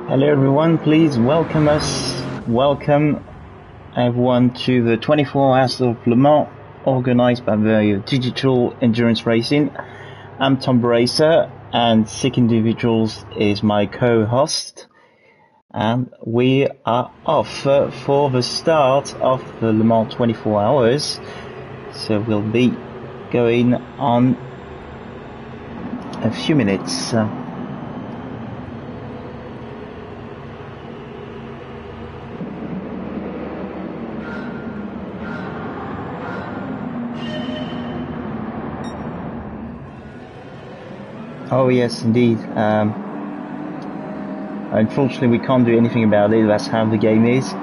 Hello everyone, please welcome everyone to the 24 Hours of Le Mans organized by the Digital Endurance Racing. I'm Tob-Racer and SickIndividuals is my co-host, and we are off for the start of the Le Mans 24 Hours. So we'll be going on a few minutes. Oh yes, indeed. Unfortunately, we can't do anything about it. That's how the game is.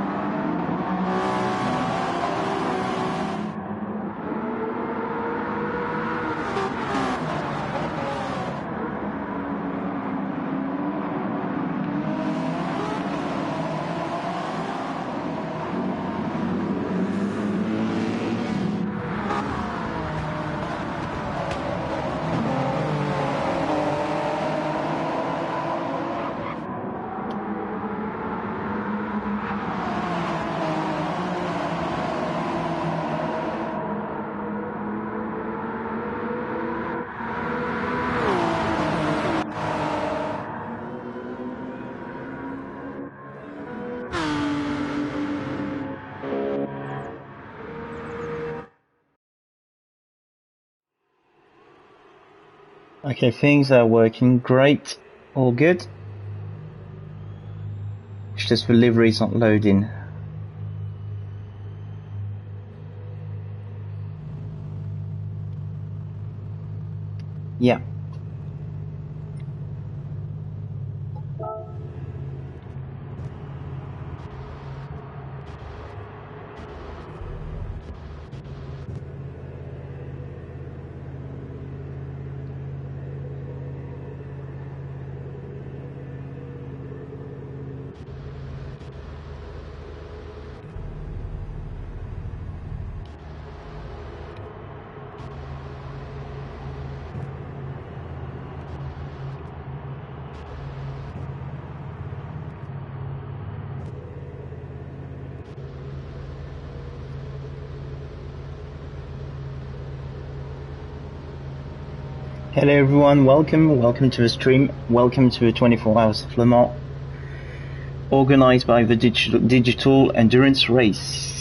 Okay, things are working great, all good. It's just the livery's not loading. Yeah. Hello everyone, welcome to the stream, welcome to the 24 Hours of Le Mans, organized by the Digital Endurance Race.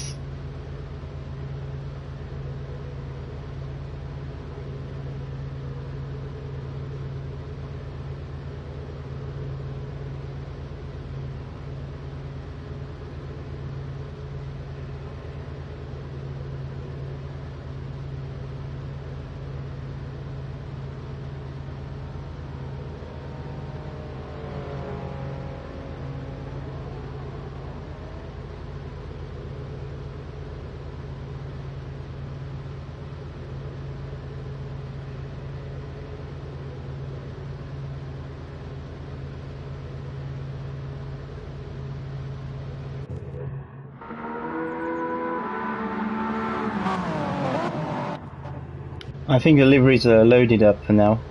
I think the liveries are loaded up for now.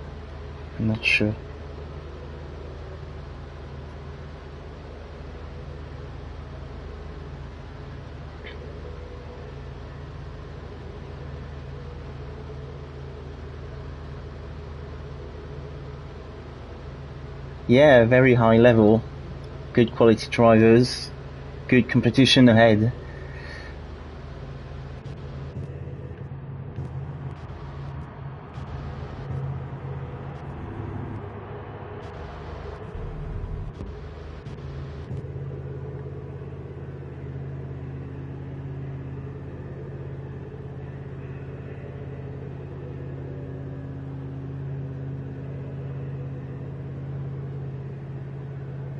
I'm not sure. Yeah, very high level, good quality drivers, good competition ahead.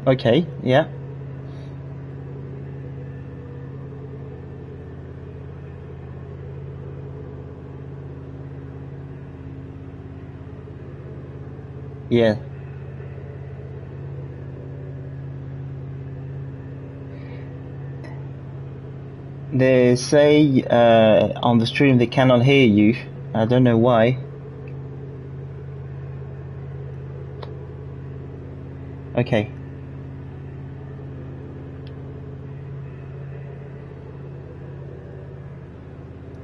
Okay, yeah. Yeah. They say on the stream they cannot hear you. I don't know why. Okay.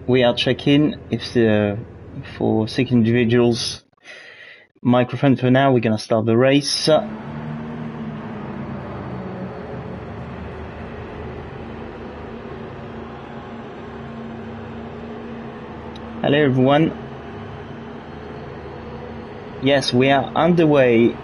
we are checking if the for SickIndividuals microphone for now. We're gonna start the race. Hello everyone. Yes, we are underway.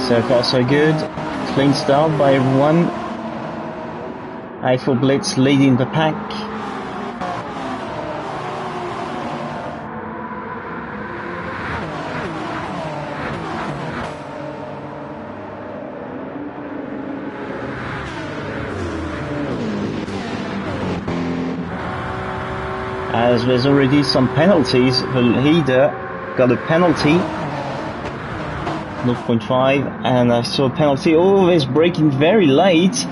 So far so good, clean start by everyone. Eiffel Blitz leading the pack. As there's already some penalties, the leader got a penalty. 0.5, and I saw a penalty. Oh, there's braking very late,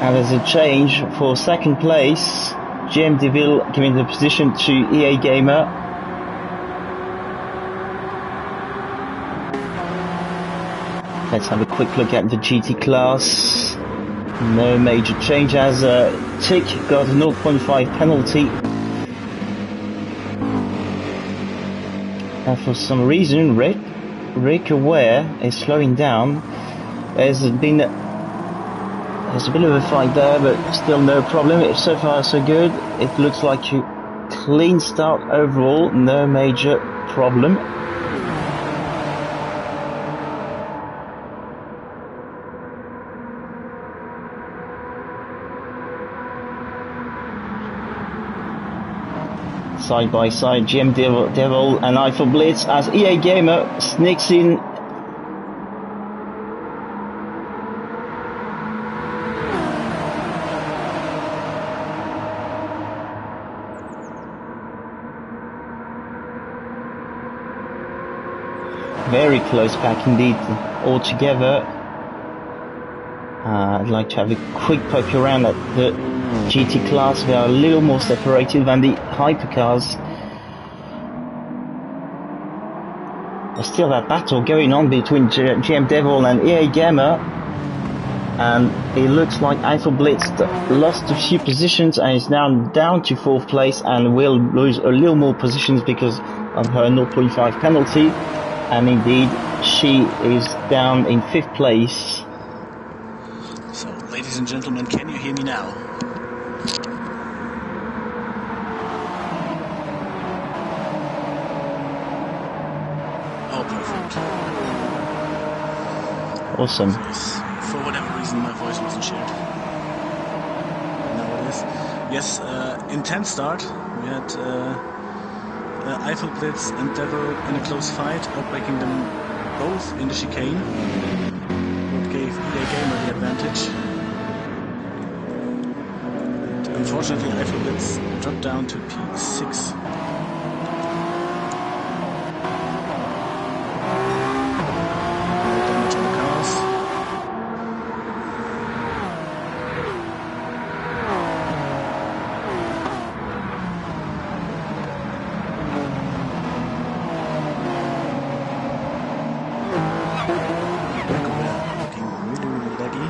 and there's a change for second place. GM Deville giving the position to EA Gamer. Let's have a quick look at the GT class. No major change as Tick got a 0.5 penalty. And for some reason, Rick Aware is slowing down. There's a bit of a fight there, but still no problem. It's so far so good. It looks like a clean start overall, no major problem. Side by side, GM Devil and Eiffel Blitz as EA Gamer sneaks in. Very close pack indeed altogether. I'd like to have a quick poke around at the GT class. They are a little more separated than the hypercars. There's still that battle going on between GM Devil and EA Gamer, and it looks like Eiffel Blitz lost a few positions and is now down to 4th place and will lose a little more positions because of her 0.5 penalty, and indeed she is down in 5th place. So, ladies and gentlemen, can you hear me now? Oh, perfect. Awesome. Yes. For whatever reason, my voice wasn't shared. Now it is. Yes, intense start. We had Eiffel Blitz and Devil in a close fight, outbreaking them both in the chicane. What gave EA Gamer the advantage. And unfortunately, Eiffel Blitz dropped down to P6. Damage on the cars. Looking really, really laggy.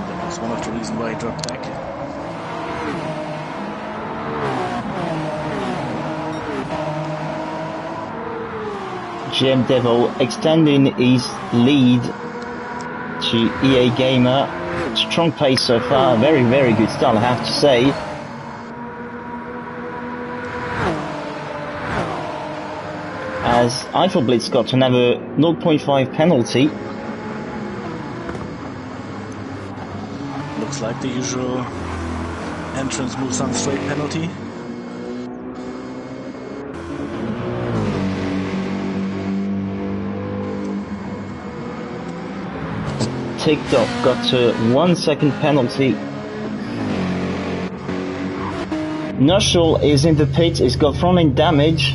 That was one of the reasons why he dropped back. GM Devil extending his lead to EA Gamer. Strong pace so far, very, very good start I have to say. As Eiffel Blitz got another 0.5 penalty. Looks like the usual entrance moves on straight penalty. TikTok got a 1 second penalty. Nushall is in the pit, he's got front end damage.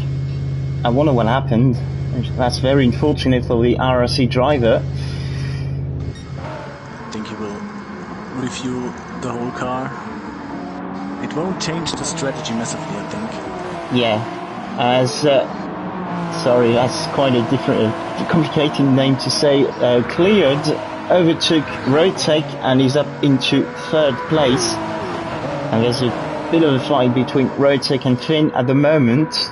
I wonder what happened. That's very unfortunate for the RRC driver. I think he will review the whole car. It won't change the strategy massively, I think. Yeah, as sorry, that's quite a different, complicated name to say. Cleared, overtook Rotek, and is up into 3rd place. And there's a bit of a fight between Rotek and Finn at the moment.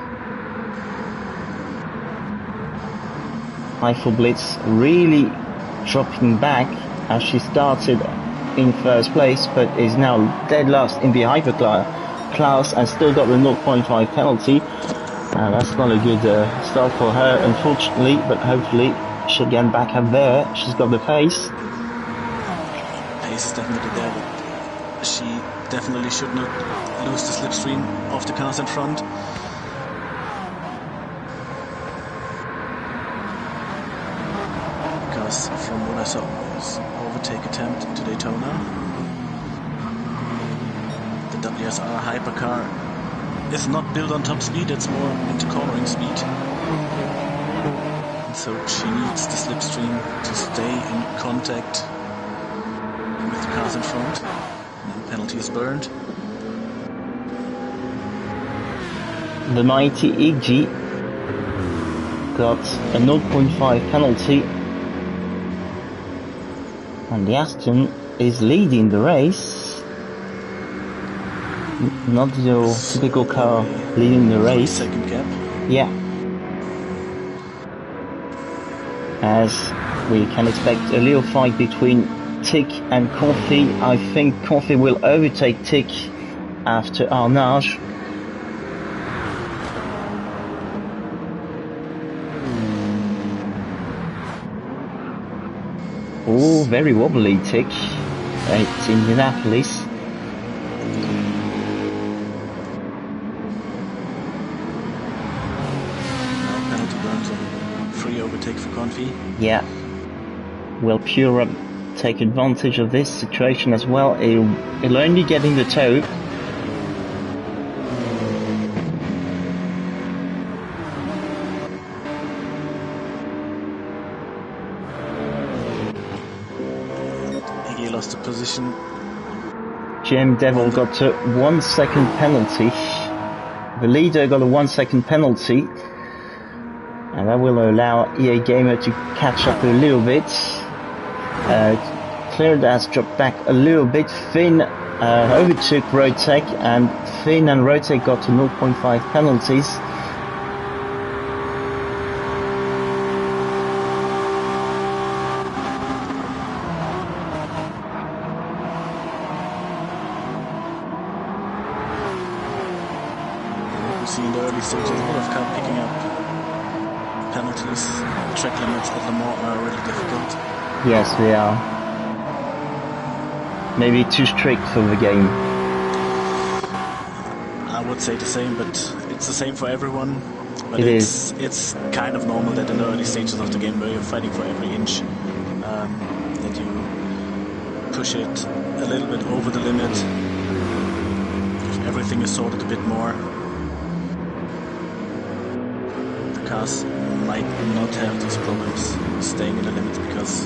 Eiffel Blitz really dropping back as she started in 1st place, but is now dead last in the hyperclass and still got the 0.5 penalty. That's not a good start for her, unfortunately, but hopefully she'll get back up there. She's got the pace. Pace is definitely there, but she definitely should not lose the slipstream of the cars in front. Because from what I saw, it was overtake attempt to Daytona. The WSR hypercar is not built on top speed, it's more into cornering speed. And so she needs the slipstream to stay in contact with the cars in front. And then penalty is burned. The mighty EG got a 0.5 penalty. And the Aston is leading the race. Not your typical car leading the race. Second gap. Yeah. As we can expect a little fight between Tick and Coffee. I think Coffee will overtake Tick after Arnage. Oh, very wobbly Tick. It's Indianapolis. Now penalty burns on free overtake for Confi. Yeah. Will Pura take advantage of this situation as well? He'll only get in the toe. He lost the position. Jim Devil got a 1 second penalty. The leader got a 1 second penalty. And that will allow EA Gamer to catch up a little bit. Cleared has dropped back a little bit. Finn overtook Rotek, and Finn and Rotek got to 0.5 penalties. See in the early stages a lot of car picking up penalties. Track limits at Le Mans are really difficult. Yes, they are. Maybe too strict for the game. I would say the same, but it's the same for everyone. But it's kind of normal that in the early stages of the game where you're fighting for every inch, that you push it a little bit over the limit. If everything is sorted a bit more, cars might not have these problems staying in the limits, because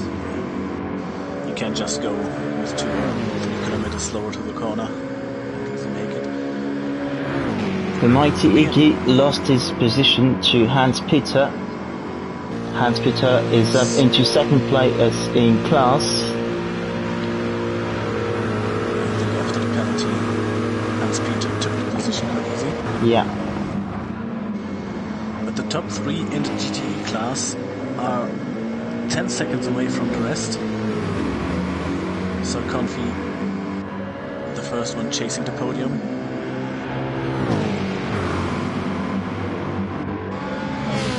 you can't just go with 2 or 3 kilometers slower to the corner. It doesn't make it. The mighty Iggy lost his position to Hans Peter. Hans Peter is up into 2nd place in class. I think after the penalty, Hans Peter took the position quite easy. Yeah. The top 3 in the GTE class are 10 seconds away from the rest. So Confi, the first one chasing the podium.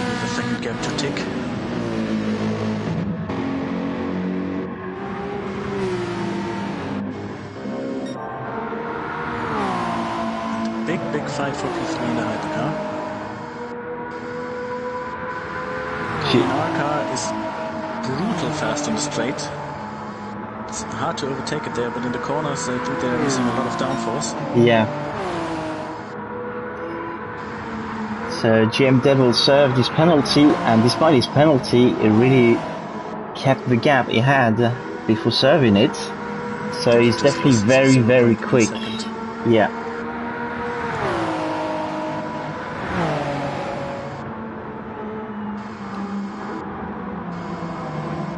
With the second gap to Tick. fight for P3 in the hypercar. The R car is brutal fast on the straight. It's hard to overtake it there, but in the corners I think they're missing a lot of downforce. Yeah. So GM Devil served his penalty, and despite his penalty, it really kept the gap he had before serving it. So he's definitely very, very quick. Yeah.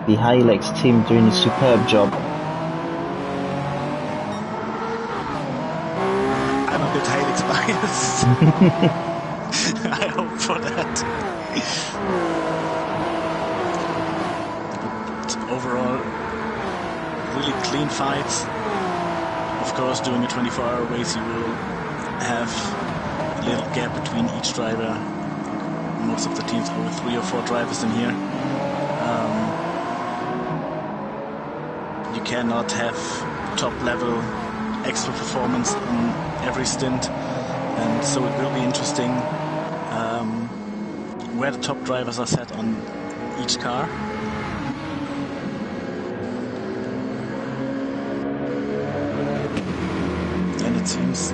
The Hilux team doing a superb job. I'm a bit Hilux biased. I hope for that. But overall, really clean fights. Of course, doing a 24-hour race, you will have a little gap between each driver. Most of the teams are with 3 or 4 drivers in here. You cannot have top-level extra performance in every stint, and so it will be interesting where the top drivers are set on each car. And it seems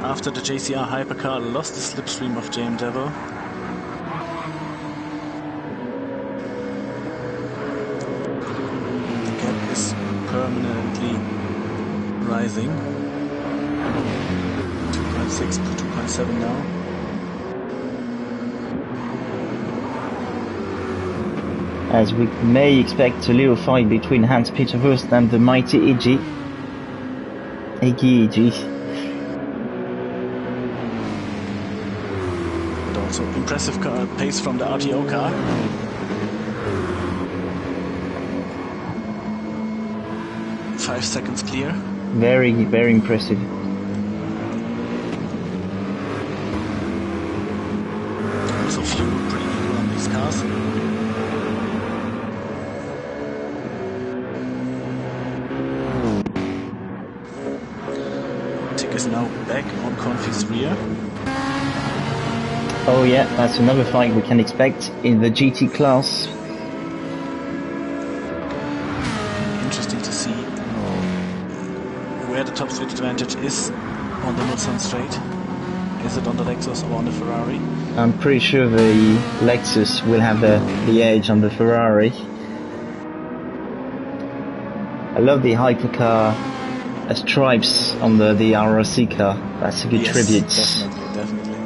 after the JCR hypercar lost the slipstream of GM Devil, the gap is permanently rising. 2.6 to 2.7 now. As we may expect a little fight between Hans-Peter Wurst and the mighty Iggy. Iggy. But also impressive pace from the RTO car. Five seconds clear. Very, very impressive. Also fuel pretty equal on these cars. Tick is now back on Confi's rear. Oh yeah, that's another fight we can expect in the GT class. Interesting to see where the top speed advantage is on the Mulsanne straight. Is it on the Lexus or on the Ferrari? I'm pretty sure the Lexus will have the edge on the Ferrari. I love the hypercar stripes on the RRC car. That's a good tribute. Definitely.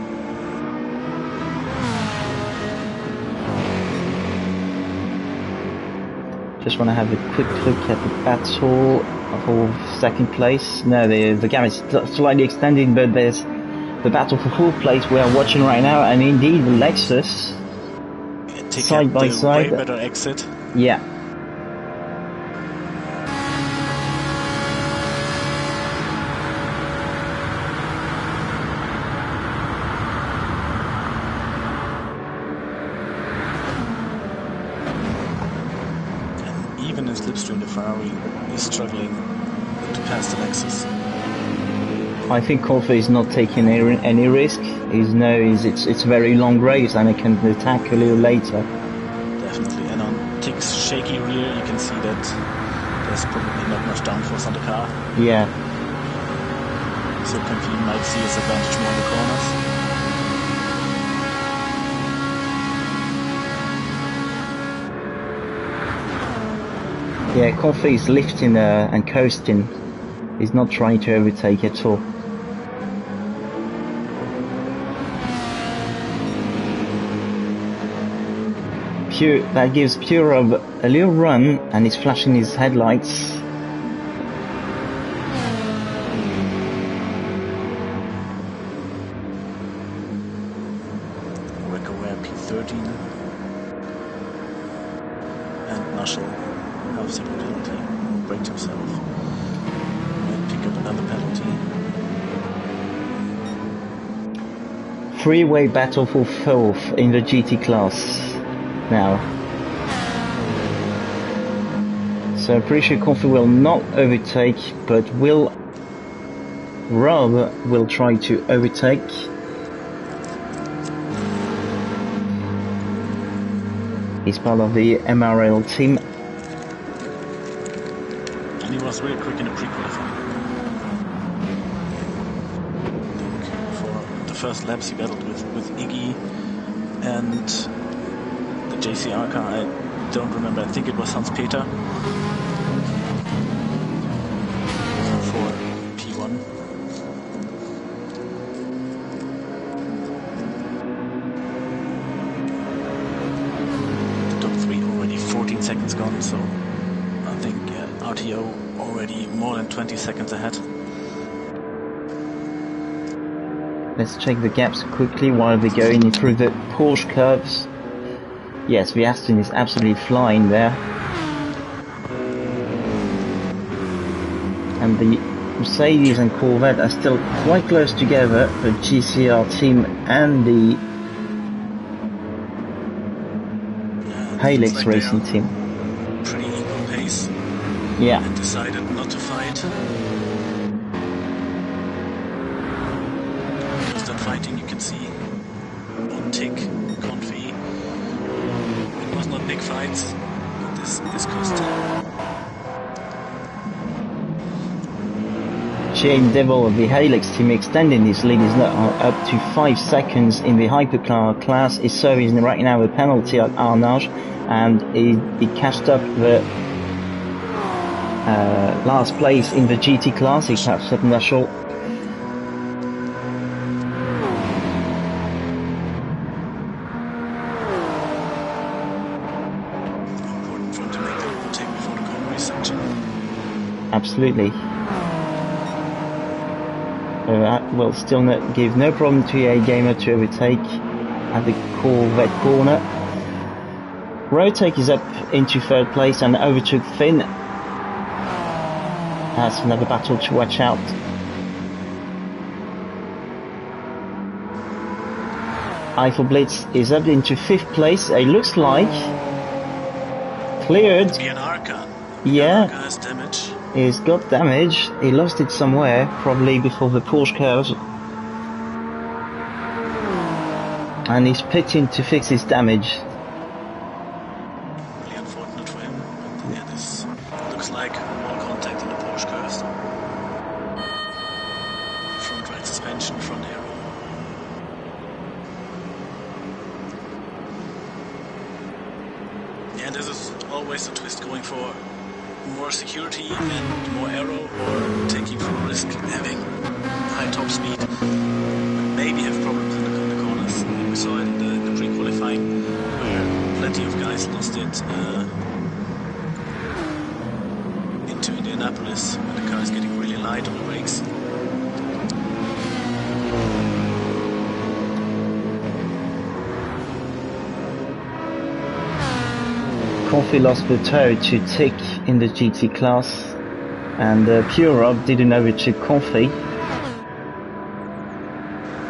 Just want to have a quick look at the battle for second place. No, the gap is slightly extending, but there's the battle for fourth place we are watching right now, and indeed the Lexus side by side. Way better exit. Yeah. Even in slipstream, the Ferrari is struggling to pass the Lexus. I think Confi is not taking any risk. He knows it's a very long race and it can attack a little later. Definitely, and on Tick's shaky rear, you can see that there's probably not much downforce on the car. Yeah. So Confi might see his advantage more in the corners. Yeah, Confi is lifting and coasting. He's not trying to overtake at all. That gives Pure a little run, and he's flashing his headlights. Wreckaware P13 and Marshall half-second penalty. Braked himself. Might pick up another penalty. Three-way battle for fourth in the GT class now. So I'm pretty sure Confi will not overtake, but will Rob will try to overtake. He's part of the MRL team. And he was really quick in the pre-qualifying. For the first laps he battled with Iggy and the JCR car, I don't remember, I think it was Hans-Peter for P1. The top 3 already 14 seconds gone, so I think RTO already more than 20 seconds ahead. Let's check the gaps quickly while we're going through the Porsche curves. Yes, the Aston is absolutely flying there. And the Mercedes and Corvette are still quite close together, the GCR team and the Helix like racing team. Pretty equal pace. Yeah. And decided not to fight. Because that fighting you can see on Tick, Confi. It was not big fights, but this cost Shane Devil of the Helix team extending his lead is now up to 5 seconds in the hypercar class. Is serving right now a penalty at Arnage, and he catched up the last place in the GT class. He catched up Nashel. important for him to make the overtake before the corner section. Absolutely. That will still give no problem to a gamer to overtake at the Corvette corner. Rotake is up into 3rd place and overtook Finn. That's another battle to watch out. Eiffel Blitz is up into 5th place. It looks like cleared. BNR Yeah. has damage. He's got damage. He lost it somewhere, probably before the Porsche curves. And he's pitching to fix his damage. Really unfortunate for him. But yeah, this looks like more contact in the Porsche curves. Front right suspension, front aero. Yeah, this is always a twist, going for more security and more aero, or taking full risk having high top speed. Maybe have problems in the corners. We saw it in the pre-qualifying where plenty of guys lost it into Indianapolis when the car is getting really light on the brakes. Confi lost the toe to Tick in the GT class, and Pure Rob didn't overtake Confi.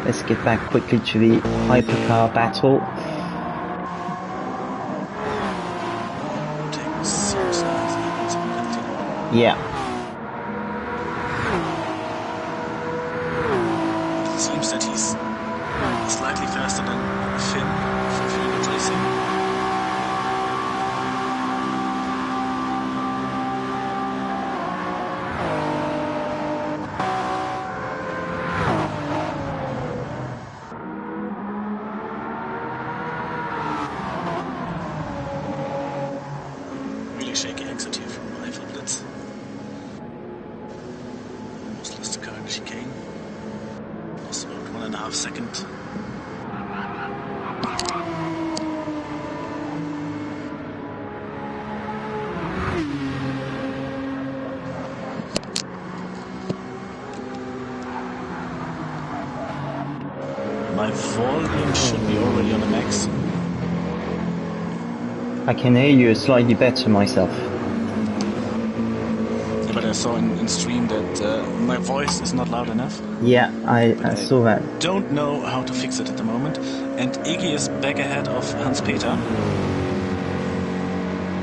Let's get back quickly to the hypercar battle. Yeah. It seems that he's slightly faster than Finn for Finn Racing. Shaky exit here from Eiffel Blitz. Almost lost the car in the chicane. Lost about 1.5 seconds. My volume should be already on the max. I can hear you slightly better myself. But I saw in stream that my voice is not loud enough. Yeah, I saw that. Don't know how to fix it at the moment. And Iggy is back ahead of Hans-Peter.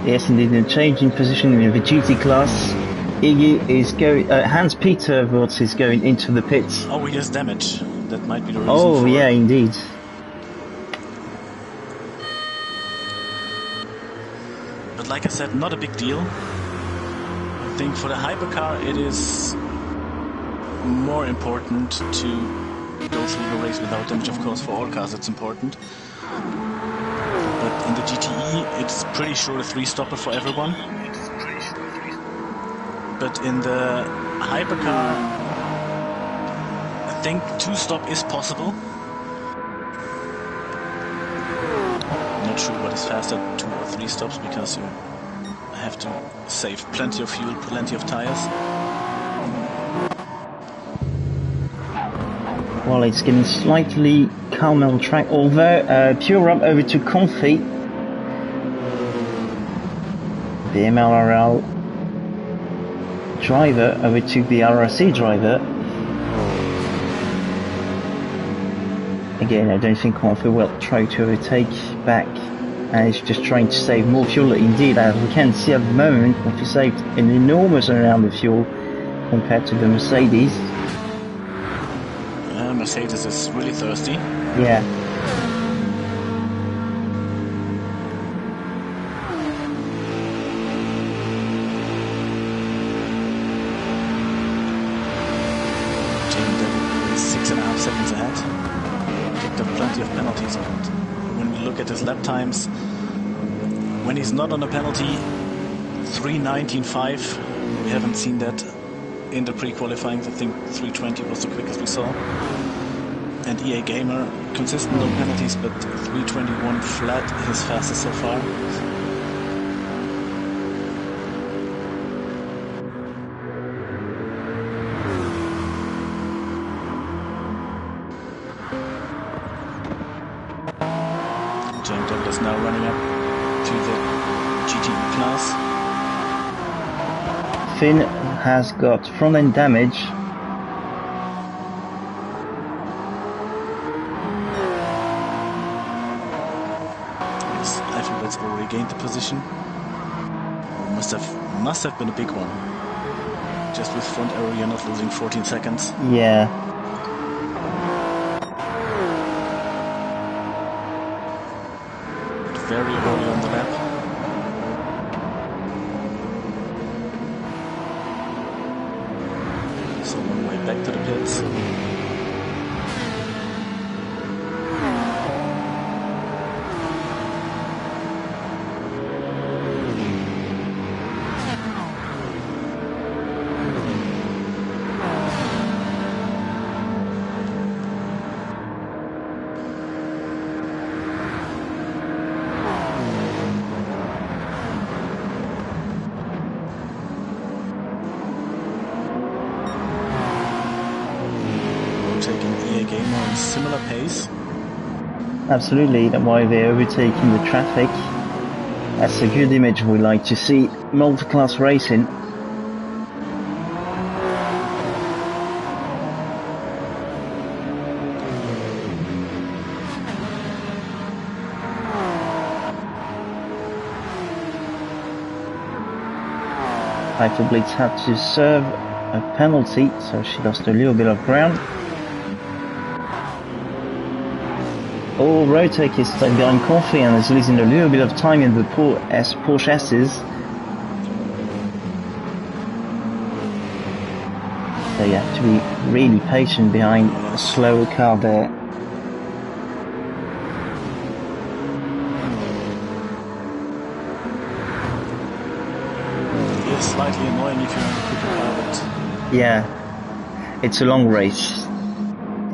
Yes, indeed, a change in position in the GT class. Iggy is going. Hans-Peter Wurz is going into the pits. Oh, he has damage. That might be the reason. Oh, yeah, indeed. But like I said, not a big deal. I think for the hypercar, it is more important to go through the race without damage. Of course, for all cars, it's important. But in the GTE, it's pretty sure a 3-stopper for everyone. But in the hypercar, I think 2-stop is possible. Not sure what is faster, 2 or 3 stops, because you have to save plenty of fuel, plenty of tires. Well, it's getting slightly calmer on track, although pure up over to Comfy. The MLRL driver over to the RRC driver. Again, I don't think Comfy will try to overtake back, and he's just trying to save more fuel. Indeed, as we can see at the moment, Comfy saved an enormous amount of fuel compared to the Mercedes. Mercedes is really thirsty. Yeah. Is 6.5 seconds ahead. Picked up plenty of penalties, but when we look at his lap times, when he's not on a penalty, 3:19.5. We haven't seen that in the pre-qualifying. I think 3:20 was the quickest we saw. And EA Gamer, consistent no penalties, but 3:21 flat, his fastest so far. James Douglas now running up to the GT class. Finn has got front end damage. Already gained the position. Must have been a big one. Just with front arrow, you're not losing 14 seconds. Yeah. Very early on the lap. So one way back to the pits. Similar pace. Absolutely, that's why they're overtaking the traffic. That's a good image we like to see. Multi-class racing. Eiffel Blitz had to serve a penalty, so she lost a little bit of ground. All Rotec is going Comfy and is losing a little bit of time in the Porsche S's. So you have to be really patient behind a slower car there. It's slightly annoying if you're in a quicker car, but... Yeah, it's a long race.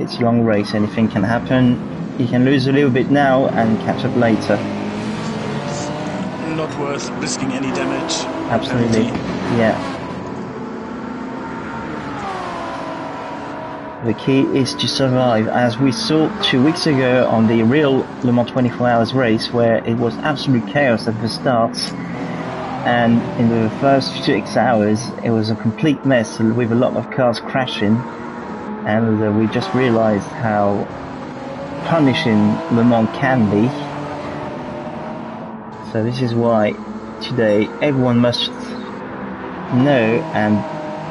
It's a long race, anything can happen. You can lose a little bit now and catch up later. It's not worth risking any damage. Absolutely, yeah. The key is to survive, as we saw 2 weeks ago on the real Le Mans 24 Hours race, where it was absolute chaos at the start, and in the first 6 hours it was a complete mess with a lot of cars crashing, and we just realized how punishing Le Mans can be. So this is why today everyone must know and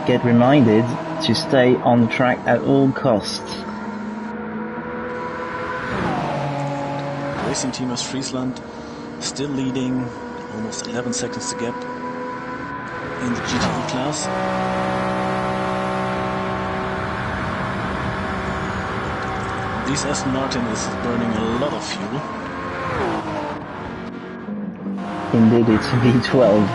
get reminded to stay on the track at all costs. Racing Team of Friesland still leading, almost 11 seconds to gap in the GTE class. This Aston Martin is burning a lot of fuel. Indeed, it's V12.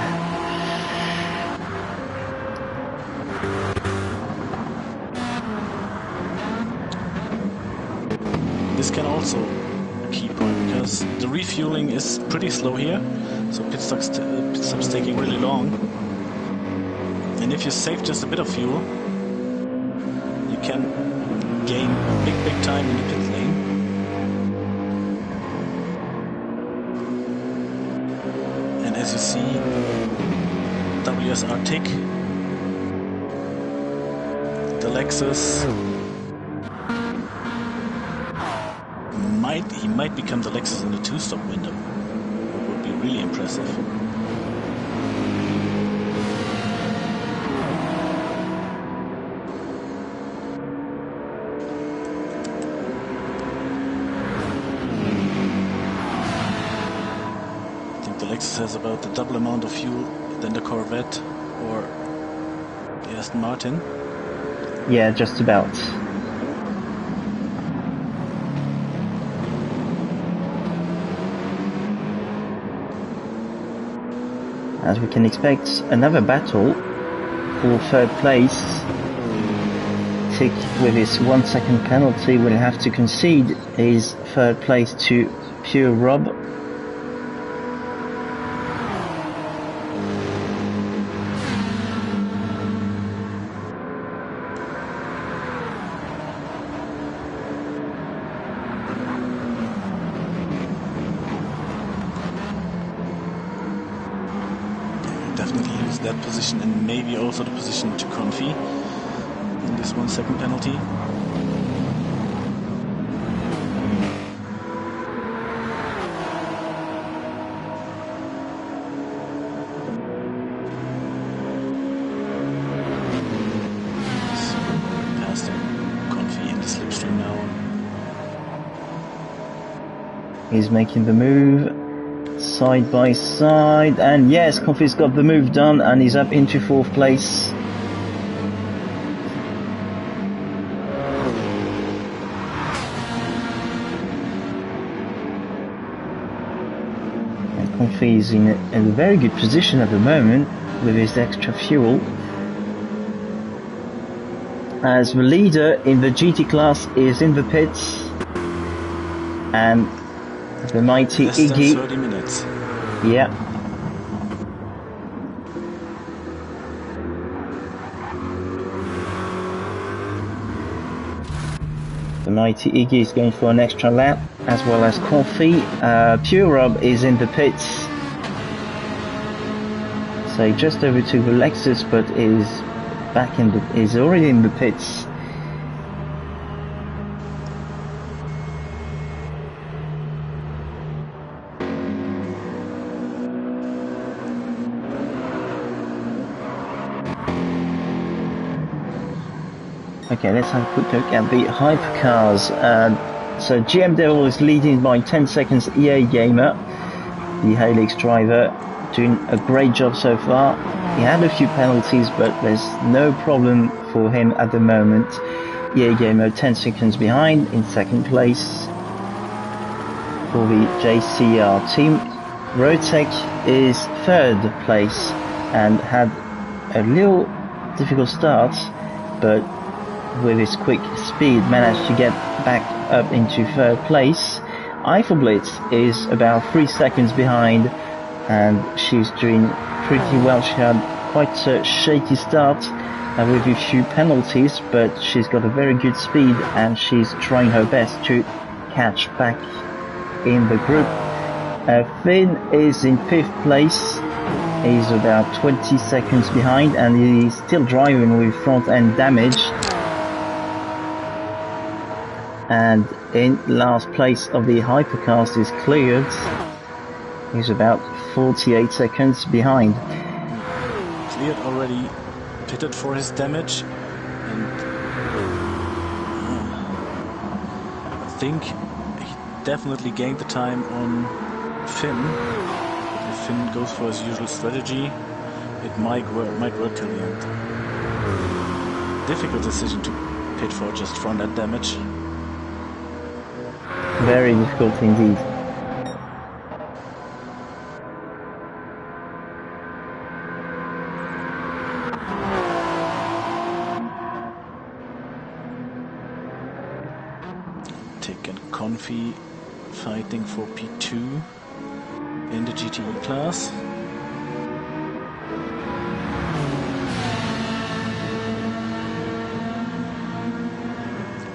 This can also key point because the refueling is pretty slow here, so pit stops taking really long. And if you save just a bit of fuel, you can gain big time in the pit lane. And as you see, WSR tick, the Lexus might become the Lexus in the two-stop window. It would be really impressive. I think the Lexus has about the double amount of fuel than the Corvette or the Aston Martin. Yeah, just about. As we can expect, another battle for third place. Tick, with his 1 second penalty, will have to concede his third place to Pure Rob. Definitely lose that position and maybe also the position to Confi in this 1 second penalty. Past Confi in the slipstream now. He's making the move. Side by side, and yes, Confi's got the move done and he's up into fourth place. And Confi is in a very good position at the moment with his extra fuel. As the leader in the GT class is in the pits, and the mighty Less than Iggy. 30 minutes. Yeah. The mighty Iggy is going for an extra lap, as well as Confi. Pure Rob is in the pits. So just over to the Lexus, but is already in the pits. Okay, let's have a quick look at the hypercars. So GM Devil is leading by 10 seconds. EA Gamer, the Helix driver, doing a great job so far. He had a few penalties, but there's no problem for him at the moment. EA Gamer 10 seconds behind in second place for the JCR team. Rotek is third place and had a little difficult start, but with his quick speed managed to get back up into third place. Eiffel Blitz is about 3 seconds behind and she's doing pretty well. She had quite a shaky start with a few penalties, but she's got a very good speed and she's trying her best to catch back in the group. Finn is in 5th place. He's about 20 seconds behind and he's still driving with front end damage. And in last place of the hypercars is cleared. He's about 48 seconds behind. Cleared already, pitted for his damage, and I think he definitely gained the time on Finn. If Finn goes for his usual strategy, it might work till the end. Difficult decision to pit for just front end damage. Very difficult indeed. Tick and Confi fighting for P2 in the GTE class.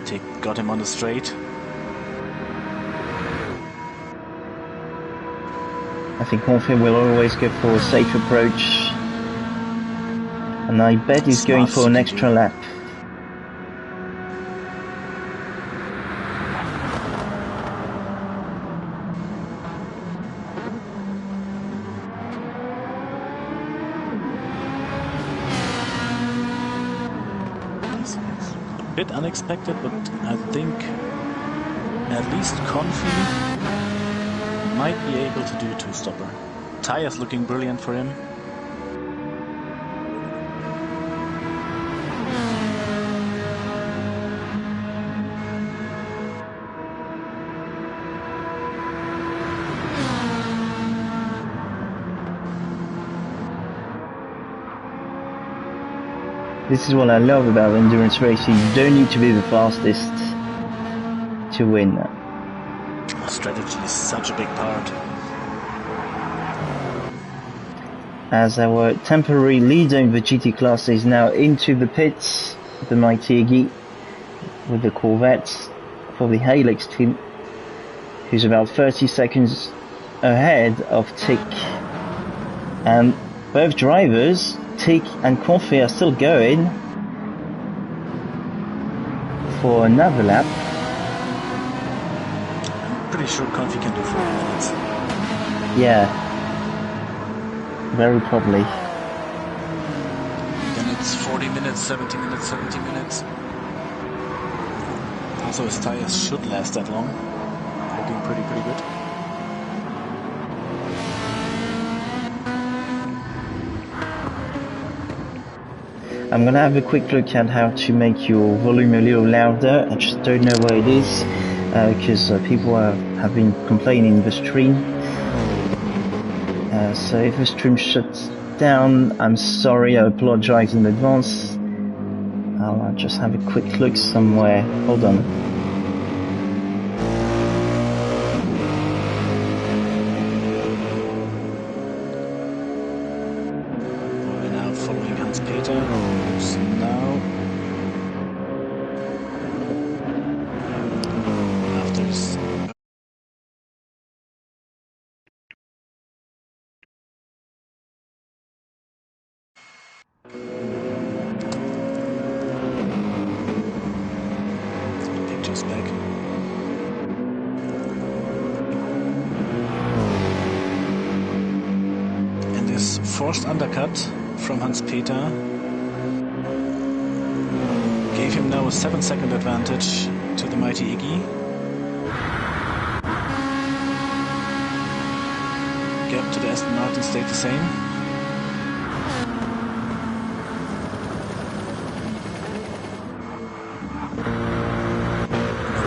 Tick got him on the straight. I think Confi will always go for a safe approach, and I bet he's going for an extra lap. Bit unexpected, but I think at least Confi might be able to do a two-stopper. Tires looking brilliant for him. This is what I love about endurance racing. You don't need to be the fastest to win. Strategy is such a big part. As our temporary leader in the GT class is now into the pits, the mighty Iggy with the Corvettes for the Helix team, who's about 30 seconds ahead of Tick. And both drivers, Tick and Confi, are still going for another lap. Pretty sure Confi can do 40 minutes. Yeah, very probably. Then it's 40 minutes, 70 minutes, 70 minutes. Also his tires should last that long. Looking pretty good. I'm gonna have a quick look at how to make your volume a little louder. I just don't know where it is, because people have been complaining in the stream. So if the stream shuts down, I'm sorry, I apologize in advance. I'll just have a quick look somewhere. Hold on. We're now following Hans-Peter, who's now after his pictures back. And this forced undercut from Hans-Peter gave him now a 7-second advantage to the mighty Iggy. Gap to the Aston Martin stayed the same.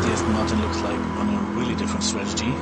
The Aston Martin looks like on a really different strategy.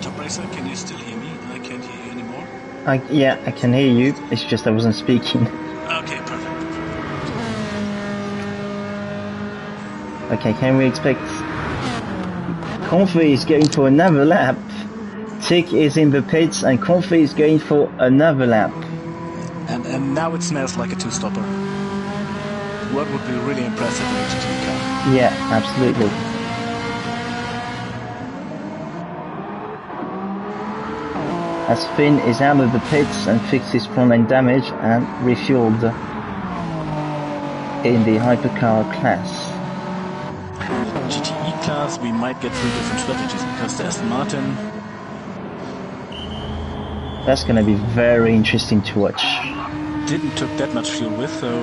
Tob-Racer, can you still hear me? I can't hear you anymore. Yeah, I can hear you. It's just I wasn't speaking. Okay, perfect. Okay, can we expect... Comfy is going for another lap. Tick is in the pits and Comfy is going for another lap. And now it smells like a two-stopper. What would be really impressive in a GT car. Yeah, absolutely. As Finn is out of the pits and fixed his front end damage and refueled in the hypercar class. In the GTE class we might get 3 different strategies because the Aston Martin... That's going to be very interesting to watch. Didn't took that much fuel with, so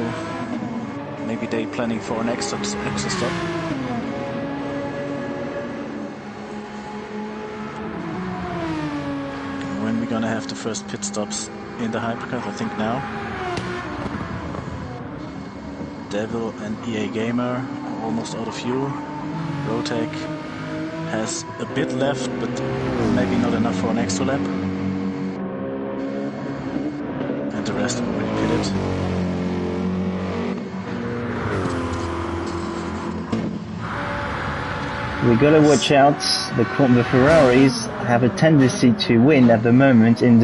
maybe they planning for an extra stop. When we're gonna have the first pit stops in the hypercars, I think now. Devil and EA Gamer almost out of fuel. Rotec has a bit left, but maybe not enough for an extra lap. And the rest already pitted. We gotta watch out. The Ferraris have a tendency to win at the moment in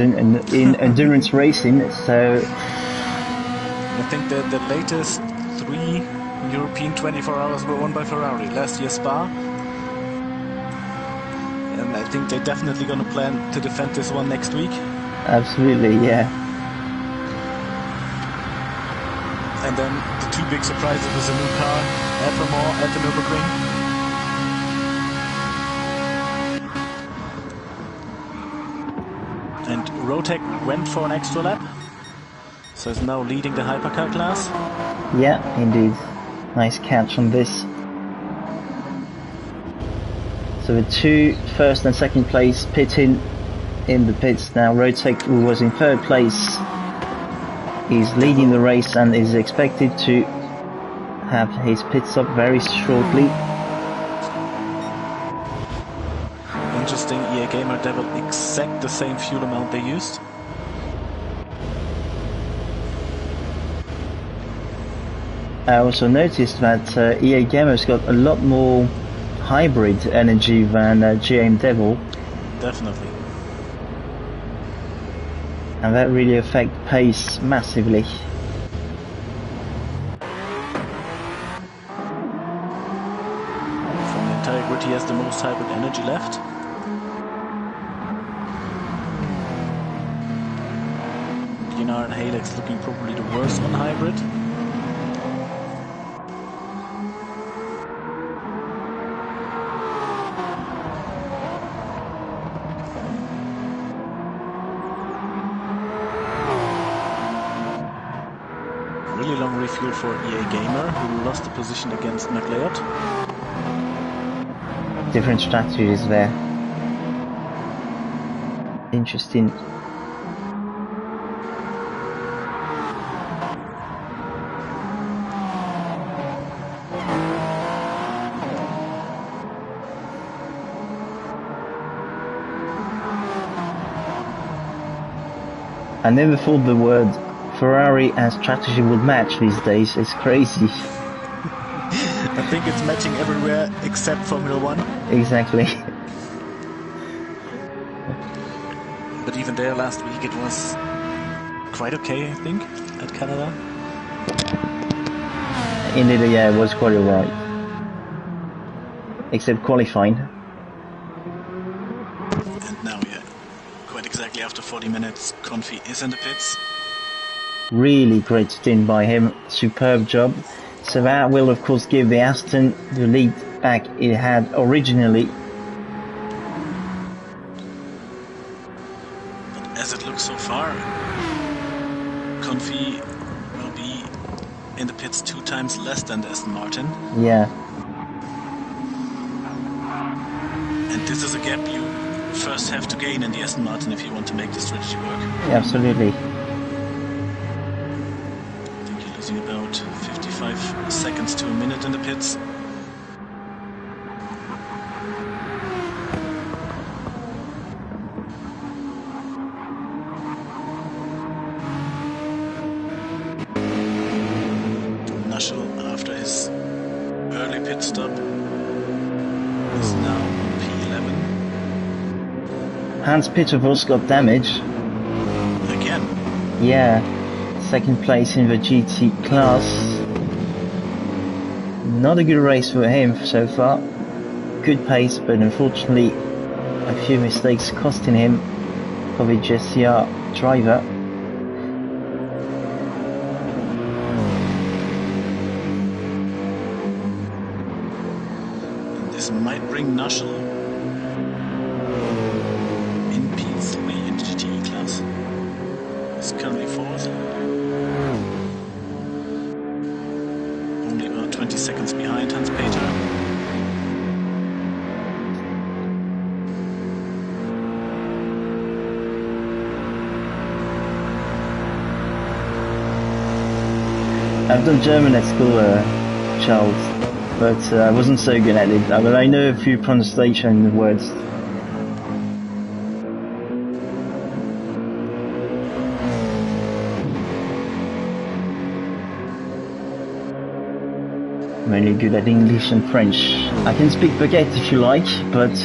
endurance racing. So I think that the latest 3 European 24 hours were won by Ferrari. Last year Spa, and I think they're definitely gonna plan to defend this one next week. absolutely, yeah. And then the 2 big surprises with the new car, Alphamore at the Nürburgring. And Rotec went for an extra lap, so is now leading the hypercar class. Yeah, indeed. Nice catch on this. So the 2 first and second place pitting in the pits now. Rotec, who was in 3rd place, is leading the race and is expected to have his pit stop very shortly. Interesting, EA Gamer Devil exact the same fuel amount they used. I also noticed that EA Gamer's got a lot more hybrid energy than GM Devil, Definitely. and that really affects pace massively. From the entire grid he has the most hybrid energy left. DNR and Halex looking probably the worst on hybrid. Really long refuel for EA Gamer, who lost the position against McLeod. Different strategies there. Interesting. I never thought the word Ferrari and strategy would match these days. It's crazy. I think it's matching everywhere except Formula 1. Exactly. But even there last week it was quite okay, I think, at Canada. Indeed, yeah, it was quite alright. Except qualifying. And now, yeah, quite exactly after 40 minutes, Confi is in the pits. Really great stint by him. Superb job. So that will of course give the Aston the lead back it had originally. But as it looks so far, Confi will be in the pits 2 times less than the Aston Martin. Yeah. And this is a gap you first have to gain in the Aston Martin if you want to make the strategy work. Absolutely. seconds to a minute in the pits. After his early pit stop is now P11. Hans-Peter Voss got damage. Again? Yeah, second place in the GT class. Not a good race for him so far. Good pace, but unfortunately a few mistakes costing him for the GCR driver. Might bring Nushel in P3 in the GTE class. He's currently 4th. Only about 20 seconds behind Hans-Peter. I've done German at school, Charles. But I wasn't so good at it. But I know a few pronunciation words. I'm only good at English and French. I can speak baguette if you like, but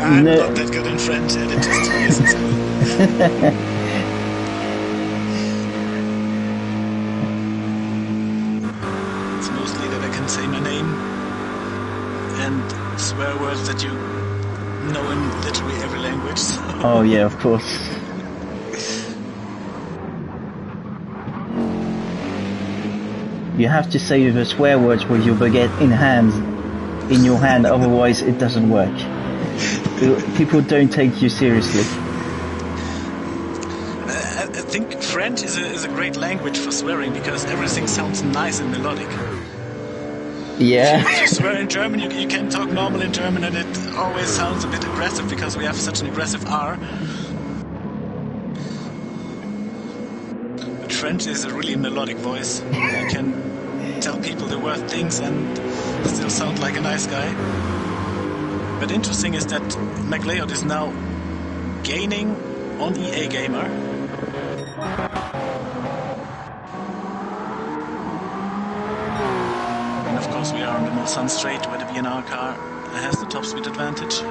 I'm not that good in French, and it just is at school. Say my name and swear words that you know in literally every language. So. Oh yeah, of course. You have to say the swear words with your baguette in your hand, otherwise it doesn't work. People don't take you seriously. I think French is a great language for swearing because everything sounds nice and melodic. Yeah. If you swear in German, you can talk normal in German and it always sounds a bit aggressive because we have such an aggressive R. But French is a really melodic voice. You can tell people the worst things and still sound like a nice guy. But interesting is that McLeod is now gaining on EA Gamer. Of course, we are on the Mulsanne straight where the VNR car has the top speed advantage.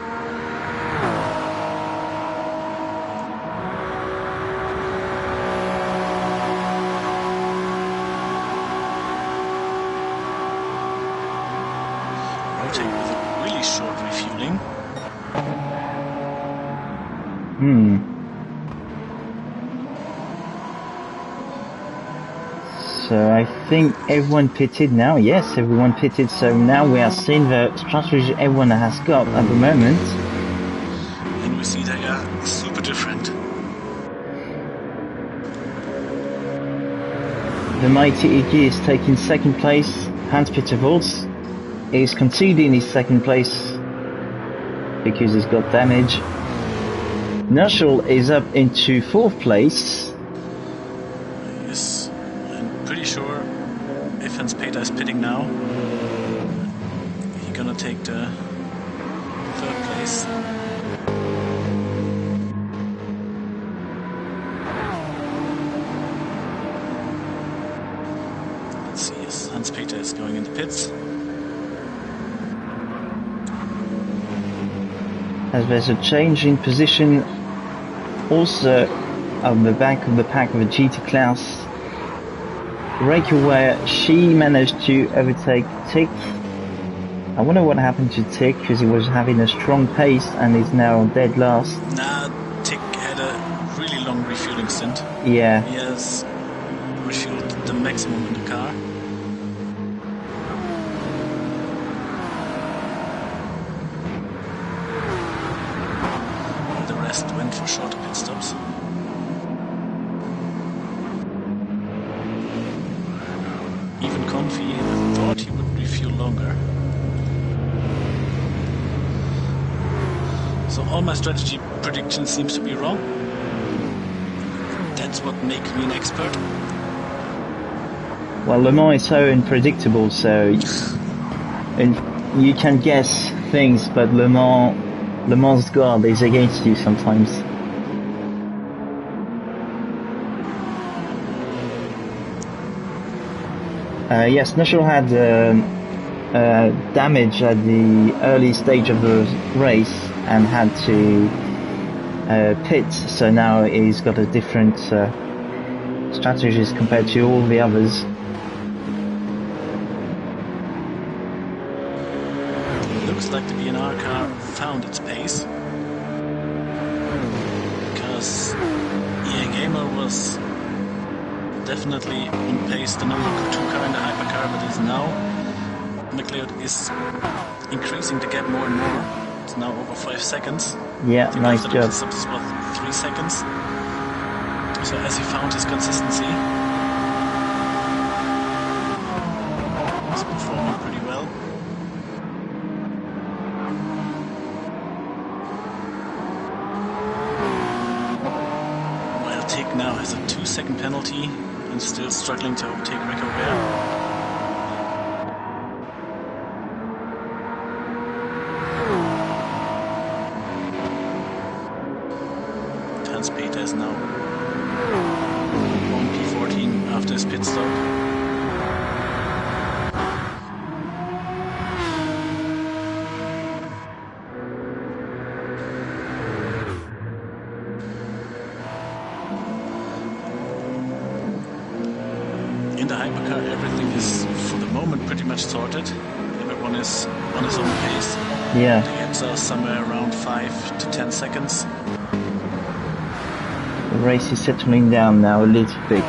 Rotate with a really short refueling. So I think everyone pitted now. Yes, everyone pitted. So now we are seeing the strategy everyone has got at the moment. And we see they are super different. The mighty EG is taking second place. Hans-Peter Voss is conceding his second place because he's got damage. Nushel is up into 4th place. Yes, I'm pretty sure if Hans-Peter is pitting now, he's gonna take the 3rd place. Let's see, yes, Hans-Peter is going in the pits. As there's a change in position also on the back of the pack of the GT class. Rachel, where she managed to overtake Tick. I wonder what happened to Tick because he was having a strong pace and is now dead last. Nah, Tick had a really long refueling stint. Yeah. He has refueled the maximum in the car. Went for shorter pit stops. Even Confi thought he would refuel longer. So all my strategy predictions seems to be wrong. That's what makes me an expert. Well, Le Mans is so unpredictable, so you can guess things, but Le Mans God is against you sometimes. Yes, Nushel had damage at the early stage of the race and had to pit, so now he's got a different strategies compared to all the others. Looks like the VNR car found its pace, because EA Gamer was definitely on pace, the number 2 car in the hypercar, but is now McLeod is increasing the gap more and more. It's now over 5 seconds. Yeah, nice job. It's up to about 3 seconds. So as he found his consistency, he's performing pretty well. While Tick now has a 2-second penalty and still struggling to overtake Rico Ware. Peter is now on P14 after his pit stop. In the hypercar, everything is for the moment pretty much sorted. Everyone is on his own pace. Yeah. The gaps are somewhere around 5 to 10 seconds. The race is settling down now a little bit.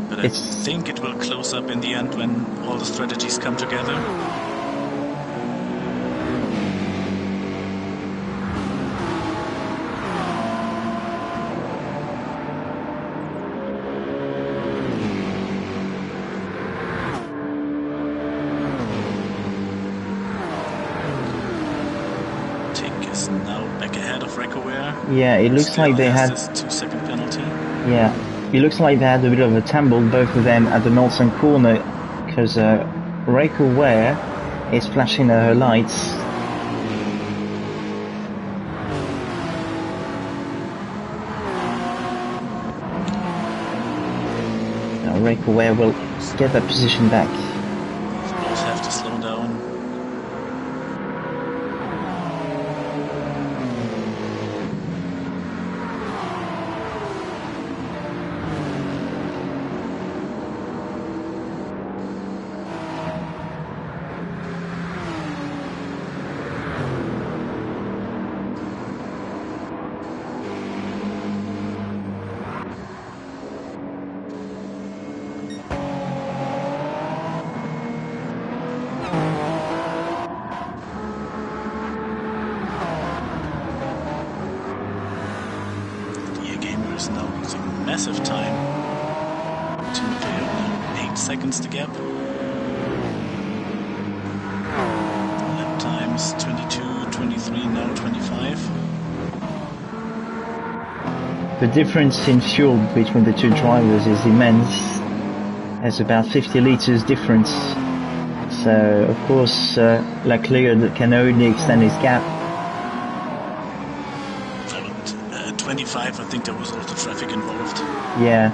But I think it will close up in the end when all the strategies come together. Tick is now back ahead of Rekaware. Yeah, it looks like they had this 2-second penalty. Yeah, it looks like they had a bit of a tumble, both of them at the northern corner, because Rachel Ware is flashing her lights. Now Rachel Ware will get that position back. Both have to slow down. Is now losing massive time. Ultimately only 8 seconds to gap. Lap times 22, 23, now 25. The difference in fuel between the two drivers is immense. There's about 50 liters difference. So of course Leclerc can only extend his gap. 25, I think there was also traffic involved. Yeah.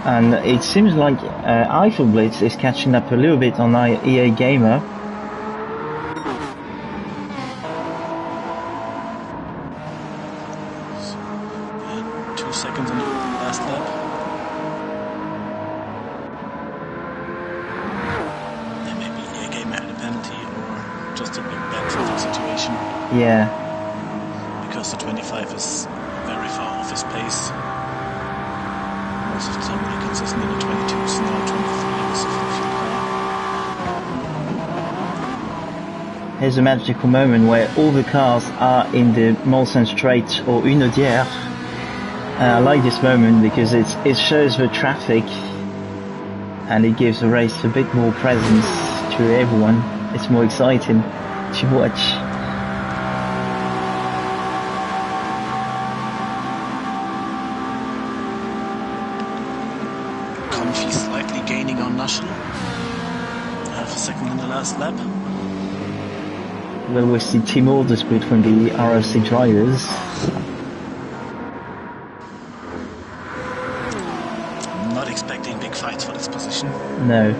And it seems like Eiffel Blitz is catching up a little bit on EA Gamer. So, 2 seconds on the last lap. And maybe EA Gamer had a penalty or just a bad traffic situation. Yeah. Because the 25 is very far off his pace. Most of the time really consistent in the 22s, now 23 is a fuel car. Here's a magical moment where all the cars are in the Mulsanne Straight or Unodière. And I like this moment because it shows the traffic and it gives the race a bit more presence to everyone. It's more exciting to watch. Nushel. Half a second in the last lap. Well, we see team orders between the ROC drivers. Not expecting big fights for this position. No.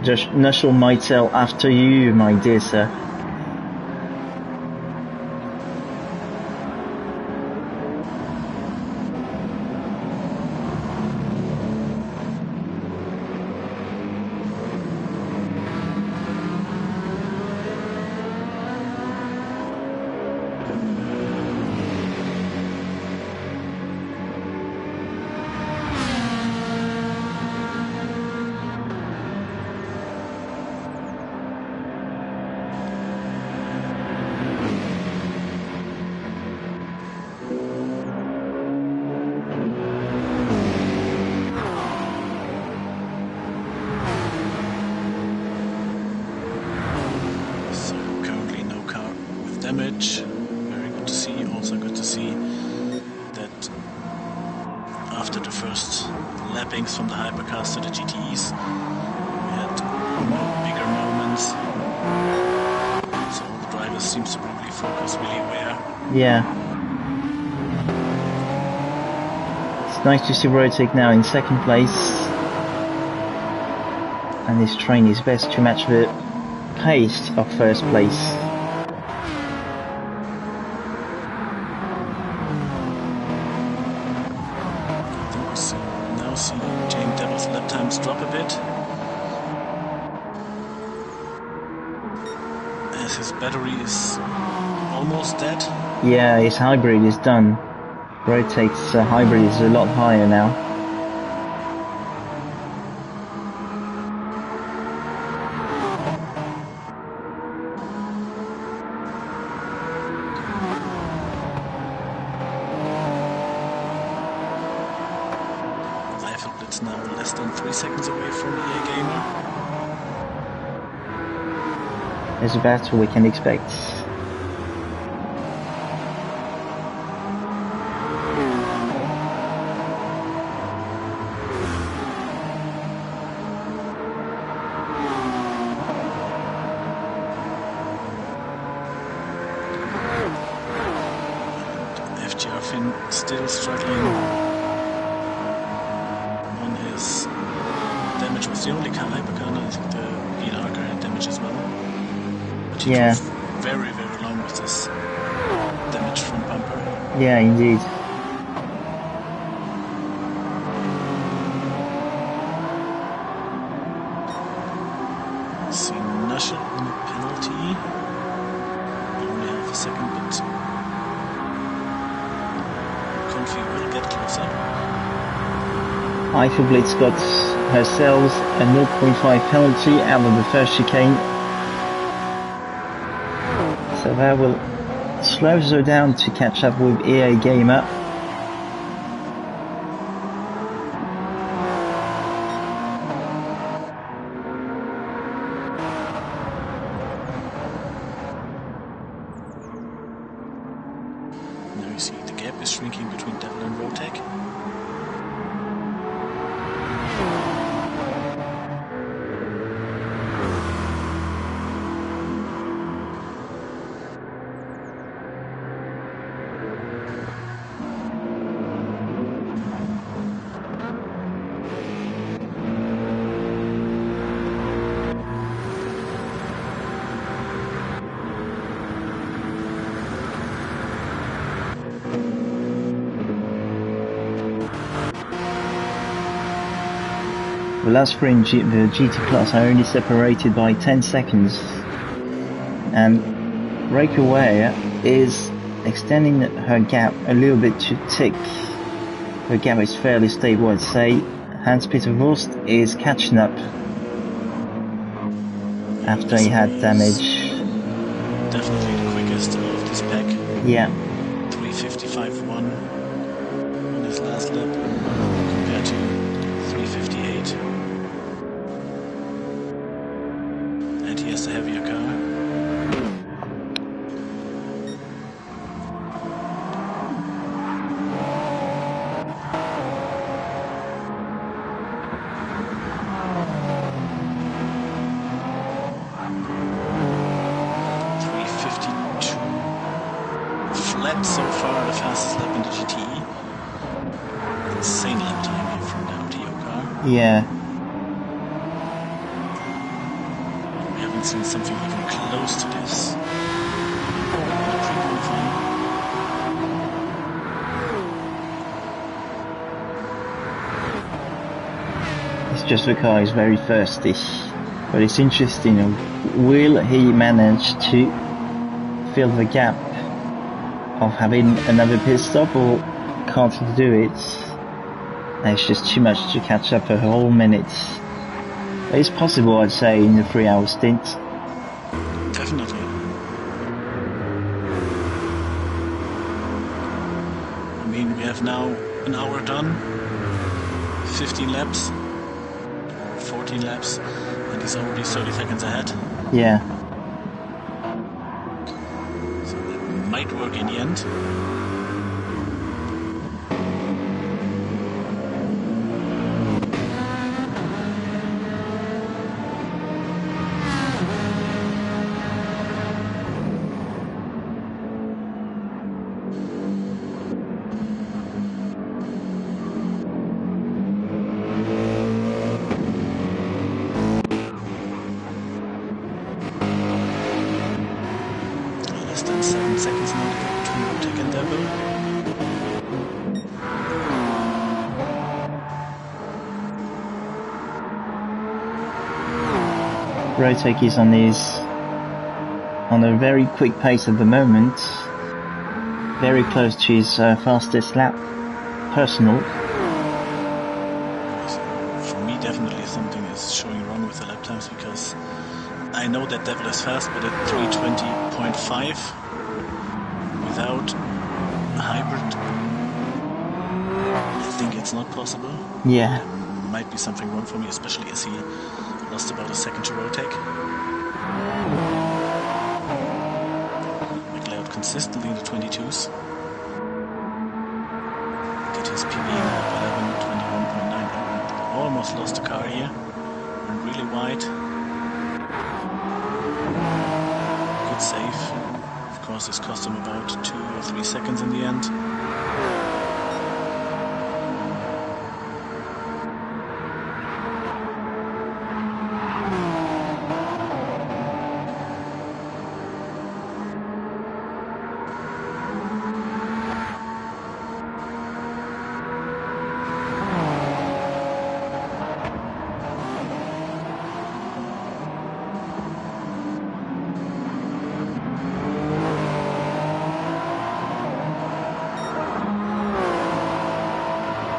Just Nushel might tell after you, my dear sir. Damage, very good to see. Also good to see that after the first lappings from the hypercars to the GTEs, we had no bigger moments. So all the drivers seem to really focus, really aware. Yeah. It's nice to see Rotek now in second place, and he's trying his best to match the pace of first place. Drop a bit as his battery is almost dead. Yeah, his hybrid is done. Rotate's hybrid is a lot higher now. It's now less than 3 seconds away from EA Gamer. There's a battle we can expect. FGR Finn still struggling. Damage was the only hypercar, and I think the VNR car had damage as well. But he drove very, very long with this damage from bumper. Yeah, indeed. See Nushel in the penalty. Only half a second, but Confi will get closer. Eiffel Blitz got herself a 0.5 penalty out of the first chicane, so that will slow her down to catch up with EA Gamer. Now you see the gap is shrinking between Devil and Rotek. The last three in the GT class are only separated by 10 seconds, and Breakaway is extending her gap a little bit to tick. Her gap is fairly stable, I'd say. Hans-Peter Wurst is catching up after he had damage. Definitely the quickest of this pack. Yeah. 3:55.1 on his last lap compared to 3:58. And he has the heavier car. had so far the fastest lap in the GT. Insane lap time here from the MTO car. Yeah. We haven't seen something even close to this in the pre-qualifying. It's just the car is very thirsty. But it's interesting, will he manage to fill the gap of having another pit stop, or can't he do it? It's just too much to catch up a whole minute. But it's possible, I'd say, in the 3-hour stint. Definitely. I mean, we have now an hour done, 15 laps, 14 laps, and he's already 30 seconds ahead. Yeah. So that might work in the end. Less than 7 seconds now between Rotek and Devil. Rotek is on a very quick pace at the moment. Very close to his fastest lap. Personal. For me, definitely something is showing wrong with the lap times, because I know that Devil is fast, but at 3:20.5 without a hybrid, I think it's not possible. Yeah. There might be something wrong for me, especially as he lost about a second to Rotek. McLeod consistently in the 22s. Get his PB now, 11:21.9. Almost lost the car here. Went really wide. Good save. Of course, this cost him about 2 or 3 seconds in the end.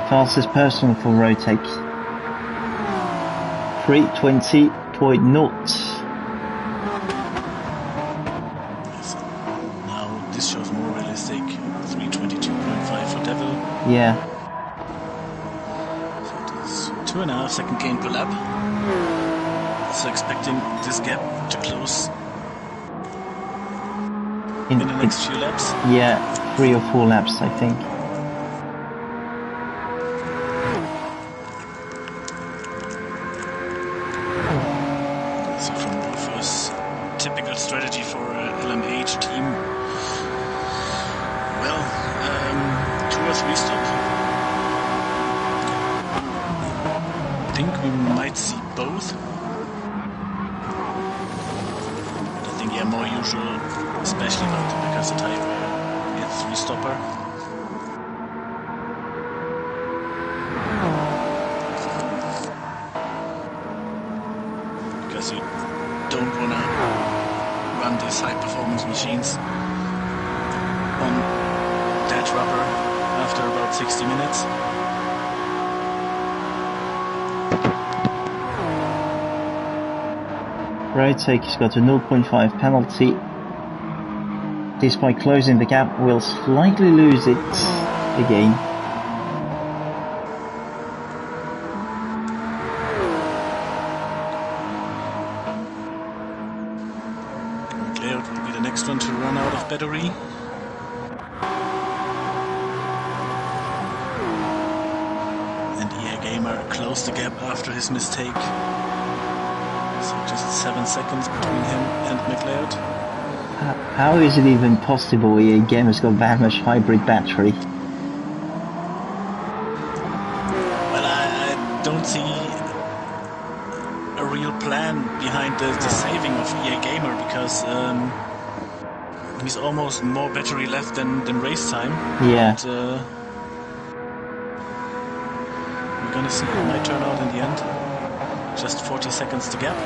Fastest personal for Rotek. 3:20.0. So now this shows more realistic. 3:22.5 for Devil. Yeah. So it is 2.5 second gain per lap. So expecting this gap to close in the next few laps. Yeah, 3 or 4 laps, I think. So from Wolfer's typical strategy for LMH team, well, 2 or 3 stop. I think we might see both. But I think, yeah, more usual, especially about the Because type, it's 3 stopper. Because you don't want to run these high performance machines on dead rubber after about 60 minutes. Rotek's got a 0.5 penalty. Despite closing the gap, will slightly lose it again. McLeod will be the next one to run out of battery. And EA Gamer closed the gap after his mistake. So just 7 seconds between him and McLeod. How is it even possible a game has got that much hybrid battery? Well, I don't see a real plan behind the saving of EA Gamer, because he's almost more battery left than race time. Yeah. And, we're gonna see how it might turn out in the end. Just 40 seconds to gap.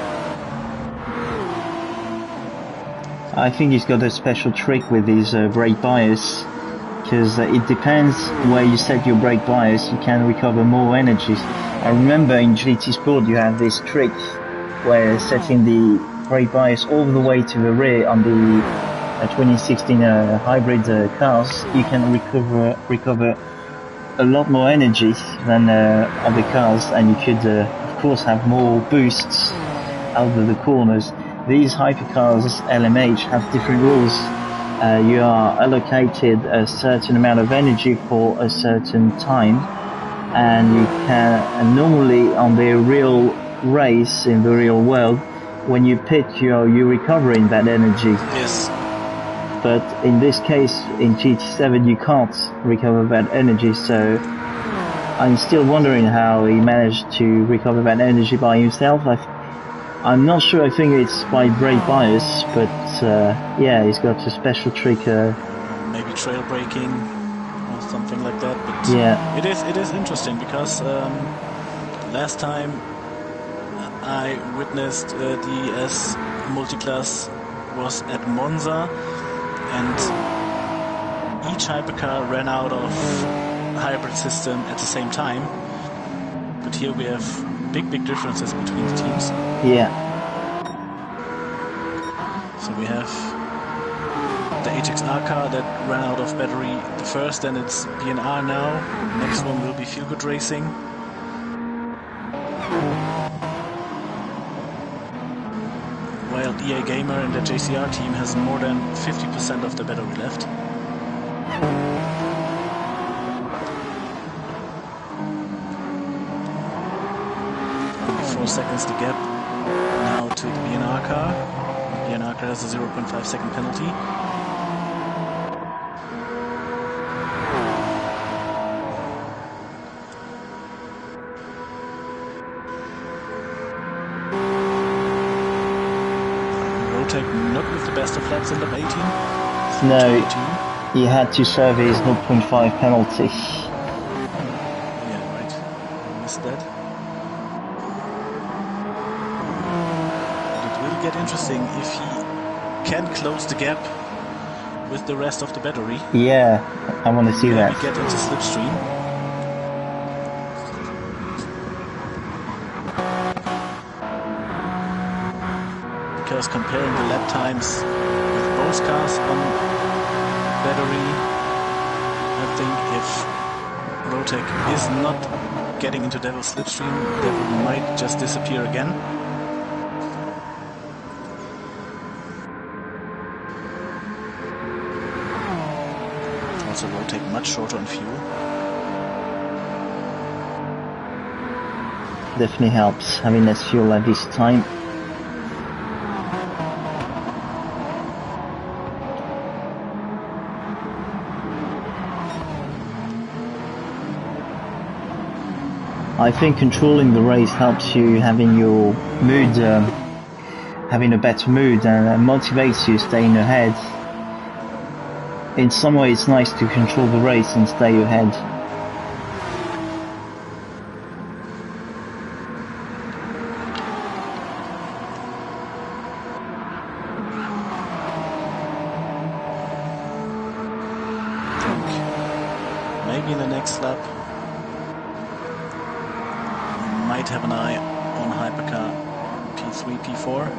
I think he's got a special trick with his brake bias, because it depends where you set your brake bias, you can recover more energy. I remember in GT Sport you have this trick where setting the brake bias all the way to the rear on the 2016 hybrid cars, you can recover a lot more energy than other cars, and you could of course have more boosts out of the corners. These hypercars LMH have different rules. You are allocated a certain amount of energy for a certain time, and you can, and normally on the real race in the real world, when you pit, you're recovering that energy. Yes. But in this case, in GT7, you can't recover that energy, so I'm still wondering how he managed to recover that energy by himself. I'm not sure, I think it's by brake bias, but yeah, he's got a special trick. Maybe trail braking or something like that, but yeah, it is interesting, because last time I witnessed the S multiclass was at Monza, and each hypercar ran out of hybrid system at the same time, but here we have big differences between the teams. Yeah. So we have the HXR car that ran out of battery the first, and it's BNR now. Next one will be Feel Good Racing. While EA Gamer and the JCR team has more than 50% of the battery left. 4 seconds to gap now to the BNR car. BNR car has a 0.5 second penalty. Rotec not with the best of laps in lap 18. No, he had to serve his 0.5 penalty. Yeah, right. I missed that. Get interesting if he can close the gap with the rest of the battery. Yeah, I want to see that. Maybe get into slipstream. Because comparing the lap times with both cars on battery, I think if Rotec is not getting into Devil's slipstream, Devil might just disappear again. Also Rotec much shorter on fuel. Definitely helps having less fuel at this time. I think controlling the race helps you having your mood, having a better mood, and motivates you staying ahead. In some way it's nice to control the race and stay ahead. Maybe in the next lap we might have an eye on hypercar P3, P4.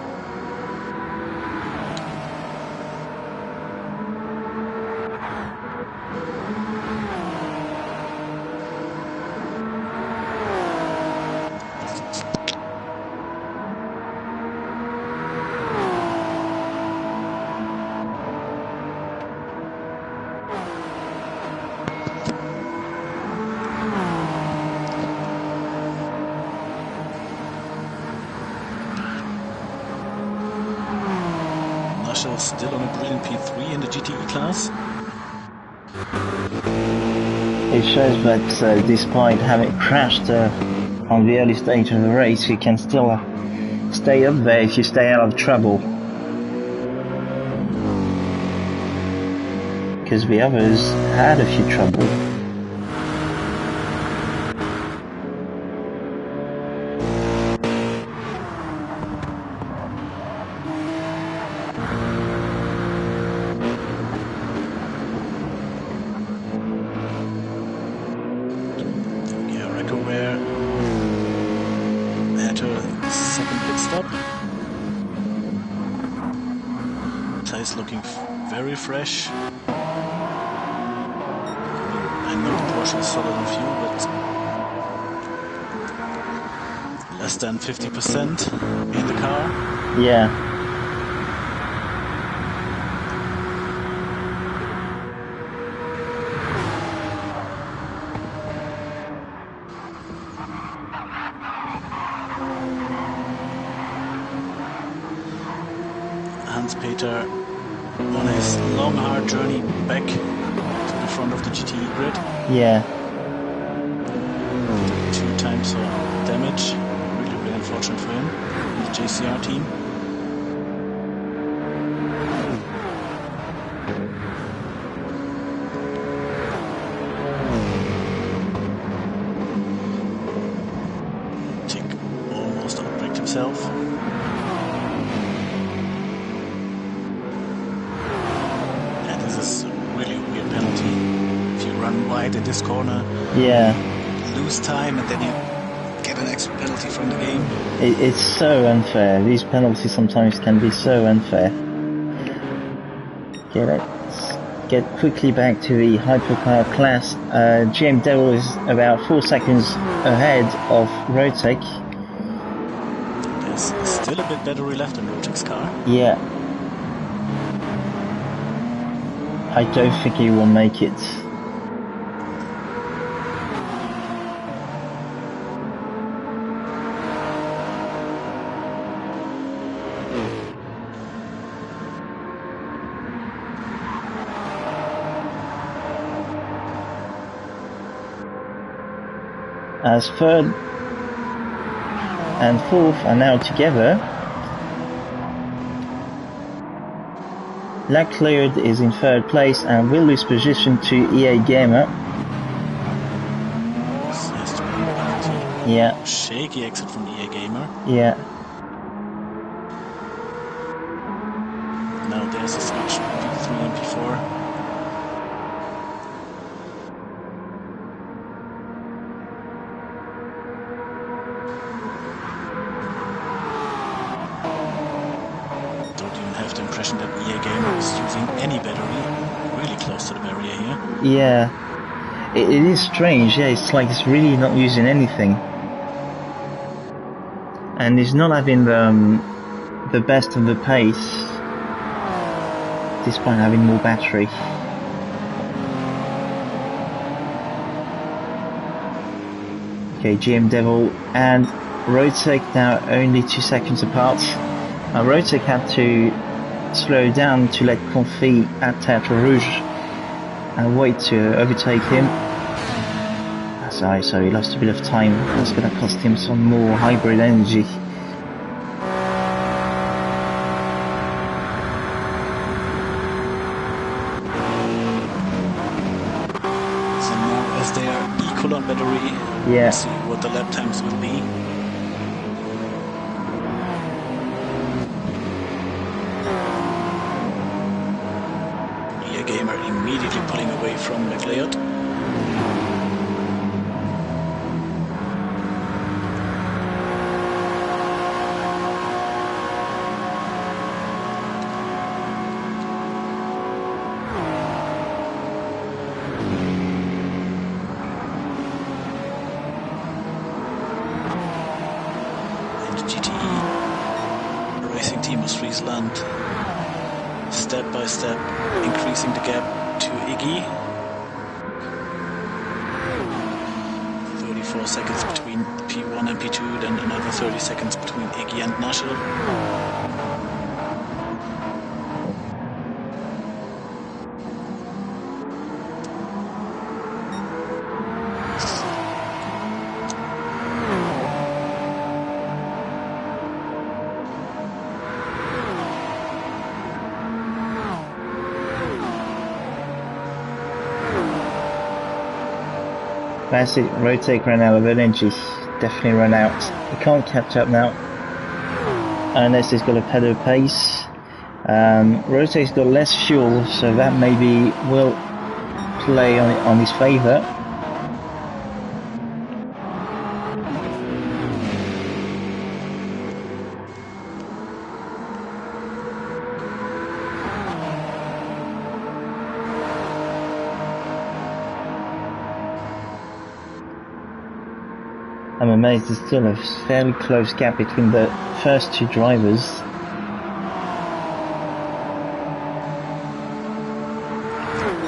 Nasha still on a brilliant P3 in the GTE class. It shows that despite having crashed on the early stage of the race, you can still stay up there if you stay out of trouble. Because the others had a few trouble. Looking very fresh. I know the Porsche is solid on fuel, but less than 50% in the car. Yeah. Hans-Peter on his long, hard journey back to the front of the GTE grid. Yeah. 2 times damage. Really, really unfortunate for him. The JCR team. Tick almost outbraked himself. Wide in this corner, yeah, lose time, and then you get an extra penalty from the game. It's so unfair. These penalties sometimes can be so unfair. Okay, let's get quickly back to the hypercar class. GM Devil is about 4 seconds ahead of Rotec. There's still a bit battery left in Rotec's car. Yeah. I don't think he will make it. As third and fourth are now together, Leclerc is in third place and will lose position to EA Gamer. Yeah. Shaky exit from EA Gamer. Yeah. Now there's a switch P3 and P4. That EA Gamer is using any battery really close to the barrier here. Yeah, it is strange. Yeah, it's like it's really not using anything, and it's not having the best of the pace, despite having more battery. Okay, GM Devil and Rotec now only 2 seconds apart. Rotec had to slow down to let Confi at Théâtre Rouge and wait to overtake him. So he lost a bit of time. That's going to cost him some more hybrid energy. So now as they are equal on battery, yeah, we'll see what the lap times will be. Gamer immediately pulling away from Leclerc. And the GTE racing team of Friesland, step by step, increasing the gap to Iggy. 34 seconds between P1 and P2, then another 30 seconds between Iggy and Nashel. That's it, Rotek ran out of energy, definitely run out. He can't catch up now, unless he's got a pedal pace. Rotek's got less fuel, so that maybe will play on his favour. I'm amazed there's still a fairly close gap between the first two drivers.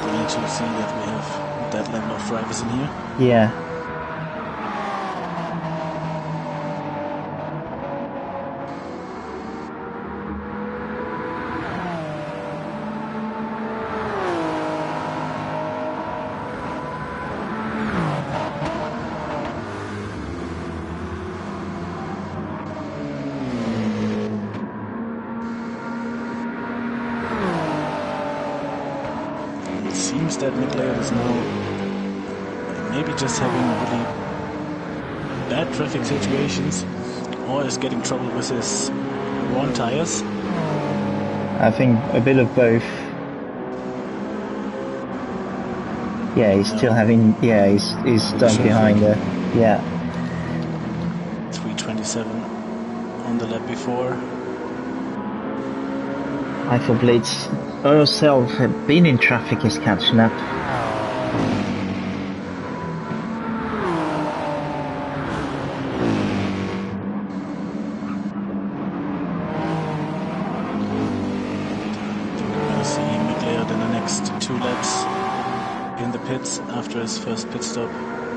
Brilliant to see that we have that level of drivers in here. Yeah. Seems that McLeod is now maybe just having really bad traffic situations, or is getting trouble with his worn tires. I think a bit of both. Yeah, he's still having. Yeah, he's stuck behind the. Yeah. 3:27 on the lap before. Eiffel Blitz herself had been in traffic, is catching up. We're going to see McLeod in the next 2 laps in the pits after his first pit stop.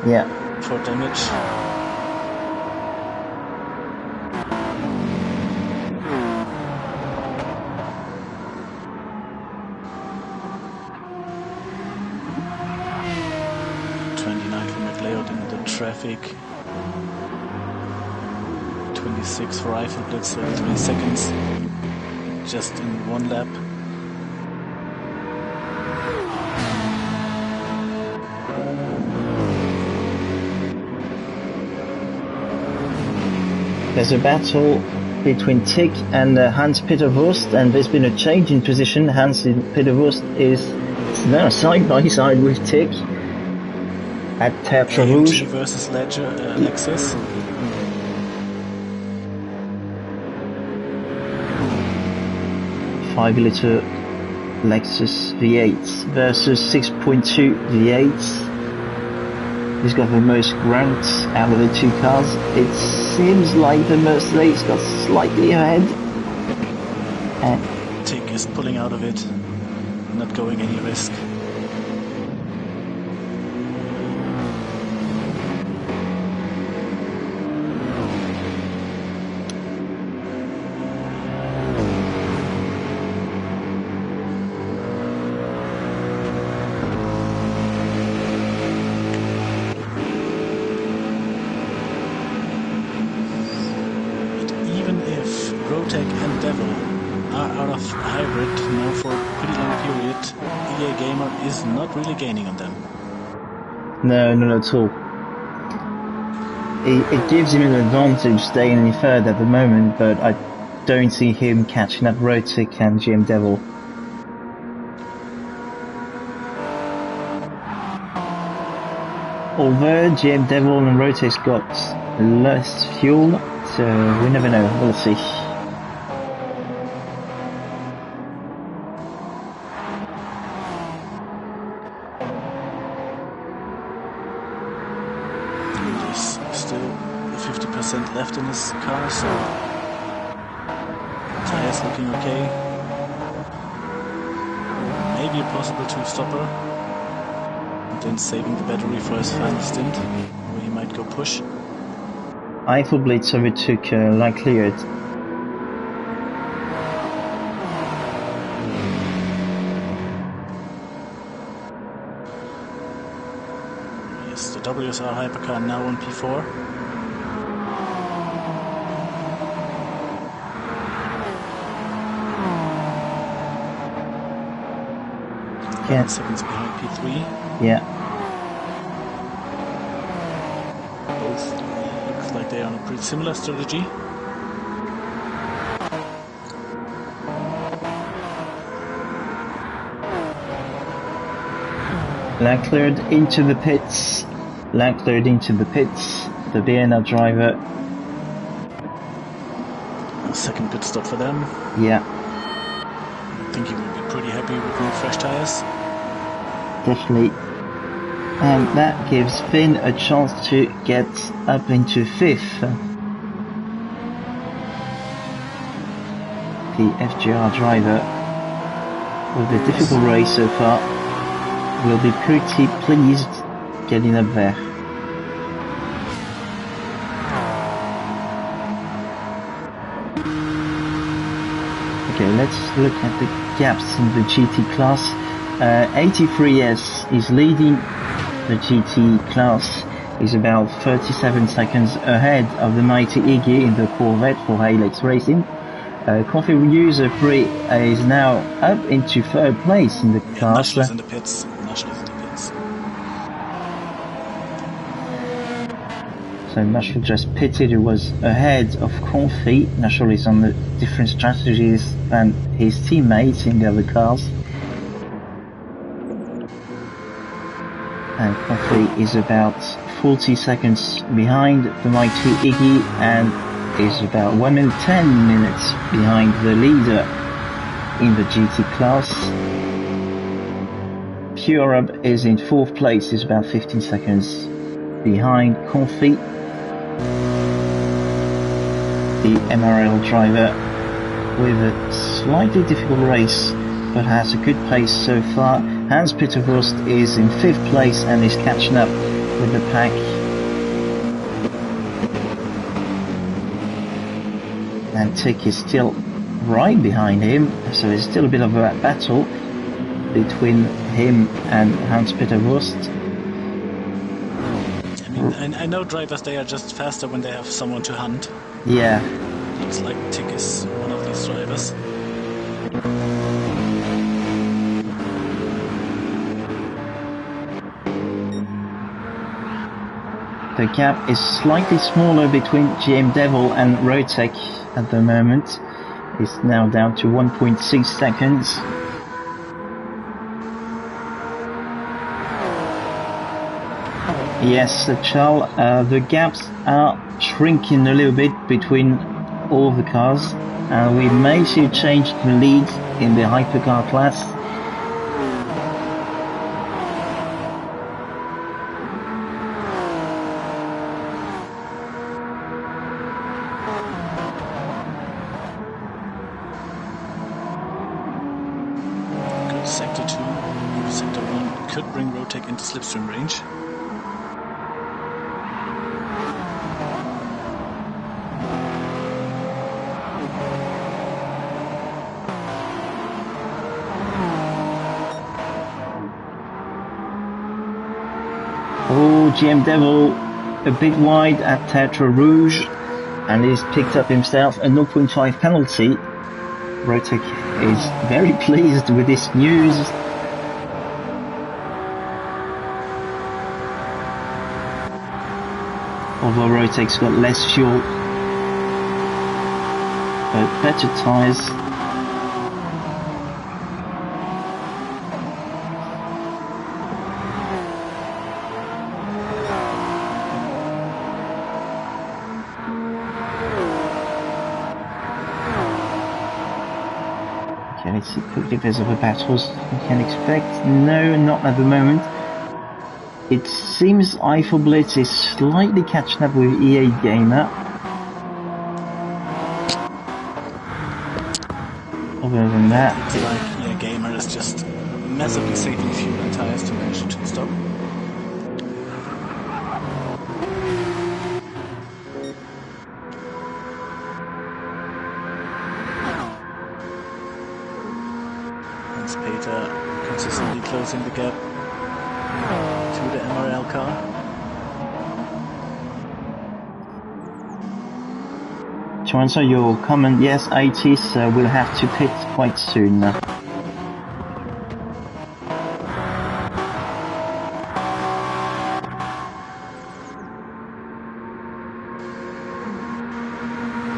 Yeah. For damage. Traffic. 26 for Eiffel Blitz, 33 seconds just in 1 lap. There's a battle between Tick and Hans-Peter Wurst, and there's been a change in position. Hans-Peter Wurst is now side by side with Tick at Tertre Rouge versus Lexus. .5-litre Lexus V8 versus 6.2 V8. He's got the most grunts out of the 2 cars. It seems like the Mercedes got slightly ahead. Tick is pulling out of it, not going any risk. And Devil are out of hybrid now for a pretty long period. EA Gamer is not really gaining on them. No, not at all. It gives him an advantage staying any further at the moment, but I don't see him catching up Rotek and GM Devil. Although GM Devil and Rotek's got less fuel, so we never know, we'll see. Left in his car, so tires looking okay. Maybe a possible 2-stopper, and then saving the battery for his final stint, where he might go push. Eiffel Blitz overtook Leclerc. Yes, the WSR hypercar now on P4. Yeah. 7 seconds behind P3. Yeah. looks like they are on a pretty similar strategy. Leclerc into the pits. Leclerc into the pits. The Vienna driver. A second pit stop for them. Yeah. I think he will be pretty happy with new fresh tires. Definitely. And that gives Finn a chance to get up into 5th. The FGR driver, with the difficult race so far, will be pretty pleased getting up there. Okay, let's look at the gaps in the GT class. 83S is leading the GT class. Is about 37 seconds ahead of the mighty Iggy in the Corvette for Halex Racing. Coffee User 3 is now up into 3rd place in the class. National is in the pits. National is in the pits. So National just pitted, it was ahead of Confi. National is on the different strategies than his teammates in the other cars. And Confi is about 40 seconds behind the mighty Iggy and is about 1 minute 10 minutes behind the leader in the GT class. Pureup is in 4th place, is about 15 seconds behind Confi. The MRL driver with a slightly difficult race but has a good pace so far. Hans-Peter Wurst is in 5th place and is catching up with the pack. And Tick is still right behind him, so there's still a bit of a battle between him and Hans-Peter Wurst. I know drivers, they are just faster when they have someone to hunt. Yeah. Looks like Tick is one of these drivers. The gap is slightly smaller between GM Devil and Rotec at the moment. It's now down to 1.6 seconds. Yes, Charles, the gaps are shrinking a little bit between all the cars. We may see a change in the lead in the hypercar class. Good sector 2, good sector 1 could bring Rotec into slipstream range. Oh, GM Devil a bit wide at Tetra Rouge and he's picked up himself a 0.5 penalty. Rotec is very pleased with this news. Although Rotec's got less fuel, but better tyres. Okay, let's see quickly if there's other battles we can expect. No, not at the moment. It seems Eiffel Blitz is slightly catching up with EA Gamer. Other than that, Looks like EA Gamer is just massively saving fuel and tires to manage to stop. Hans-Peter consistently closing the gap to the MRL car. to answer your comment, yes, ITs will have to pit quite soon.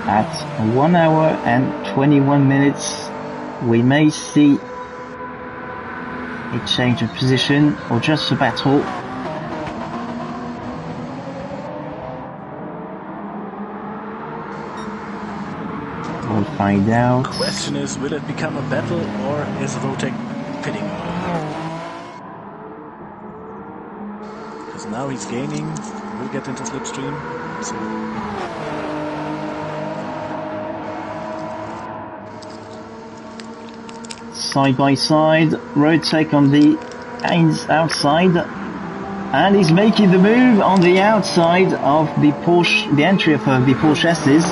At 1 hour and 21 minutes, we may see a change of position or just a battle. We'll find out. The question is, will it become a battle or is Rotek pitting? Because now he's gaining, we'll get into slipstream. So side by side, Rotek on the outside, and he's making the move on the outside of the Porsche, the entry of the Porsche S's,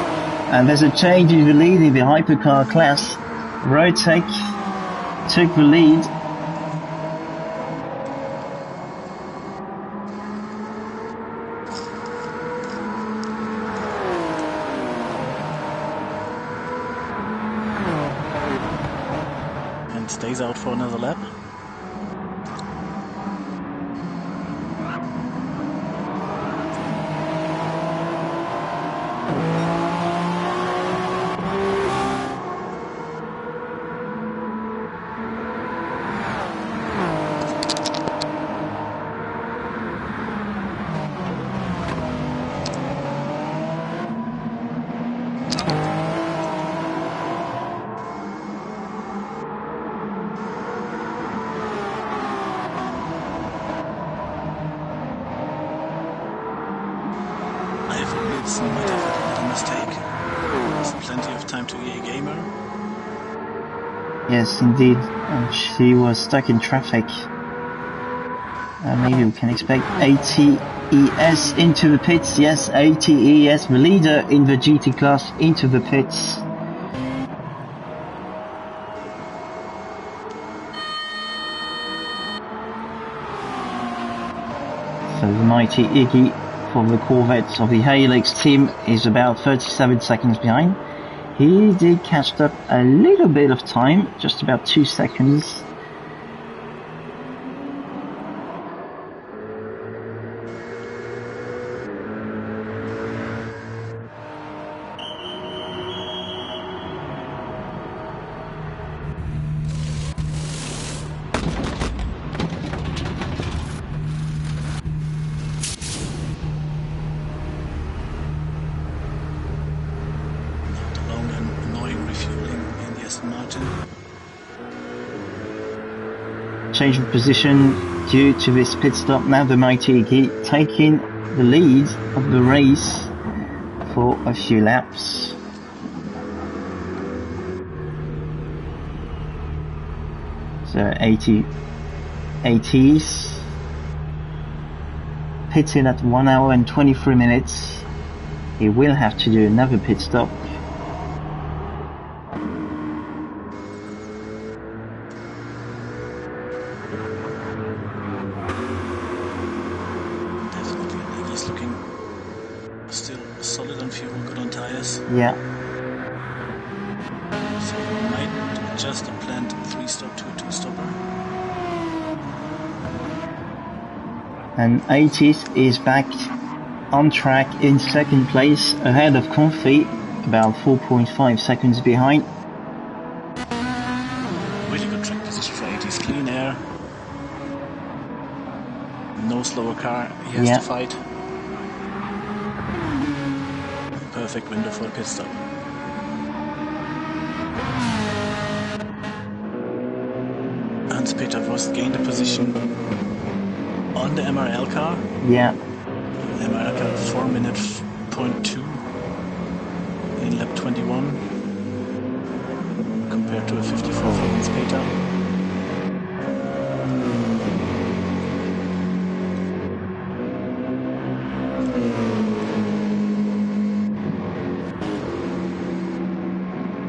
and there's a change in the lead in the hypercar class. Rotek took the lead. stays out for another lap. Yes, indeed. She was stuck in traffic. Maybe we can expect ATES into the pits. Yes, ATES, the leader in the GT class, into the pits. So the mighty Iggy for the Corvettes of the Helix team is about 37 seconds behind. He did catch up a little bit of time, just about 2 seconds. Change of position due to this pit stop. Now the mighty Iggy taking the lead of the race for a few laps. So ATs pitting at 1 hour and 23 minutes. He will have to do another pit stop. Yeah. So we might adjust and plant 3-stop to a 2-stopper. And 80th is back on track in second place, ahead of Confi, about 4.5 seconds behind. Really good track position for 80th. Clean air. No slower car. He has to fight. Perfect window for a pit stop. Hans-Peter Vost gained a position on the MRL car. Yeah. MRL car 4:02 in lap 21 compared to a 54 for Hans-Peter.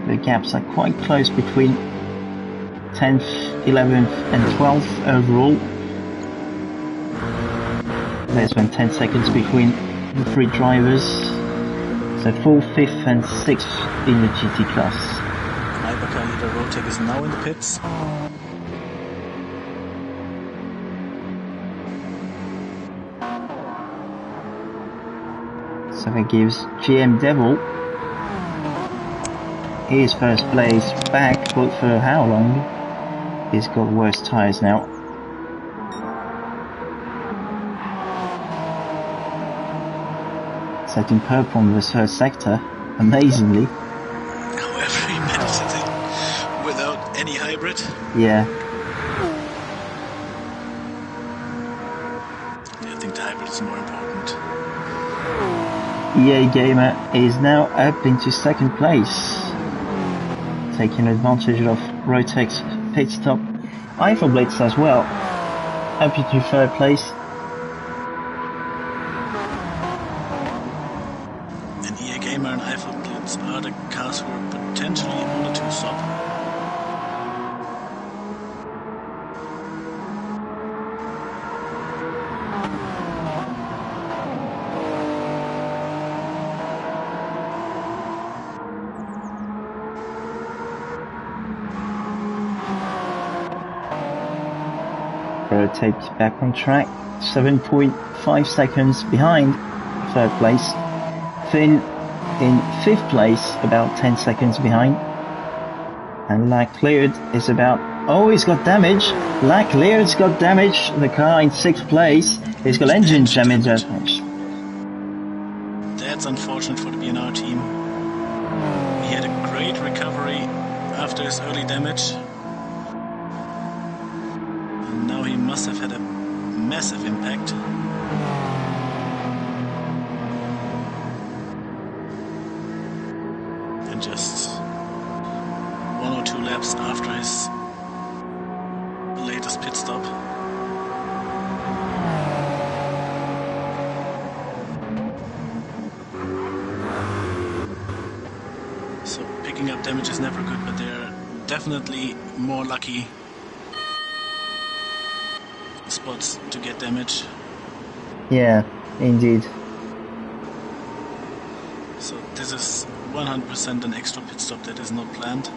The gaps are quite close between 10th, 11th and 12th overall. There's been 10 seconds between the three drivers. So 4th, 5th and 6th in the GT class. Hypercar leader Rotek is now in the pits. So that gives GM Devil his first place back, but for how long? He's got worse tyres now. Setting purple in the third sector, amazingly. However, he managed it without any hybrid. Yeah. I think the hybrid is more important. EA Gamer is now up into second place, taking advantage of Rotek's pit stop. Eiffel Blitz as well, up into third place. And EA Gamer and Eiffel Blitz are the cars who are potentially on the 2-stop. Rotek back on track, 7.5 seconds behind third place. Finn in fifth place, about 10 seconds behind. And Leclerc is about, oh, he's got damage. Leclerc's got damage. The car in sixth place, he's got engine damage. That's unfortunate for the B&R team. He had a great recovery after his early damage. And now he must have had a massive impact. And just 1 or 2 laps after his latest pit stop. So picking up damage is never good, but they're definitely more lucky spots to get damage. Yeah, indeed. So this is 100% an extra pit stop that is not planned.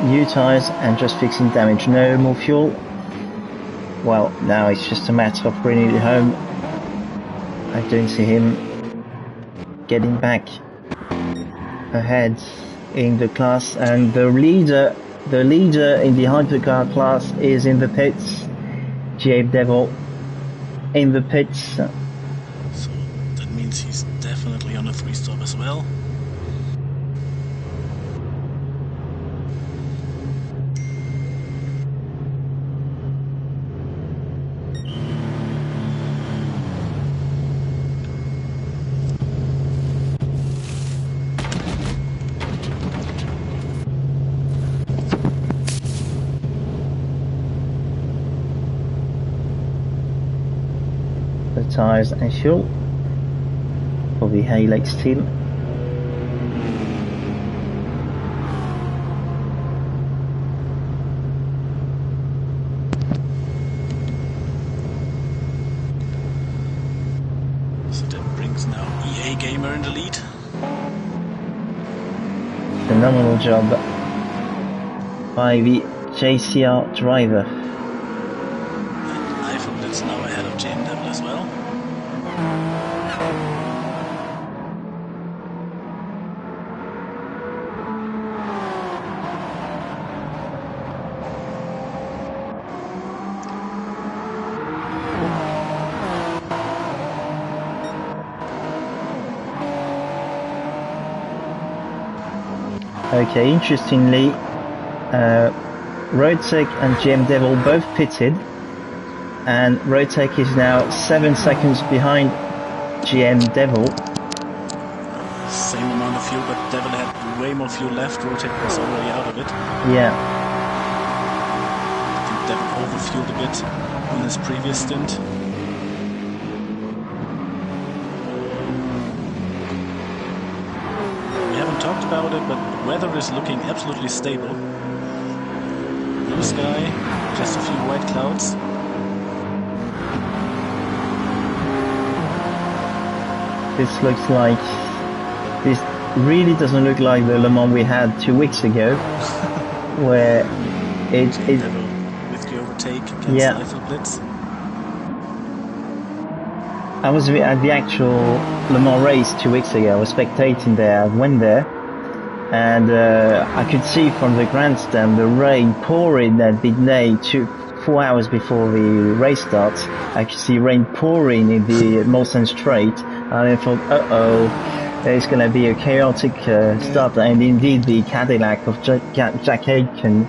New tyres and just fixing damage, no more fuel. Well, now it's just a matter of bringing it home. I don't see him getting back ahead in the class, and the leader in the hypercar class is in the pits. Jabe Devil in the pits. So that means he's definitely on a 3-stop as well. The tyres and fuel for the Halex team. So that brings now EA Gamer in the lead. Phenomenal job by the JCR driver. Eiffel Blitz now ahead of GT7 as well. Okay, interestingly, Rotek and GM Devil both pitted, and Rotek is now 7 seconds behind GM Devil. Same amount of fuel, but Devil had way more fuel left. Rotek was already out of it. Yeah. I think Devil overfueled a bit on his previous stint. We haven't talked about it, but weather is looking absolutely stable. Blue sky, just a few white clouds. This looks like... This really doesn't look like the Le Mans we had 2 weeks ago, where it with the overtake against Eiffel Blitz. I was at the actual Le Mans race 2 weeks ago. I was spectating there. I went there, and I could see from the grandstand the rain pouring that midday 4 hours before the race starts. I could see rain pouring in the Mulsanne Strait, and I thought, there's going to be a chaotic start. And indeed, the Cadillac of Jack Aitken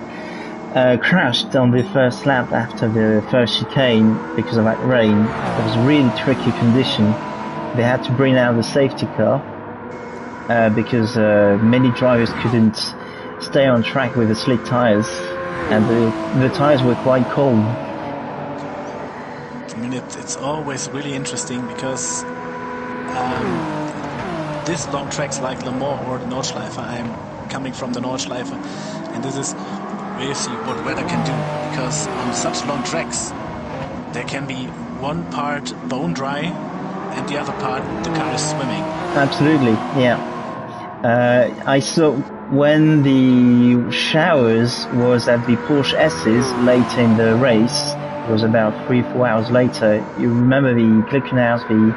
crashed on the first lap after the first chicane because of that rain. It was a really tricky condition. They had to bring out the safety car because many drivers couldn't stay on track with the slick tires, and the tires were quite cold. I mean, it's always really interesting because this long tracks like Le Mans or the Nordschleife, I'm coming from the Nordschleife, and this is where you see what weather can do, because on such long tracks there can be one part bone dry and the other part the car is swimming. Absolutely, yeah. I saw when the showers was at the Porsche S's late in the race. It was about 3-4 hours later. You remember the Glickenhaus, the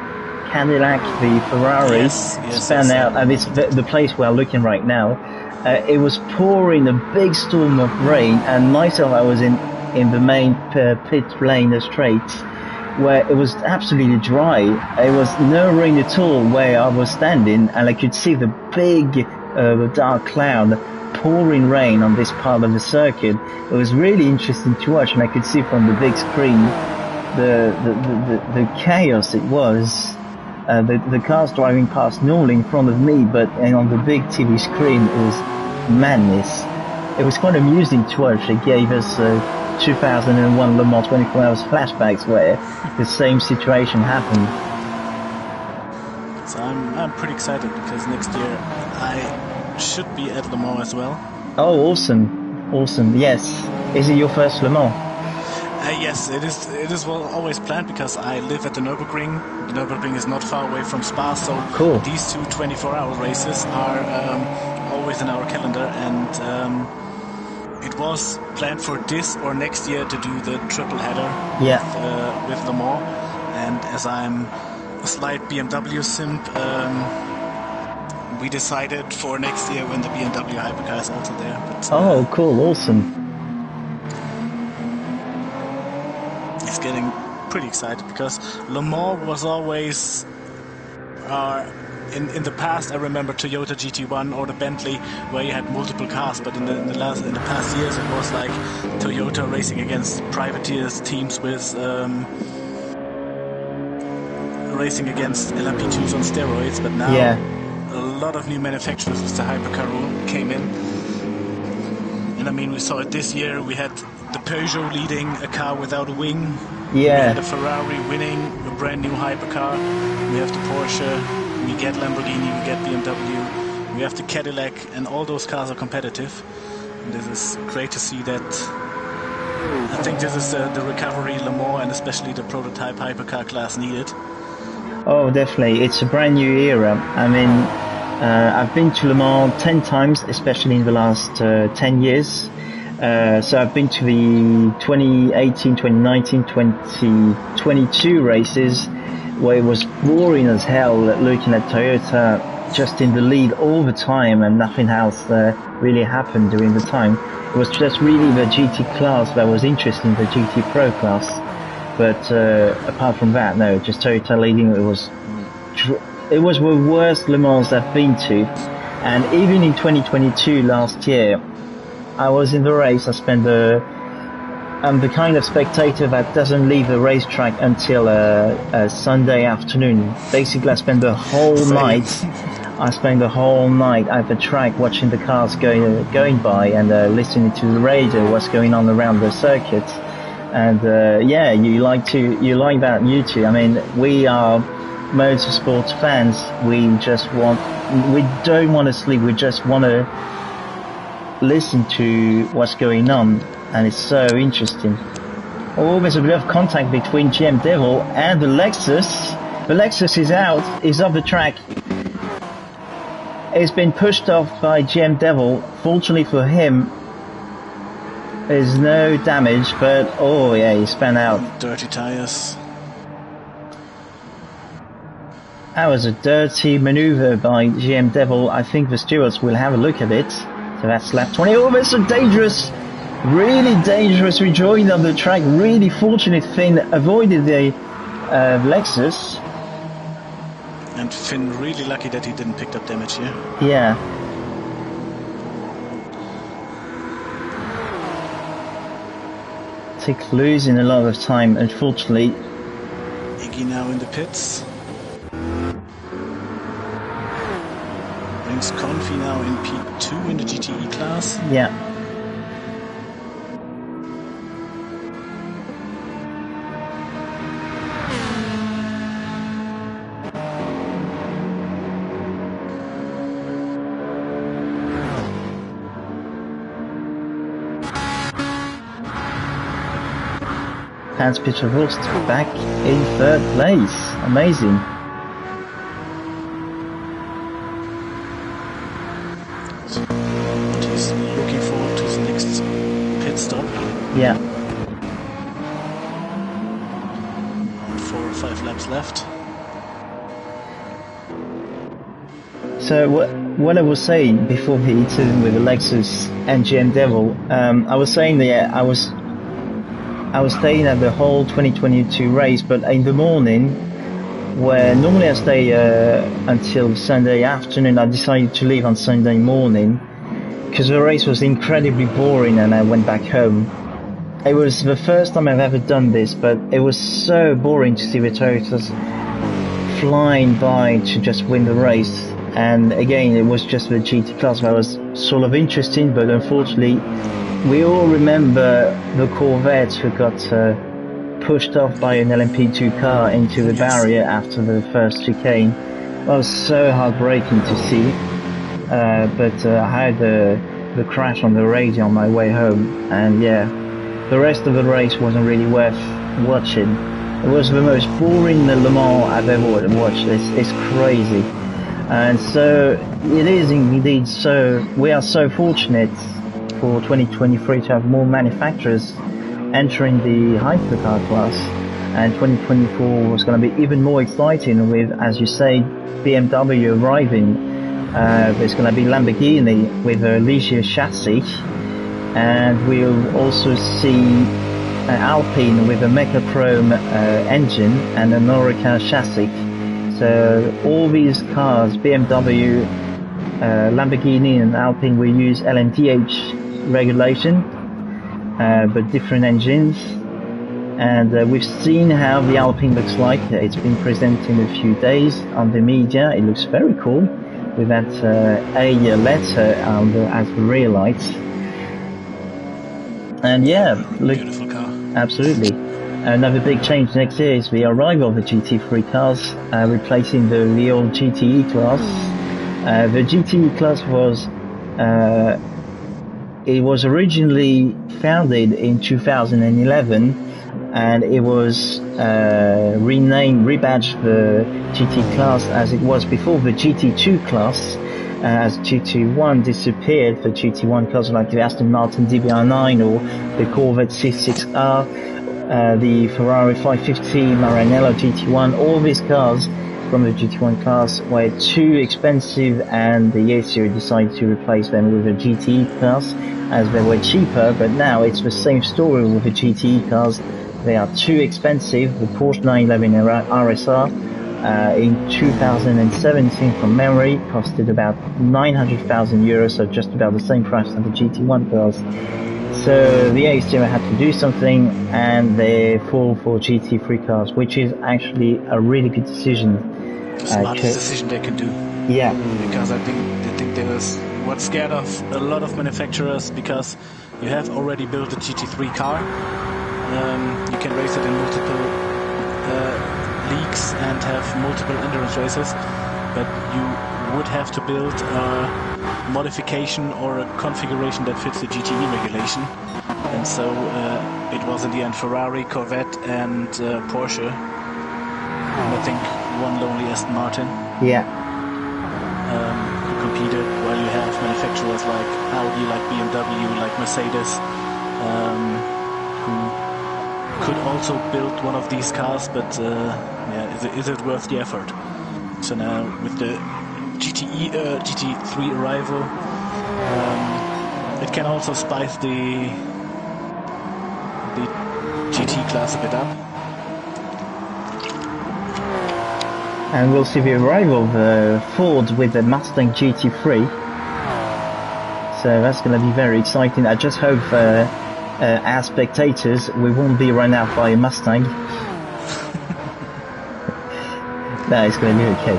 Cadillac, the Ferrari span out, and it's the place we're looking right now. It was pouring a big storm of rain, and myself, I was in the main pit lane straight, where it was absolutely dry. It was no rain at all where I was standing, and I could see the big dark cloud pouring rain on this part of the circuit. It was really interesting to watch, and I could see from the big screen the chaos it was. The cars driving past normally in front of me, but on the big TV screen it was madness. It was quite amusing to watch. It gave us 2001 Le Mans 24 Hours flashbacks where the same situation happened. So I'm pretty excited because next year I should be at Le Mans as well. Oh, awesome! Yes, is it your first Le Mans? Yes, it is well always planned because I live at the Nürburgring. The Nürburgring is not far away from Spa, so cool. These two 24-hour races are always in our calendar, and it was planned for this or next year to do the triple header with Le Mans. And as I'm a slight BMW simp, we decided for next year when the BMW hypercar is also there. But, cool, awesome. It's getting pretty excited because Le Mans was always in the past. I remember Toyota GT1 or the Bentley where you had multiple cars, but in the past years it was like Toyota racing against privateers, teams with racing against LMP2s on steroids. But now a lot of new manufacturers with the hypercar rule came in, and I mean we saw it this year. We had the Peugeot leading a car without a wing. We had the Ferrari winning a brand new hypercar. We have the Porsche, we get Lamborghini, we get BMW, we have the Cadillac, and all those cars are competitive. And this is great to see that. I think this is the recovery Le Mans and especially the prototype hypercar class needed. Oh, definitely. It's a brand new era. I mean, I've been to Le Mans 10 times, especially in the last 10 years. So I've been to the 2018, 2019, 2022 races where it was boring as hell looking at Toyota just in the lead all the time and nothing else really happened during the time. It was just really the GT class that was interesting, the GT Pro class. But apart from that, no, just Toyota leading. It was the worst Le Mans I've been to. And even in 2022 last year, I was in the race. I'm the kind of spectator that doesn't leave the racetrack until Sunday afternoon. Basically, I spend the whole night at the track watching the cars going by and listening to the radio, what's going on around the circuit. And you like that, you too. I mean, we are motorsport fans. We just want we don't want to sleep. We just want to listen to what's going on, and it's so interesting. Oh, there's a bit of contact between GM Devil and the Lexus. The Lexus is out, is off the track. It's been pushed off by GM Devil. Fortunately for him, there's no damage, but oh yeah, he spun out. Dirty tires. That was a dirty maneuver by GM Devil. I think the stewards will have a look at it. So that's lap 20. Oh, that's a dangerous, really dangerous rejoin on the track. Really fortunate Finn avoided the Lexus. And Finn really lucky that he didn't pick up damage here. Yeah. Tick losing a lot of time, unfortunately. Iggy now in the pits. Brings Confi now in P2 in the GTE class. Yeah. Hans-Peter Wurst back in 3rd place. Amazing. But he's looking forward to his next pit stop. Yeah. 4 or 5 laps left. So what I was saying before the incident with the Lexus and GM Devil, I was saying that I was staying at the whole 2022 race, but in the morning, where normally I stay until Sunday afternoon, I decided to leave on Sunday morning because the race was incredibly boring and I went back home. It was the first time I've ever done this, but it was so boring to see the Toyotas flying by to just win the race. And again, it was just the GT class that was sort of interesting, but unfortunately, we all remember the Corvette who got pushed off by an LMP2 car into the barrier after the first chicane. That was so heartbreaking to see. But I had the crash on the radio on my way home, and yeah, the rest of the race wasn't really worth watching. It was the most boring Le Mans I've ever watched. It's crazy. And so it is indeed so. We are so fortunate for 2023 to have more manufacturers entering the hypercar class, and 2024 was going to be even more exciting with, as you say, BMW arriving. There's going to be Lamborghini with a Ligier chassis, and we'll also see Alpine with a Mecachrome engine and an Orica chassis. So all these cars, BMW, Lamborghini and Alpine, will use LMDH regulation, but different engines. And we've seen how the Alpine looks like. It's been presented in a few days on the media. It looks very cool with that A letter as the rear lights. And yeah, look, beautiful car. Absolutely. Another big change next year is the arrival of the GT3 cars, replacing the old GTE class. The GTE class was originally founded in 2011, and it was rebadged the GT class as it was before the GT2 class, as GT1 disappeared. The GT1 cars like the Aston Martin DBR9 or the Corvette C6R, the Ferrari 550, Maranello GT1, all these cars from the GT1 class were too expensive, and the A series decided to replace them with a GTE class as they were cheaper. But now it's the same story with the GTE cars. They are too expensive. The Porsche 911 RSR in 2017 from memory costed about 900,000 euros, so just about the same price as the GT1 cars. So the A-Series had to do something, and they fall for GT3 cars, which is actually a really good decision. The smartest decision they can do. Yeah. Because I think they were scared of a lot of manufacturers, because you have already built a GT3 car. You can race it in multiple leagues and have multiple endurance races, but you would have to build a modification or a configuration that fits the GTE regulation. And so it was in the end Ferrari, Corvette, and Porsche. And I think one lonely Aston Martin. Yeah. Who competed, while you have manufacturers like Audi, like BMW, like Mercedes, who could also build one of these cars, but yeah, is it worth the effort? So now with the GT3 arrival, it can also spice the GT class a bit up. And we'll see the arrival of Ford with the Mustang GT3. So that's going to be very exciting. I just hope as spectators we won't be run out by a Mustang. No, it's going to be okay.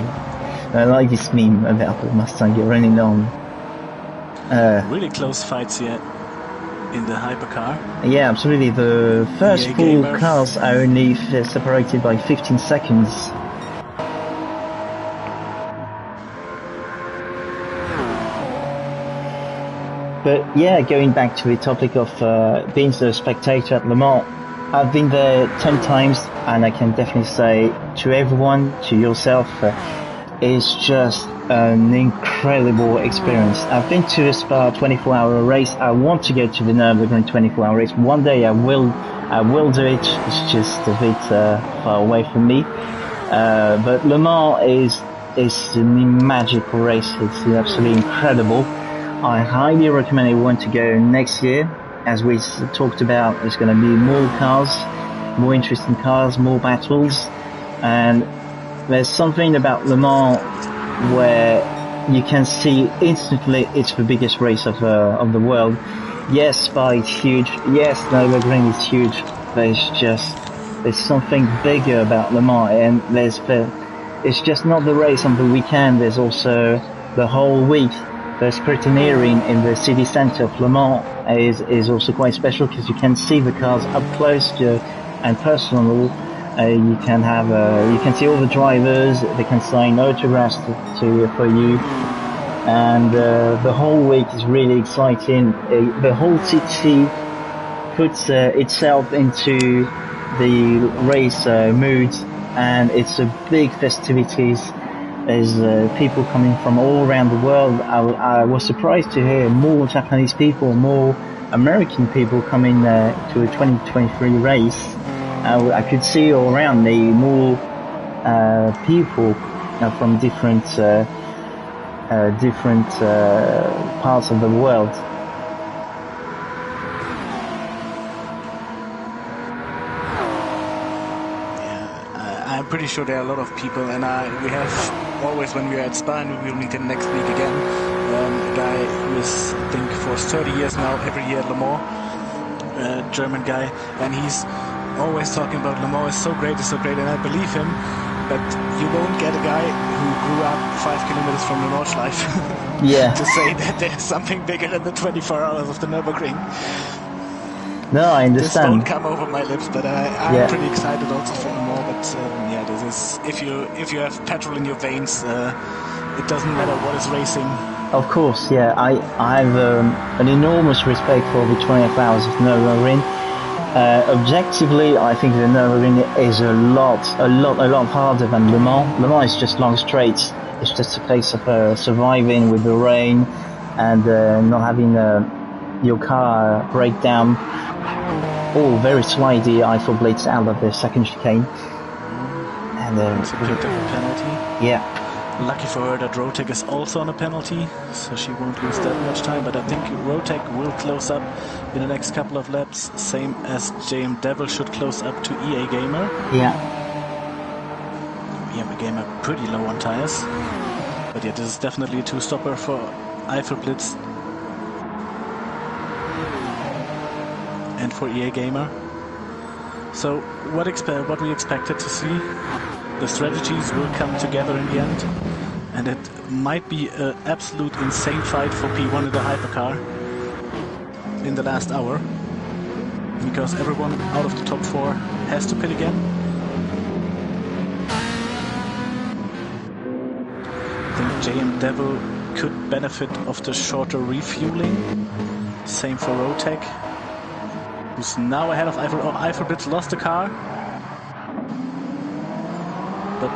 I like this meme about the Mustang running on. Really close fights here in the hypercar. Yeah, absolutely. The first four cars are only separated by 15 seconds. But yeah, going back to the topic of being a spectator at Le Mans, I've been there 10 times, and I can definitely say to everyone, to yourself, it's just an incredible experience. I've been to the Spa 24-hour race. I want to go to the Nürburgring 24-hour race. One day I will do it. It's just a bit far away from me. But Le Mans is a magical race. It's absolutely incredible. I highly recommend everyone to go next year. As we talked about, there's going to be more cars, more interesting cars, more battles, and there's something about Le Mans where you can see instantly it's the biggest race of the world. Yes, Spa is huge. Yes, Nürburgring is huge. There's something bigger about Le Mans, and it's just not the race on the weekend. There's also the whole week. The scrutineering in the city centre of Le Mans is also quite special because you can see the cars up close and personal. You can see all the drivers. They can sign autographs for you, and the whole week is really exciting. The whole city puts itself into the race mood, and it's a big festivities. There's people coming from all around the world. I was surprised to hear more Japanese people, more American people coming to a 2023 race. I could see all around me more people from different parts of the world. I'm pretty sure there are a lot of people, and we have always, when we are at Spa, and we will meet him next week again, a guy who is, I think, for 30 years now, every year at Le Mans, German guy, and he's always talking about Le Mans is so great, and I believe him, but you won't get a guy who grew up 5 kilometers from the Nordschleife yeah. to say that there's something bigger than the 24 hours of the Nürburgring. No, I understand. This don't come over my lips, but I'm pretty excited also for Le Mans. But yeah, this is if you have petrol in your veins, it doesn't matter what is racing. Of course, yeah. I have an enormous respect for the 24 hours of Nürburgring. Objectively, I think the Nürburgring is a lot harder than Le Mans. Le Mans is just long straights. It's just a case of surviving with the rain and not having your car break down. Oh, very slidey Eiffel blades out of the second chicane. And it's a bit of a penalty. Yeah. Lucky for her that Rotek is also on a penalty, so she won't lose that much time. But I think Rotek will close up in the next couple of laps, same as JM Devil should close up to EA Gamer. Yeah. EA Gamer pretty low on tires. But yeah, this is definitely a two-stopper for Eiffel Blitz and for EA Gamer. So what we expected to see, the strategies will come together in the end, and it might be an absolute insane fight for P1 in the hypercar in the last hour, because everyone out of the top 4 has to pit again. I think JM Devil could benefit of the shorter refueling. Same for Rotec, who's now ahead of Eiffel. Oh, Eiffel Blitz lost the car. But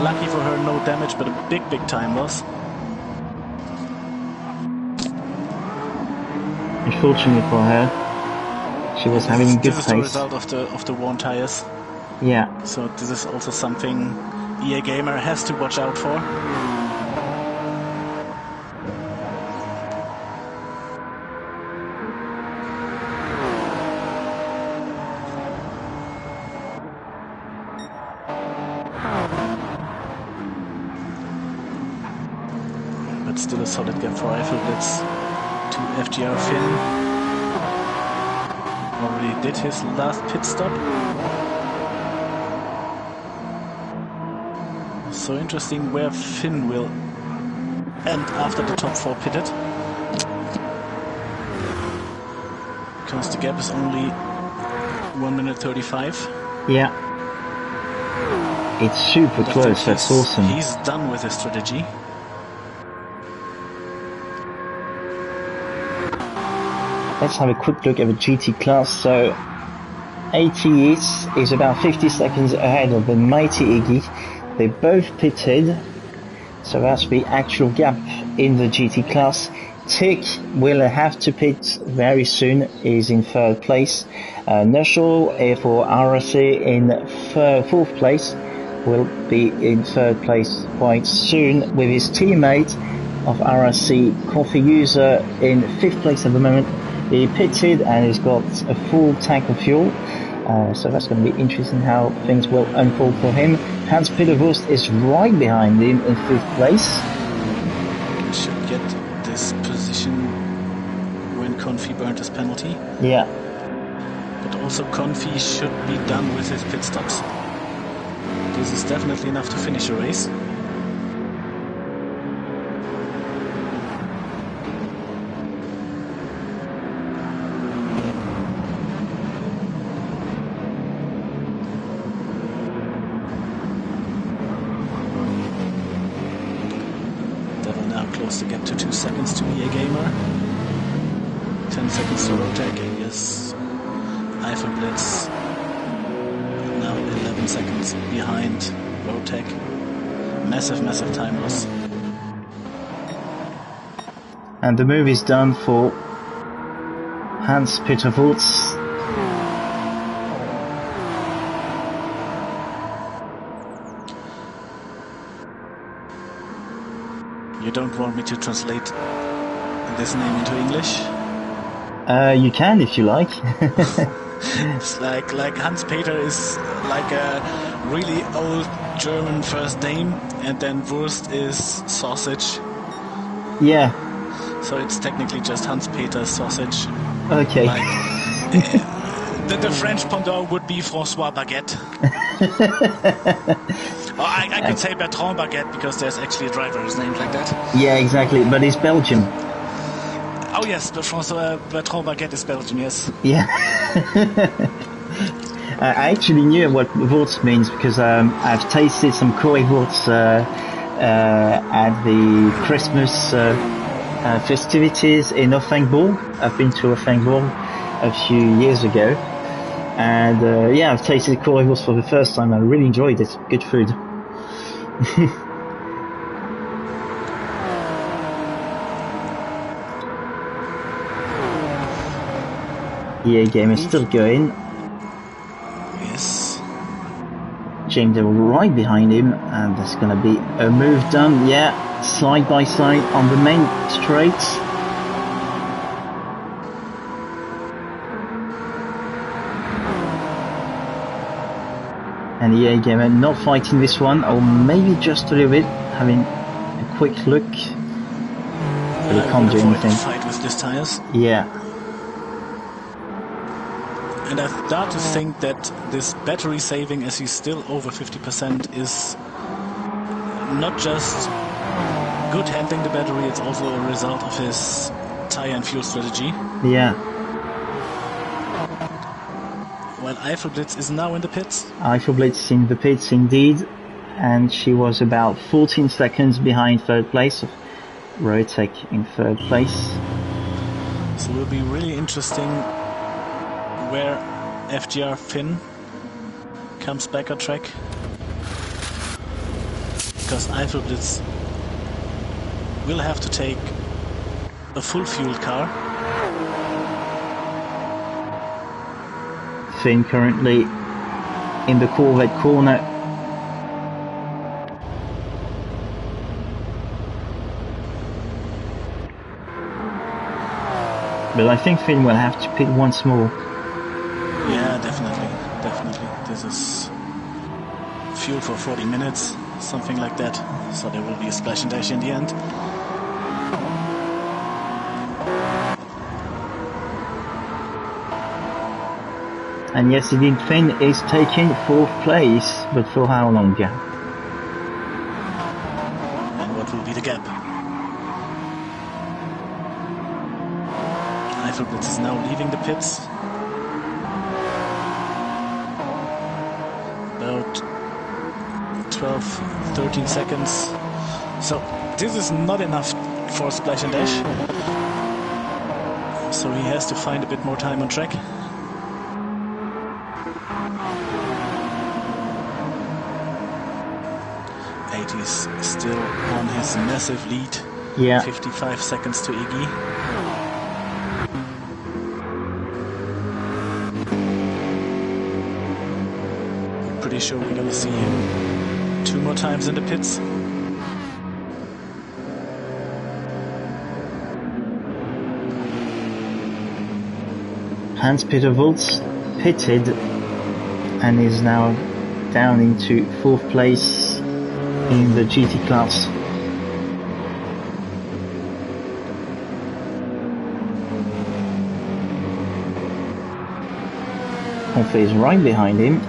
lucky for her, no damage, but a big time loss. Unfortunately for her, she was having a good pace. This is the result of the worn tires. Yeah. So this is also something EA Gamer has to watch out for. But still a solid gap for Eiffel Blitz to FGR Finn. Already did his last pit stop. So interesting where Finn will end after the top 4 pitted. Because the gap is only 1 minute 35. Yeah. It's super close, that's awesome. He's done with his strategy. Let's have a quick look at the GT class. So ATS is about 50 seconds ahead of the mighty Iggy. They both pitted, so that's the actual gap in the GT class. Tick will have to pit very soon, is in 3rd place. Nushel for RSC in 4th place, will be in 3rd place quite soon, with his teammate of RSC, Coffee User, in 5th place at the moment. He pitted and he's got a full tank of fuel. So that's going to be interesting how things will unfold for him. Hans-Peter Wurst is right behind him in 5th place. Should get this position when Confi burned his penalty. Yeah. But also Confi should be done with his pit stops. This is definitely enough to finish a race. Close the gap to 2 seconds to EA Gamer. 10 seconds to Rotec. Yes. Eiffel Blitz. Now 11 seconds behind Rotec. Massive time loss. And the move is done for Hans-Peter Wurst. You don't want me to translate this name into English? You can if you like. It's like Hans-Peter is like a really old German first name, and then Wurst is sausage. Yeah. So it's technically just Hans-Peter sausage. Okay. Like, the French pendant would be François Baguette. Oh, I could say Bertrand Baguette because there's actually a driver who's named like that. Yeah, exactly, but he's Belgium. Oh yes, Bertrand Baguette is Belgium, yes. Yeah. I actually knew what Wurst means because I've tasted some currywurst at the Christmas festivities in Offenburg. I've been to Offenburg a few years ago. And yeah, I've tasted currywurst for the first time. I really enjoyed it. Good food. EA game is still going. Yes. James Devil right behind him, and there's going to be a move done. Yeah, side by side on the main straight. And EA Gamer not fighting this one, or maybe just a little bit, having a quick look. But he can't do anything. Fight with these tires. Yeah. And I start to think that this battery saving, as he's still over 50%, is not just good handling the battery, it's also a result of his tire and fuel strategy. Yeah. While Eiffel Blitz is now in the pits. Eiffel Blitz in the pits, indeed. and she was about 14 seconds behind third place. Rotec in third place. So it will be really interesting where FGR Finn comes back on track, because Eiffel Blitz will have to take a full fuel car. Finn currently in the Corvette corner. But I think Finn will have to pit once more. Yeah, definitely. This is fuel for 40 minutes, something like that. So there will be a splash and dash in the end. And yes, indeed, Finn is taking fourth place, but for how long? Yeah. And what will be the gap? Eiffel Blitz is now leaving the pits. About 12, 13 seconds. So this is not enough for splash and dash. So he has to find a bit more time on track. He's still on his massive lead. Yeah. 55 seconds to Iggy. I'm pretty sure we're gonna see him 2 more times in the pits. Hans-Peter Volz pitted and is now down into fourth place in the GT class. Hofe is right behind him,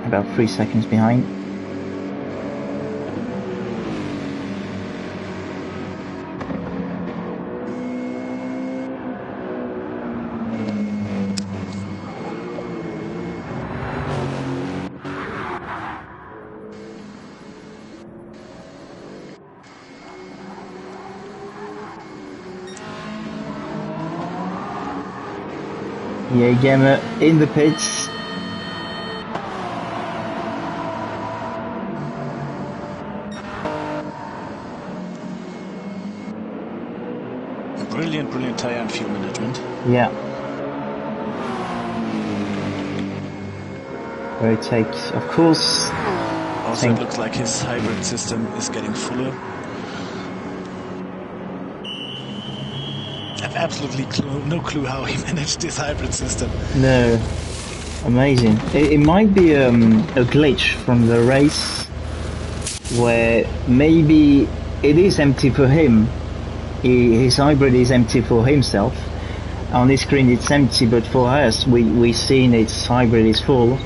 about 3 seconds behind. Yeah, Gemma in the pits. Brilliant tire and fuel management. Yeah. Rotec, of course. Also, it looks like his hybrid system is getting fuller. I have absolutely no clue how he managed this hybrid system. No. Amazing. It might be a glitch from the race where maybe it is empty for him. His hybrid is empty for himself. On this screen it's empty, but for us we seen its hybrid is full.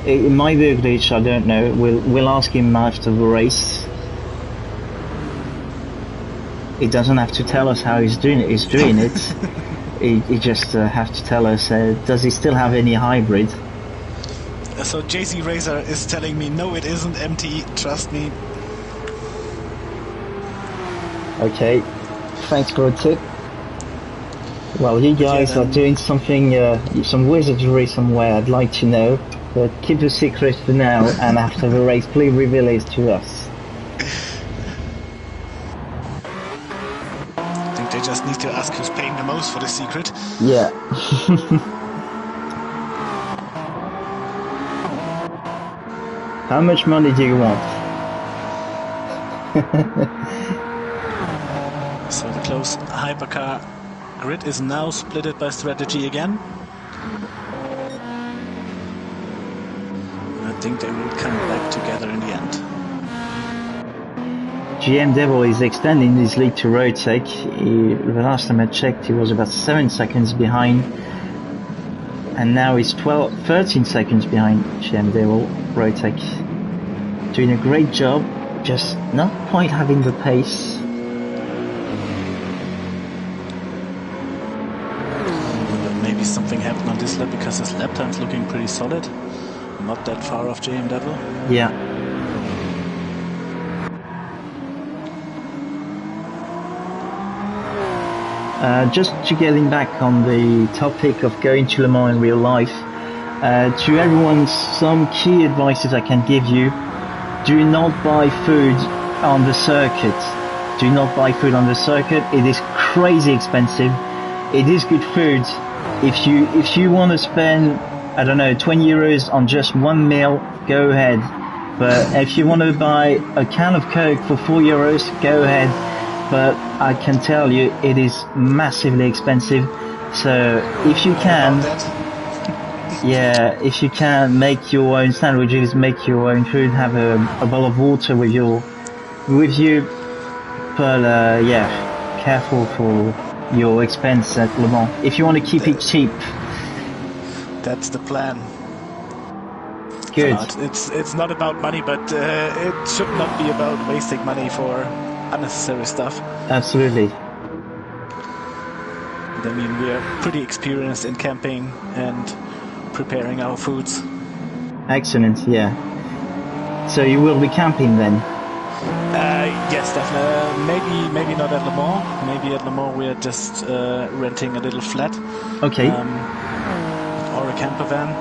It might be a glitch, I don't know. We'll ask him after the race. He doesn't have to tell us how he's doing it. He just have to tell us, does he still have any hybrid? So JC Racer is telling me, no, it isn't empty, trust me. Okay, thanks for a tip. Well, you guys are doing something, some wizardry somewhere, I'd like to know. But keep the secret for now, and after the race, please reveal it to us. I think they just need to ask who's paying the most for the secret. Yeah. How much money do you want? So the close hypercar grid is now splitted by strategy again. I think they will come back together in the end. GM Devil is extending his lead to Rotec. The last time I checked, he was about 7 seconds behind. And now he's 13 seconds behind GM Devil. Rotec doing a great job, just not quite having the pace. Maybe something happened on this lap because his lap time's looking pretty solid. Not that far off JMW. Yeah. Just to getting back on the topic of going to Le Mans in real life, to everyone, some key advices I can give you: do not buy food on the circuit. Do not buy food on the circuit. It is crazy expensive. It is good food. If you want to spend, I don't know, 20 euros on just one meal, go ahead. But if you want to buy a can of Coke for 4 euros, go ahead. But I can tell you, it is massively expensive. So if you can, yeah, if you can, make your own sandwiches, make your own food, have a bottle of water with you. But yeah, careful for your expense at Le Mans if you want to keep it cheap. That's the plan. Good. It's not about money, but it should not be about wasting money for unnecessary stuff. Absolutely. I mean, we are pretty experienced in camping and preparing our foods. Excellent, yeah. So you will be camping then? Yes, definitely. Maybe not at Le Mans. Maybe at Le Mans we are just renting a little flat. Okay. Or a camper van.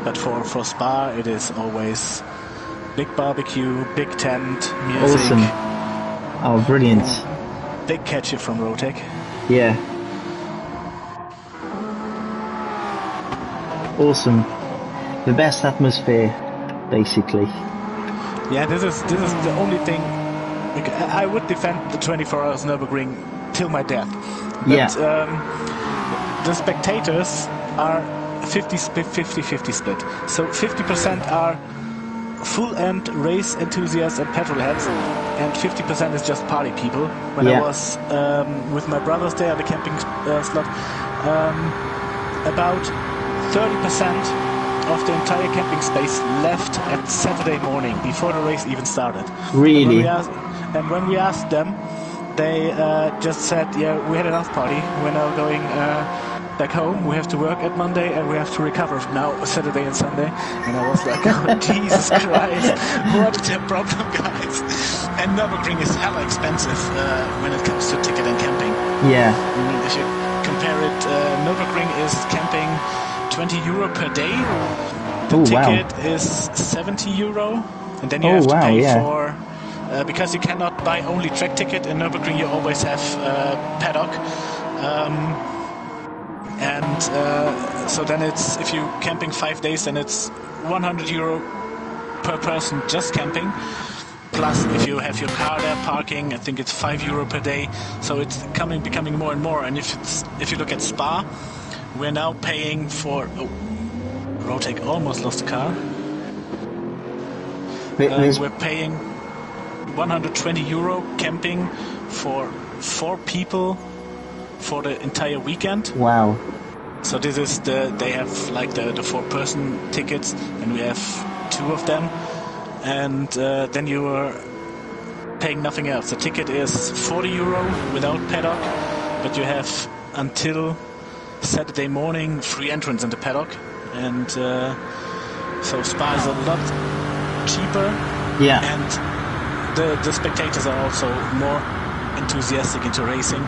But for Spa, it is always big barbecue, big tent, music. Awesome. Oh, brilliant. Big catch from Rotec. Yeah. Awesome. The best atmosphere, basically. Yeah, this is the only thing. I would defend the 24 hours Nürburgring till my death. But, yeah. The spectators are 50-50 split. So 50% are full-end race enthusiasts and petrol heads, and 50% is just party people. When I was with my brothers there at the camping slot, about 30% of the entire camping space left at Saturday morning before the race even started. Really? And when we asked them, they just said, yeah, we had enough party, we're now going back home, we have to work at Monday and we have to recover now Saturday and Sunday. And I was like, oh, Jesus Christ, what is your problem, guys? And Nürburgring is hella expensive when it comes to ticket and camping. Yeah. I mean, if you compare it, Nürburgring is camping 20 euro per day. The ticket is 70 euro, and then you have to pay for because you cannot buy only track ticket in Nürburgring. You always have paddock, and so then it's, if you camping 5 days, then it's 100 euro per person just camping. Plus, if you have your car there parking, I think it's 5 euro per day. So it's becoming more and more. And if you look at Spa, we're now paying for... Oh, Rotec almost lost a car. We're paying 120 euro camping for 4 people for the entire weekend. Wow. So this is they have like the 4-person tickets, and we have 2 of them. And then you are paying nothing else. The ticket is 40 euro without paddock, but you have until Saturday morning free entrance in the paddock, and so Spa is a lot cheaper. Yeah. And the spectators are also more enthusiastic into racing.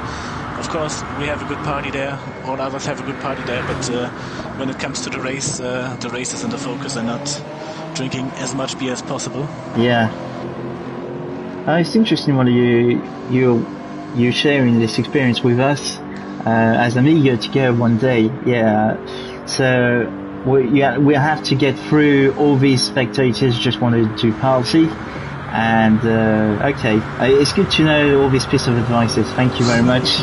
Of course, we have a good party there. All others have a good party there, but when it comes to the races and the focus are not drinking as much beer as possible. Yeah. It's interesting what you're sharing this experience with us. As I'm eager to go one day. Yeah. So we have to get through all these spectators just wanted to party. And okay, it's good to know all these pieces of advices. Thank you very much.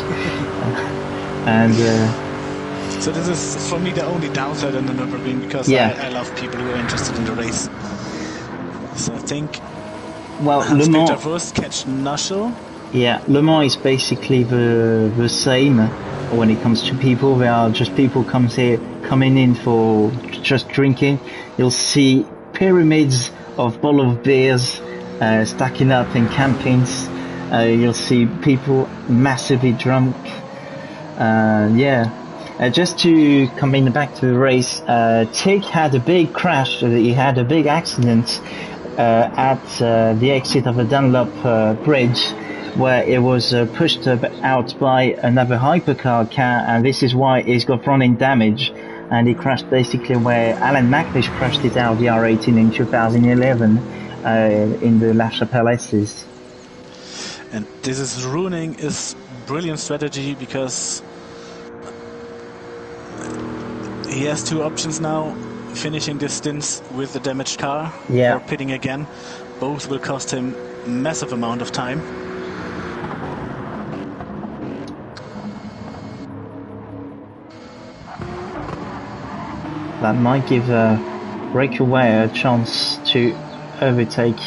And so this is for me the only downside in the Nürburgring, because I love people who are interested in the race. So I think Le Mans catch Nushel. Yeah, Le Mans is basically the same when it comes to people. There are just people coming in for just drinking. You'll see pyramids of bottles of beers stacking up in campings. You'll see people massively drunk. Just to come in back to the race, Tick had a big crash. He had a big accident at the exit of the Dunlop bridge, where it was pushed out by another hypercar car, and this is why he's got front-end damage. And he crashed basically where Alan McLeish crashed it out the R18 in 2011 in the La Chapelle S's. And this is ruining his brilliant strategy, because he has two options now: finishing this stint with the damaged car, or pitting again. Both will cost him a massive amount of time. That might give Breakaway a chance to overtake,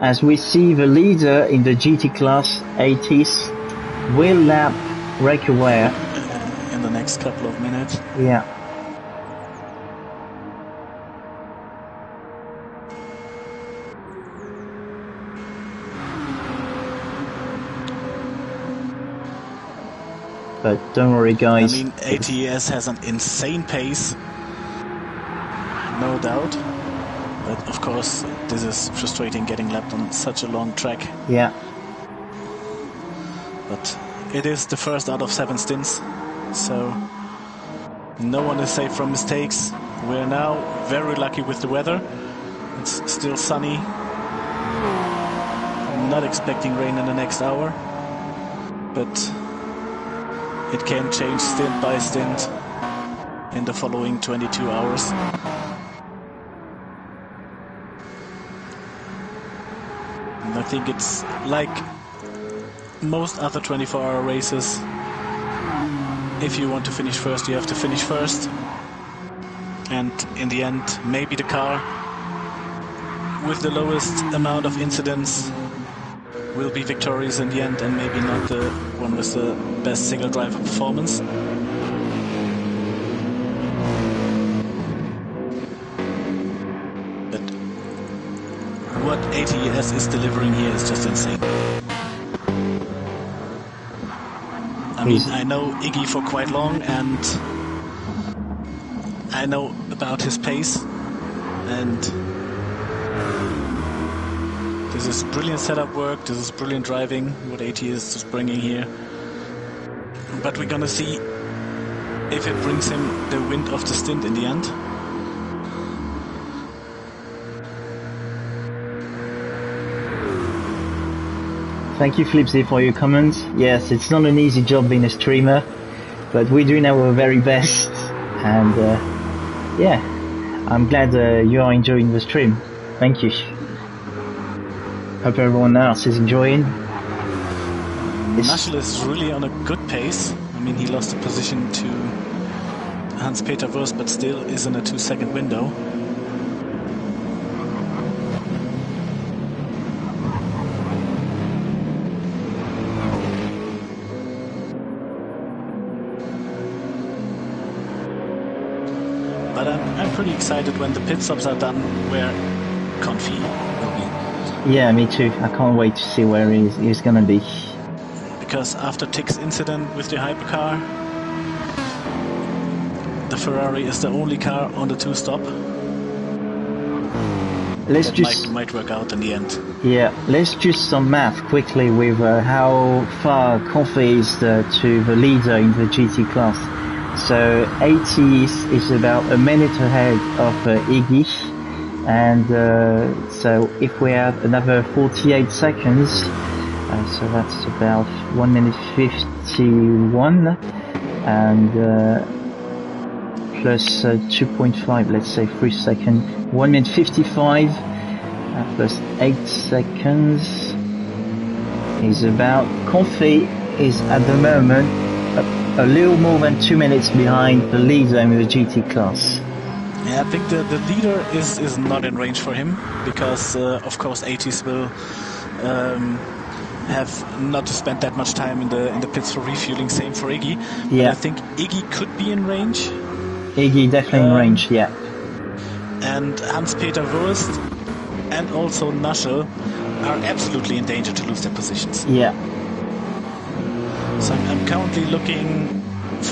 as we see the leader in the GT class 80s will lap Breakaway in the next couple of minutes. Yeah. But don't worry, guys. I mean, ATS has an insane pace, no doubt. But of course, this is frustrating, getting lapped on such a long track. Yeah. But it is the first out of 7 stints, so no one is safe from mistakes. We're now very lucky with the weather. It's still sunny. Not expecting rain in the next hour, but it can change stint by stint in the following 22 hours. And I think it's like most other 24-hour races. If you want to finish first, you have to finish first. And in the end, maybe the car with the lowest amount of incidents will be victorious in the end, and maybe not the one with the best single driver performance. But what ATS is delivering here is just insane. I mean, I know Iggy for quite long, and I know about his pace, and this is brilliant setup work, this is brilliant driving, what ATS is bringing here. But we're gonna see if it brings him the wind of the stint in the end. Thank you, Flipsy, for your comments. Yes, it's not an easy job being a streamer, but we're doing our very best. And yeah, I'm glad you are enjoying the stream. Thank you. Hope everyone else is enjoying. Nashel is really on a good pace. I mean, he lost a position to Hans-Peter Wurst, but still is in a 2-second window. But I'm pretty excited when the pit stops are done, where Confi will be. Yeah, me too. I can't wait to see where he's gonna be. Because after Tick's incident with the hypercar, the Ferrari is the only car on the 2-stop. Let's that just might work out in the end. Yeah, let's just some math quickly with how far Confi is to the leader in the GT class. So 80 is about a minute ahead of Iggy, and so if we have another 48 seconds, so that's about 1 minute 51, and plus 2.5, let's say 3 seconds, 1 minute 55 plus 8 seconds is about, Confi is at the moment a little more than 2 minutes behind the leader in the GT class. Yeah, I think the leader is not in range for him, because of course 80s will have not to spend that much time in the pits for refueling. Same for Iggy. Yeah. But I think Iggy could be in range. Iggy definitely in range, yeah. And Hans-Peter Wurst and also Nashel are absolutely in danger to lose their positions. Yeah. So I'm currently looking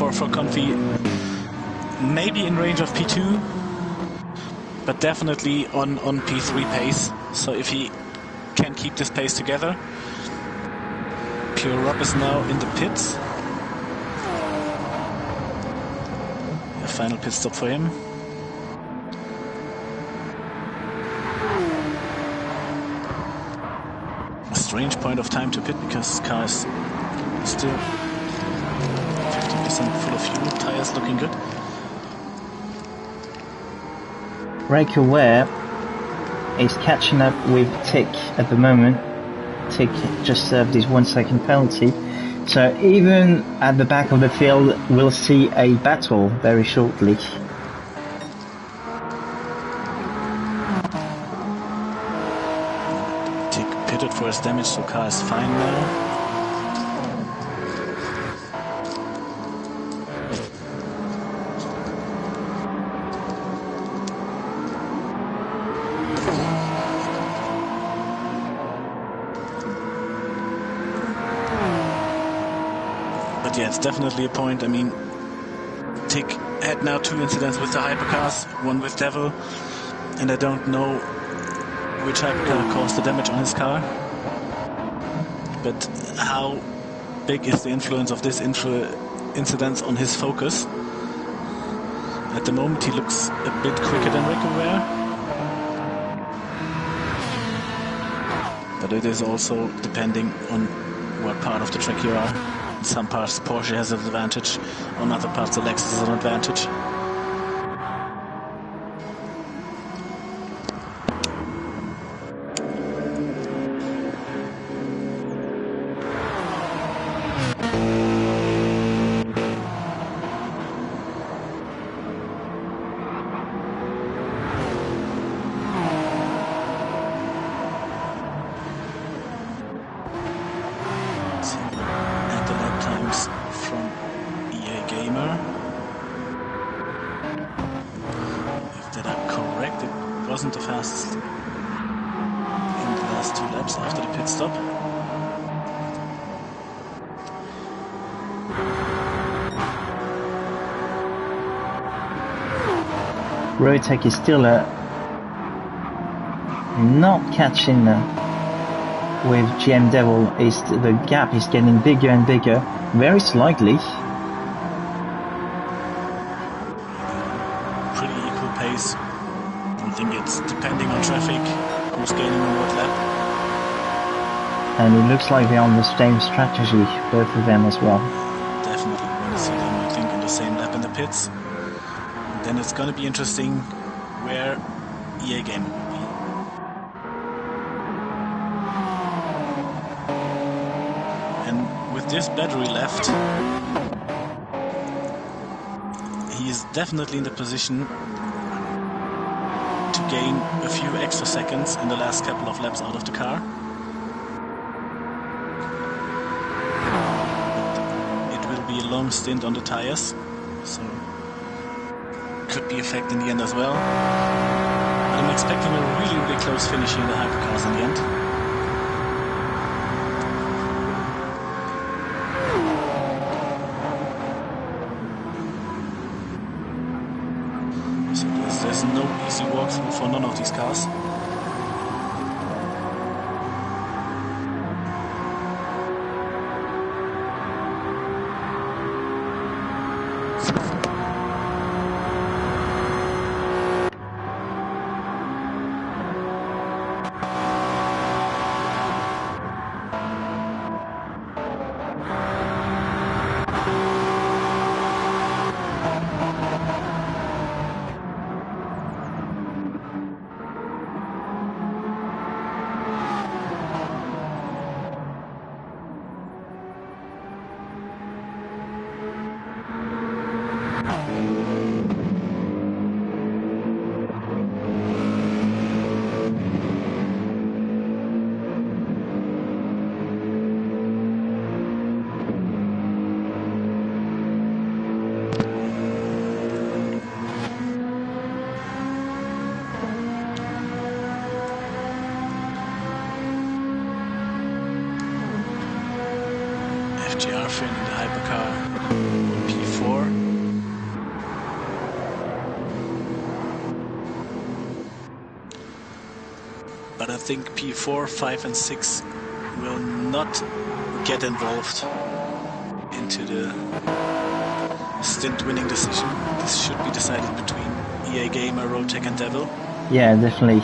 for Confi, maybe in range of P2, but definitely on P3 pace. So if he can keep this pace together. Pure Rob is now in the pits. A final pit stop for him. A strange point of time to pit because his car is still 50% full of fuel. Tires looking good. Raker Ware is catching up with Tick at the moment. Tick just served his 1 second penalty. So even at the back of the field, we'll see a battle very shortly. Tick pitted for his damage, so car is fine now. But yeah, it's definitely a point. I mean, Tick had now 2 incidents with the hypercars, one with Devil, and I don't know which hypercar caused the damage on his car. But how big is the influence of this incident on his focus? At the moment he looks a bit quicker than Ware, but it is also depending on what part of the track you are. In some parts Porsche has an advantage, on other parts the Lexus has an advantage. Wasn't the fastest in the last 2 laps after the pit stop. Rotec is still not catching with GM Devil. The gap is getting bigger and bigger, very slightly. Pretty equal pace. I think it's depending on traffic, who's gaining on what lap. And it looks like they're on the same strategy, both of them as well. Definitely want to see them, I think, in the same lap in the pits. And then it's going to be interesting where EA Gamer will be. And with this battery left, he is definitely in the position to gain a few extra seconds in the last couple of laps out of the car. It will be a long stint on the tires, so could be a fact in the end as well. I'm expecting a really close finish here in the hypercars in the end. There's no easy walkthrough for none of these cars. GR Finn in the hypercar P4. But I think P4, 5 and 6 will not get involved into the stint winning decision. This should be decided between EA Gamer, Rotec and Devil. Yeah, definitely.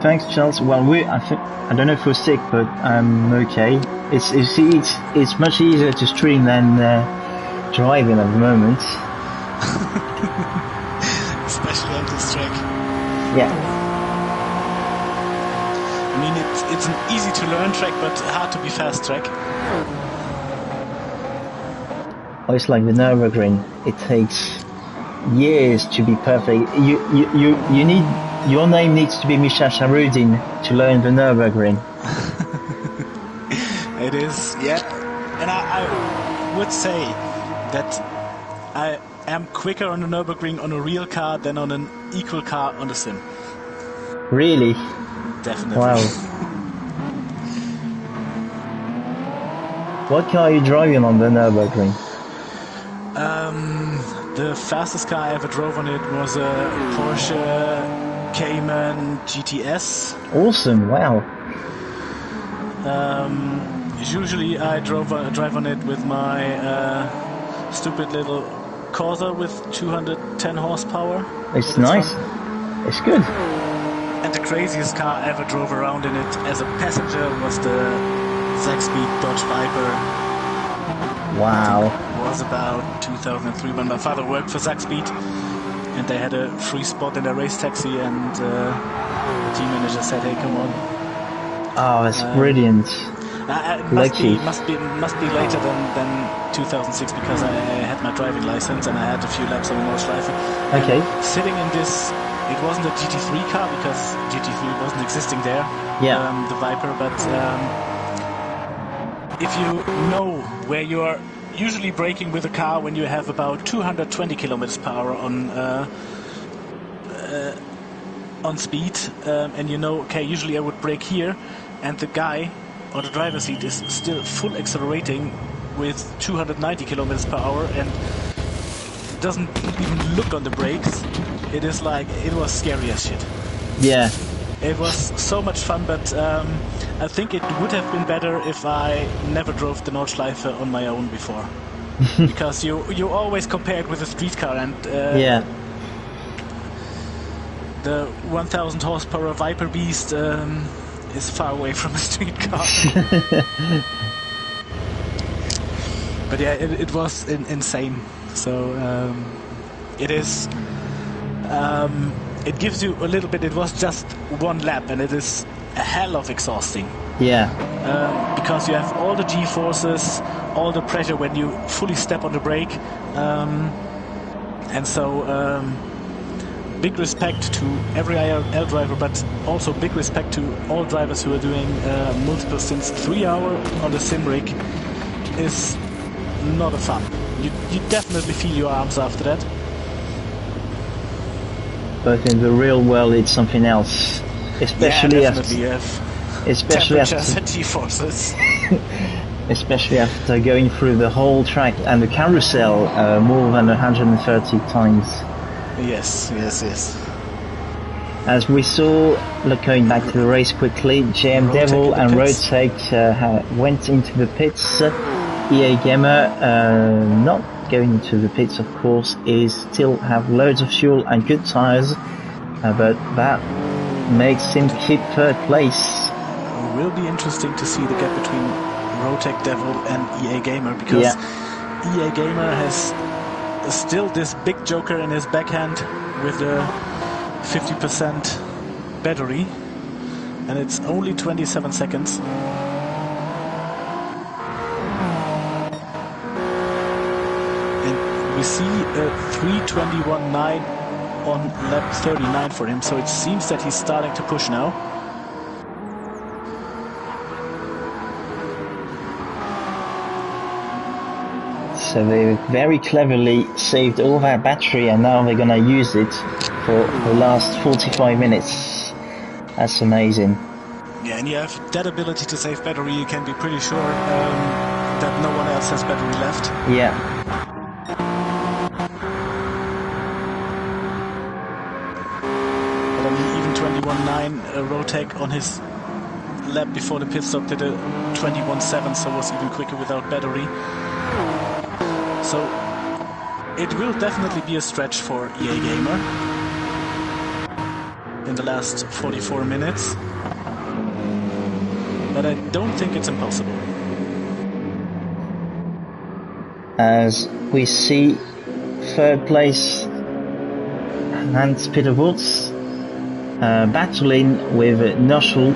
Thanks, Charles. Well, I don't know if we're sick, but I'm okay. It's much easier to stream than driving at the moment. Especially on this track. Yeah. I mean, it's an easy to learn track, but hard to be fast track. Oh, it's like the Nürburgring. It takes years to be perfect. You need. Your name needs to be Misha Sharudin to learn the Nürburgring. It is, yeah. And I would say that I am quicker on the Nürburgring on a real car than on an equal car on the sim. Really? Definitely. Wow. What car are you driving on the Nürburgring? The fastest car I ever drove on it was a Porsche Cayman GTS. Awesome! Wow. Usually I drive on it with my stupid little Corsa with 210 horsepower. It's nice. It's good. And the craziest car I ever drove around in it as a passenger was the 6-speed Dodge Viper. Wow. It was about 2003 when my father worked for Zack-Speed. And they had a free spot in their race taxi, and the team manager said, "Hey, come on." Oh, that's brilliant. It must be later than 2006 because I had my driving license and I had a few laps on the Nordschleife. Okay. And sitting in this, it wasn't a GT3 car because GT3 wasn't existing there. Yeah. The Viper, but if you know where you are usually braking with a car when you have about 220 kilometers per hour on speed, and you know, okay, usually I would brake here, and the guy on the driver's seat is still full accelerating with 290 kilometers per hour and doesn't even look on the brakes. It is like, it was scary as shit. Yeah. It was so much fun, but I think it would have been better if I never drove the Nordschleife on my own before. Because you always compare it with a street car, and yeah. The 1000 horsepower Viper Beast is far away from a street car. But yeah, it was insane. So it is. It gives you a little bit. It was just one lap, and it is a hell of exhausting. Yeah. Because you have all the G-forces, all the pressure when you fully step on the brake, and so big respect to every IRL driver, but also big respect to all drivers who are doing multiple stints. 3 hours on the sim rig is not a fun. You definitely feel your arms after that. But in the real world, it's something else. Especially especially after G-forces. Especially after going through the whole track and the carousel more than 130 times. Yes. As we saw, going back to the race quickly, JM Devil and Rotec went into the pits. EA Gamer not going into the pits, of course, is still have loads of fuel and good tires, but that makes him keep third place. It will be interesting to see the gap between Rotec, Devil and EA Gamer, because EA Gamer has still this big joker in his backhand with a 50% battery, and it's only 27 seconds. And We see a 3:21.9 on lap 39 for him, so it seems that he's starting to push now. So they very cleverly saved all that battery, and now they're gonna use it for the last 45 minutes. That's amazing. Yeah, and you have that ability to save battery, you can be pretty sure that no one else has battery left. Yeah. But I mean, even 21.9 Rotek on his lap before the pit stop did a 21.7, so was even quicker without battery. So it will definitely be a stretch for EA Gamer in the last 44 minutes. But I don't think it's impossible. As we see third place Hans Peter Wurz battling with Nushel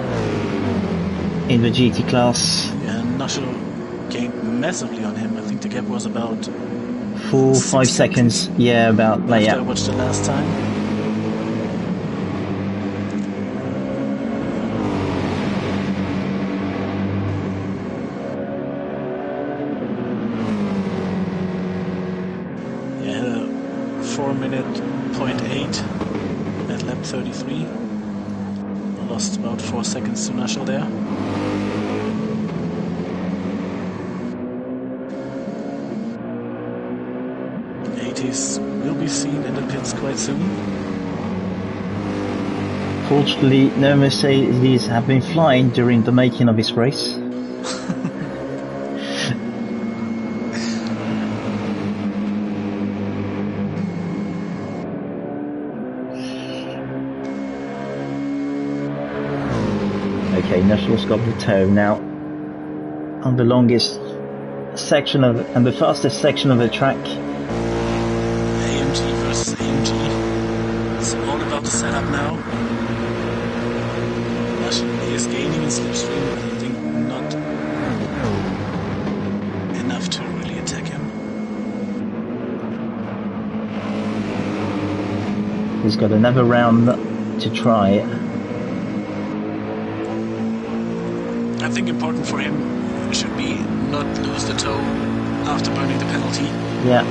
in the GT class. Yeah, Nushel gained massively on him. I think the gap was about 4-5 seconds. Yeah, about like, after I watched the last time. Yeah, 4:08 at lap 33. I lost about 4 seconds to Nushel there. 80s will be seen in the pits quite soon. Fortunately, no Mercedes have been flying during the making of this race. Okay, Nushel's got the toe now on the longest section of and the fastest section of the track. AMG versus AMG. It's all about the setup now. Nushel is gaining in slipstream, but I think not enough to really attack him. He's got another round to try. I think important for him should be not lose the toe after burning the penalty. Yeah.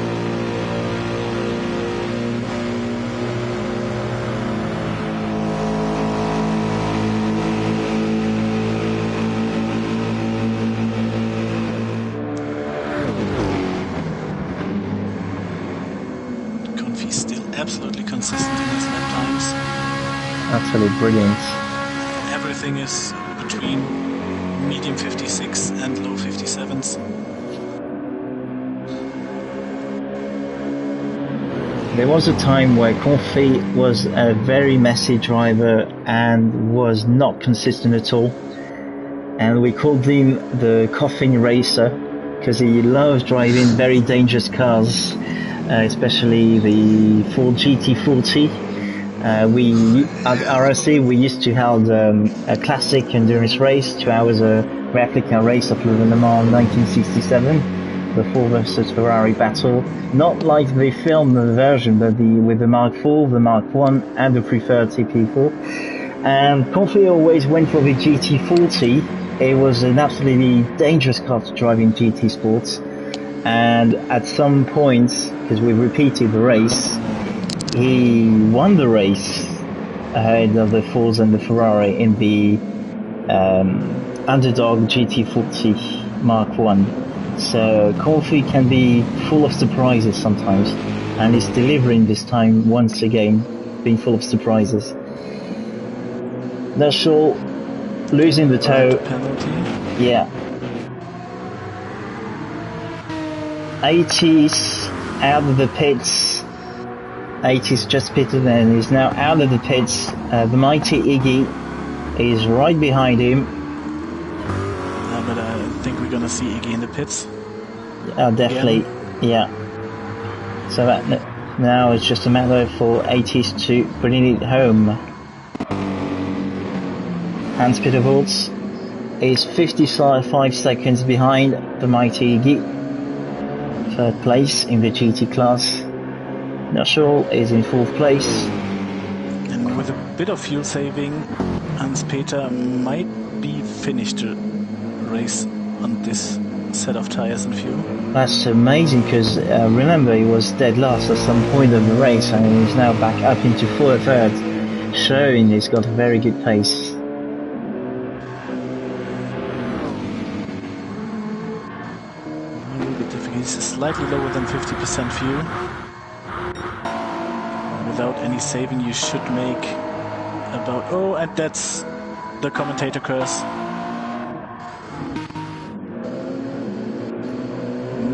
Confi's still absolutely consistent in his lap times. Absolutely brilliant. Everything is between medium 56 and low 57s. There was a time where Confi was a very messy driver and was not consistent at all, and we called him the Coffin Racer because he loves driving very dangerous cars, especially the Ford GT40. At RSC we used to hold a classic endurance race, 2 hours a replica race of Le Mans 1967, the Ford versus Ferrari battle. Not like the film version, but with the Mark IV, the Mark I, and the preferred TP4. And Confi always went for the GT40. It was an absolutely dangerous car to drive in GT Sports. And at some points, because we repeated the race, he won the race ahead of the Fords and the Ferrari in the underdog GT40 Mark I. So Confi can be full of surprises sometimes, and he's delivering this time once again, being full of surprises. Nushel losing the toe. Penalty. Yeah. 80s out of the pits. 80s just pitted and he's now out of the pits. The mighty Iggy is right behind him. But I think we're gonna see Iggy in the pits. Definitely, again. Yeah. So that now it's just a matter for 80s to bring it home. Hans Peter Wurz is 55 seconds behind the mighty Iggy. third place in the GT class. Nashel is in fourth place. And with a bit of fuel saving, Hans-Peter might be finished the race on this set of tires and fuel. That's amazing, because remember, he was dead last at some point of the race, and he's now back up into third, showing he's got a very good pace. A little bit difficult. He's slightly lower than 50% fuel. Without any saving, you should make about... Oh, and that's the commentator curse.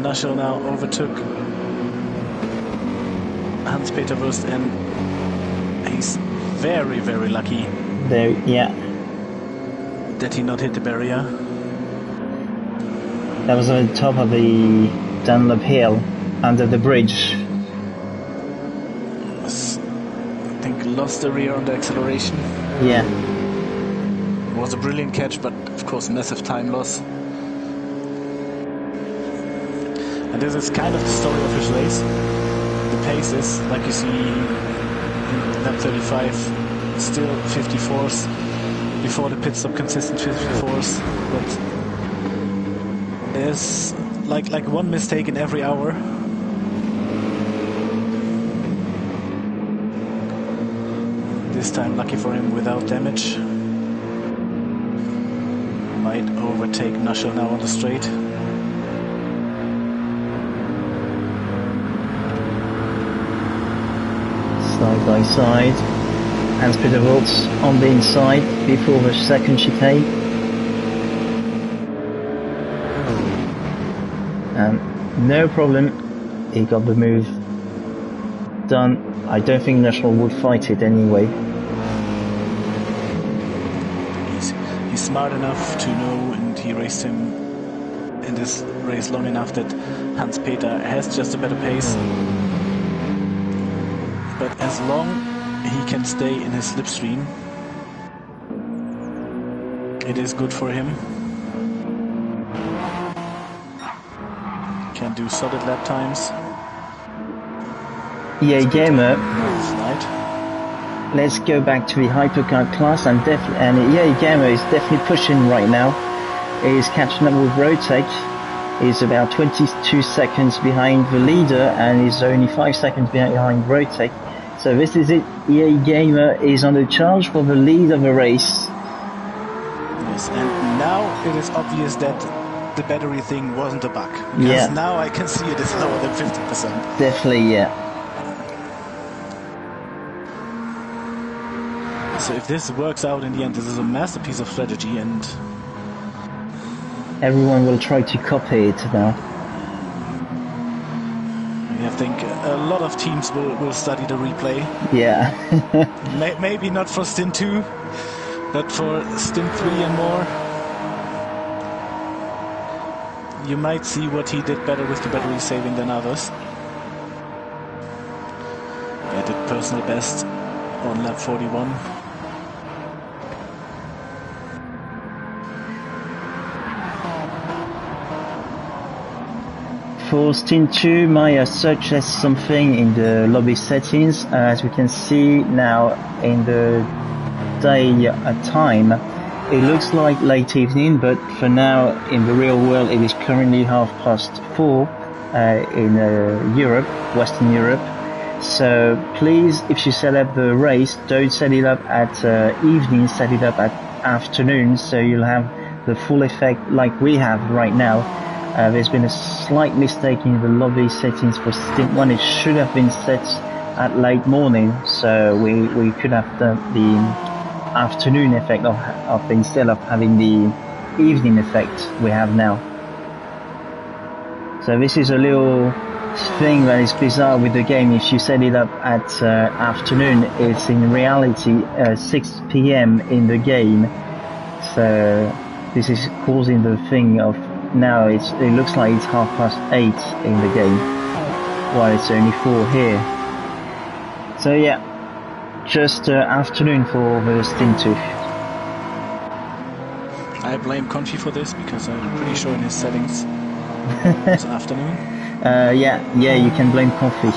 Nashel now overtook Hans-Peter Wurst, and he's very, very lucky There, yeah. that he not hit the barrier. That was on the top of the Dunlop hill, under the bridge. I think lost the rear on the acceleration. Yeah. It was a brilliant catch, but of course massive time loss. And this is kind of the story of his race. The pace is, like you see in lap 35, still 54s. Before the pit stop, consistent 54s. But there's like one mistake in every hour. This time, lucky for him, without damage. Might overtake Nashel now on the straight. Side by side. Hans-Peter Wurst on the inside before the second chicane. And no problem, he got the move done. I don't think Nashel would fight it anyway. He's smart enough to know, and he raced him in this race long enough that Hans-Peter has just a better pace. But as long he can stay in his slipstream, it is good for him. Can do solid lap times. EA Gamer, Right. let's go back to the hypercar class, and EA Gamer is definitely pushing right now. He's catching up with Rotek. He's about 22 seconds behind the leader, and he's only 5 seconds behind Rotek. So this is it. EA Gamer is on the charge for the lead of the race. Yes, and now it is obvious that the battery thing wasn't a bug. Because Yeah. now I can see it is lower than 50%. Definitely, yeah. So if this works out in the end, this is a masterpiece of strategy, and Everyone will try to copy it now. I think a lot of teams will study the replay. Yeah. Maybe not for Stint 2, but for Stint 3 and more. You might see what he did better with the battery saving than others. He did personal best on lap 41. For Stint 2, Maya suggest something in the lobby settings. As we can see now in the day time, it looks like late evening, but for now in the real world it is currently 4:30 in Europe, Western Europe. So please, if you set up the race, don't set it up at evening, set it up at afternoon, so you'll have the full effect like we have right now. There's been a slight mistake in the lobby settings for Stint 1. It should have been set at late morning, so we could have done the afternoon effect of instead of having the evening effect we have now. So this is a little thing that is bizarre with the game. If you set it up at afternoon, it's in reality 6 p.m. in the game. So this is causing the thing of now it looks like it's 8:30 in the game, while it's only 4 here. So yeah, just afternoon for the Stint 2. I blame Confi for this, because I'm pretty sure in his settings it's afternoon. Yeah, you can blame coffee.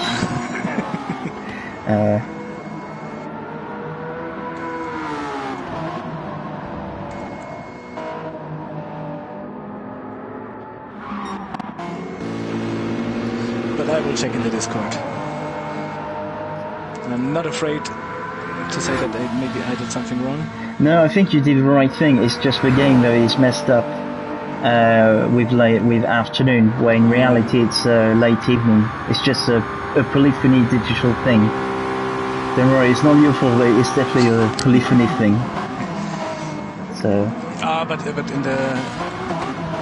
But I will check in the Discord. I'm not afraid to say that maybe I did something wrong. No, I think you did the right thing. It's just the game that is messed up with afternoon, where in reality it's late evening. It's just a polyphony digital thing. Don't worry, it's not your fault. It's definitely a polyphony thing. So. But in the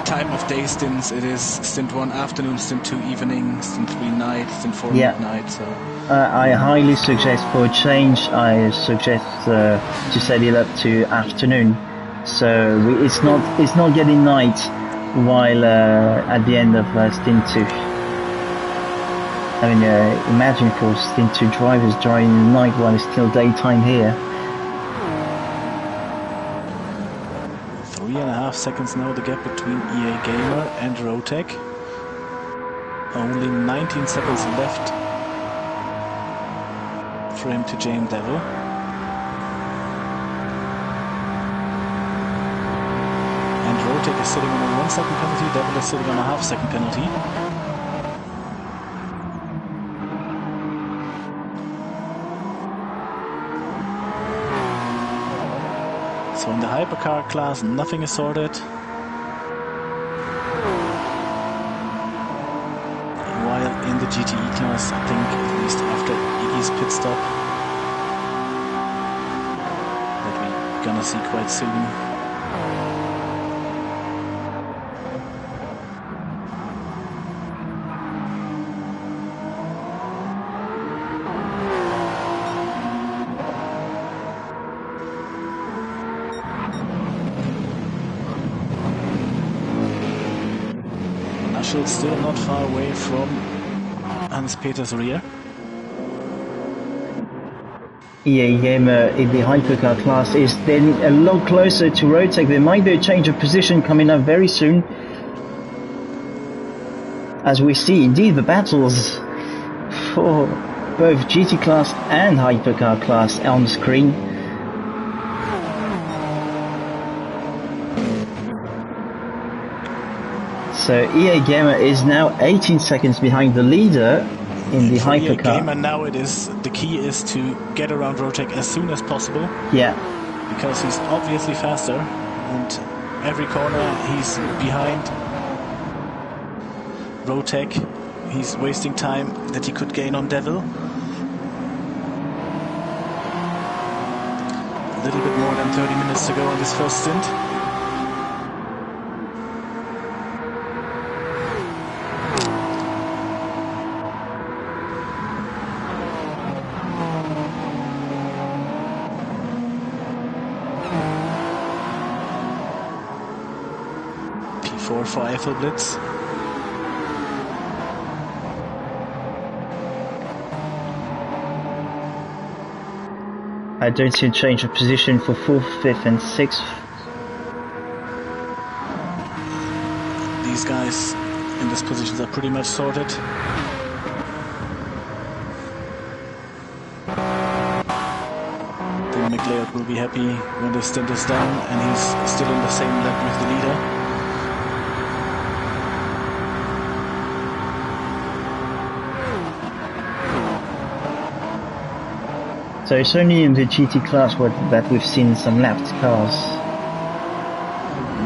time of day stints, it is stint 1 afternoon, stint 2 evening, stint 3 night, stint 4 midnight. So. I highly suggest for a change. I suggest to set it up to afternoon, so it's not getting night while at the end of stint 2. I mean, imagine for stint 2 drivers driving the night while it's still daytime here. 3.5 seconds now, the gap between EA Gamer and Rotec. Only 19 seconds left for him to jam Devil. And Rotec is sitting on a 1 second penalty, Devil is sitting on a half second penalty. So in the hypercar class, nothing is sorted. While in the GTE class, I think at least after Iggy's pit stop, that we're gonna see quite soon. Still not far away from Hans-Peter's rear. EA Gamer in the hypercar class is then a lot closer to Rotec. There might be a change of position coming up very soon. As we see indeed the battles for both GT class and hypercar class on the screen. So EA Gamer is now 18 seconds behind the leader in the hypercar. EA Gamer now the key is to get around Rotec as soon as possible. Yeah. Because he's obviously faster and every corner he's behind Rotec. He's wasting time that he could gain on Devil. A little bit more than 30 minutes to go on this first stint. For Eiffel Blitz. I don't see a change of position for 4th, 5th and 6th. These guys in these positions are pretty much sorted. Then McLeod will be happy when the stint is done and he's still in the same lap with the leader. So it's only in the GT class that we've seen some lapped cars.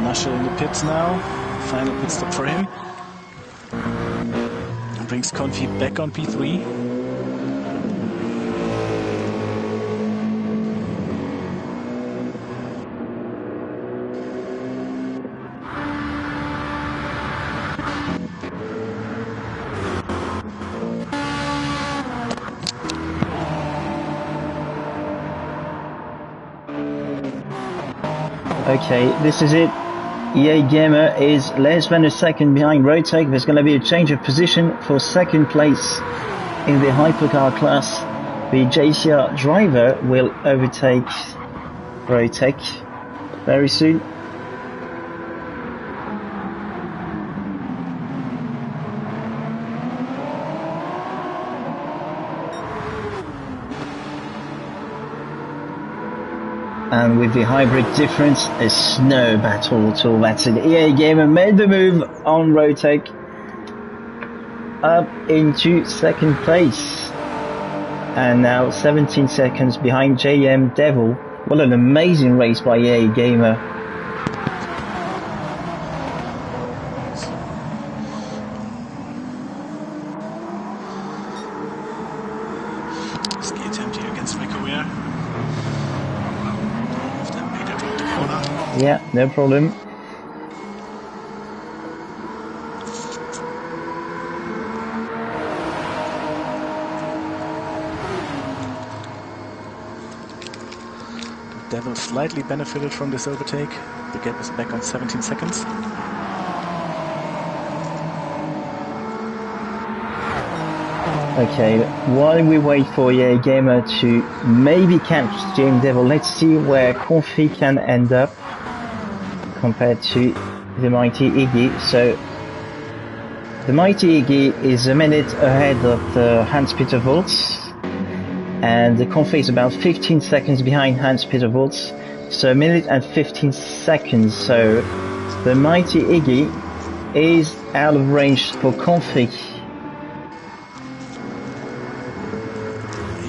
Nasher in the pits now. Final pit stop for him. Brings Confi back on P3. Okay, this is it. EA Gamer is less than a second behind Rotec. There's going to be a change of position for second place in the hypercar class. The JCR driver will overtake Rotec very soon. And with the hybrid difference, a snow battle tool. That's it. EA Gamer made the move on Rotec up into second place. And now 17 seconds behind JM Devil. What an amazing race by EA Gamer. Skate empty against Ricoeur. If they made it around the corner. Yeah, no problem. Devil slightly benefited from this overtake. The gap is back on 17 seconds. Okay, while we wait for EA Gamer to maybe catch JM Devil, let's see where Confi can end up compared to the mighty Iggy. So the mighty Iggy is a minute ahead of the Hans-Peter Volts, and the Confi is about 15 seconds behind Hans-Peter Volts, so a minute and 15 seconds. So the mighty Iggy is out of range for Confi.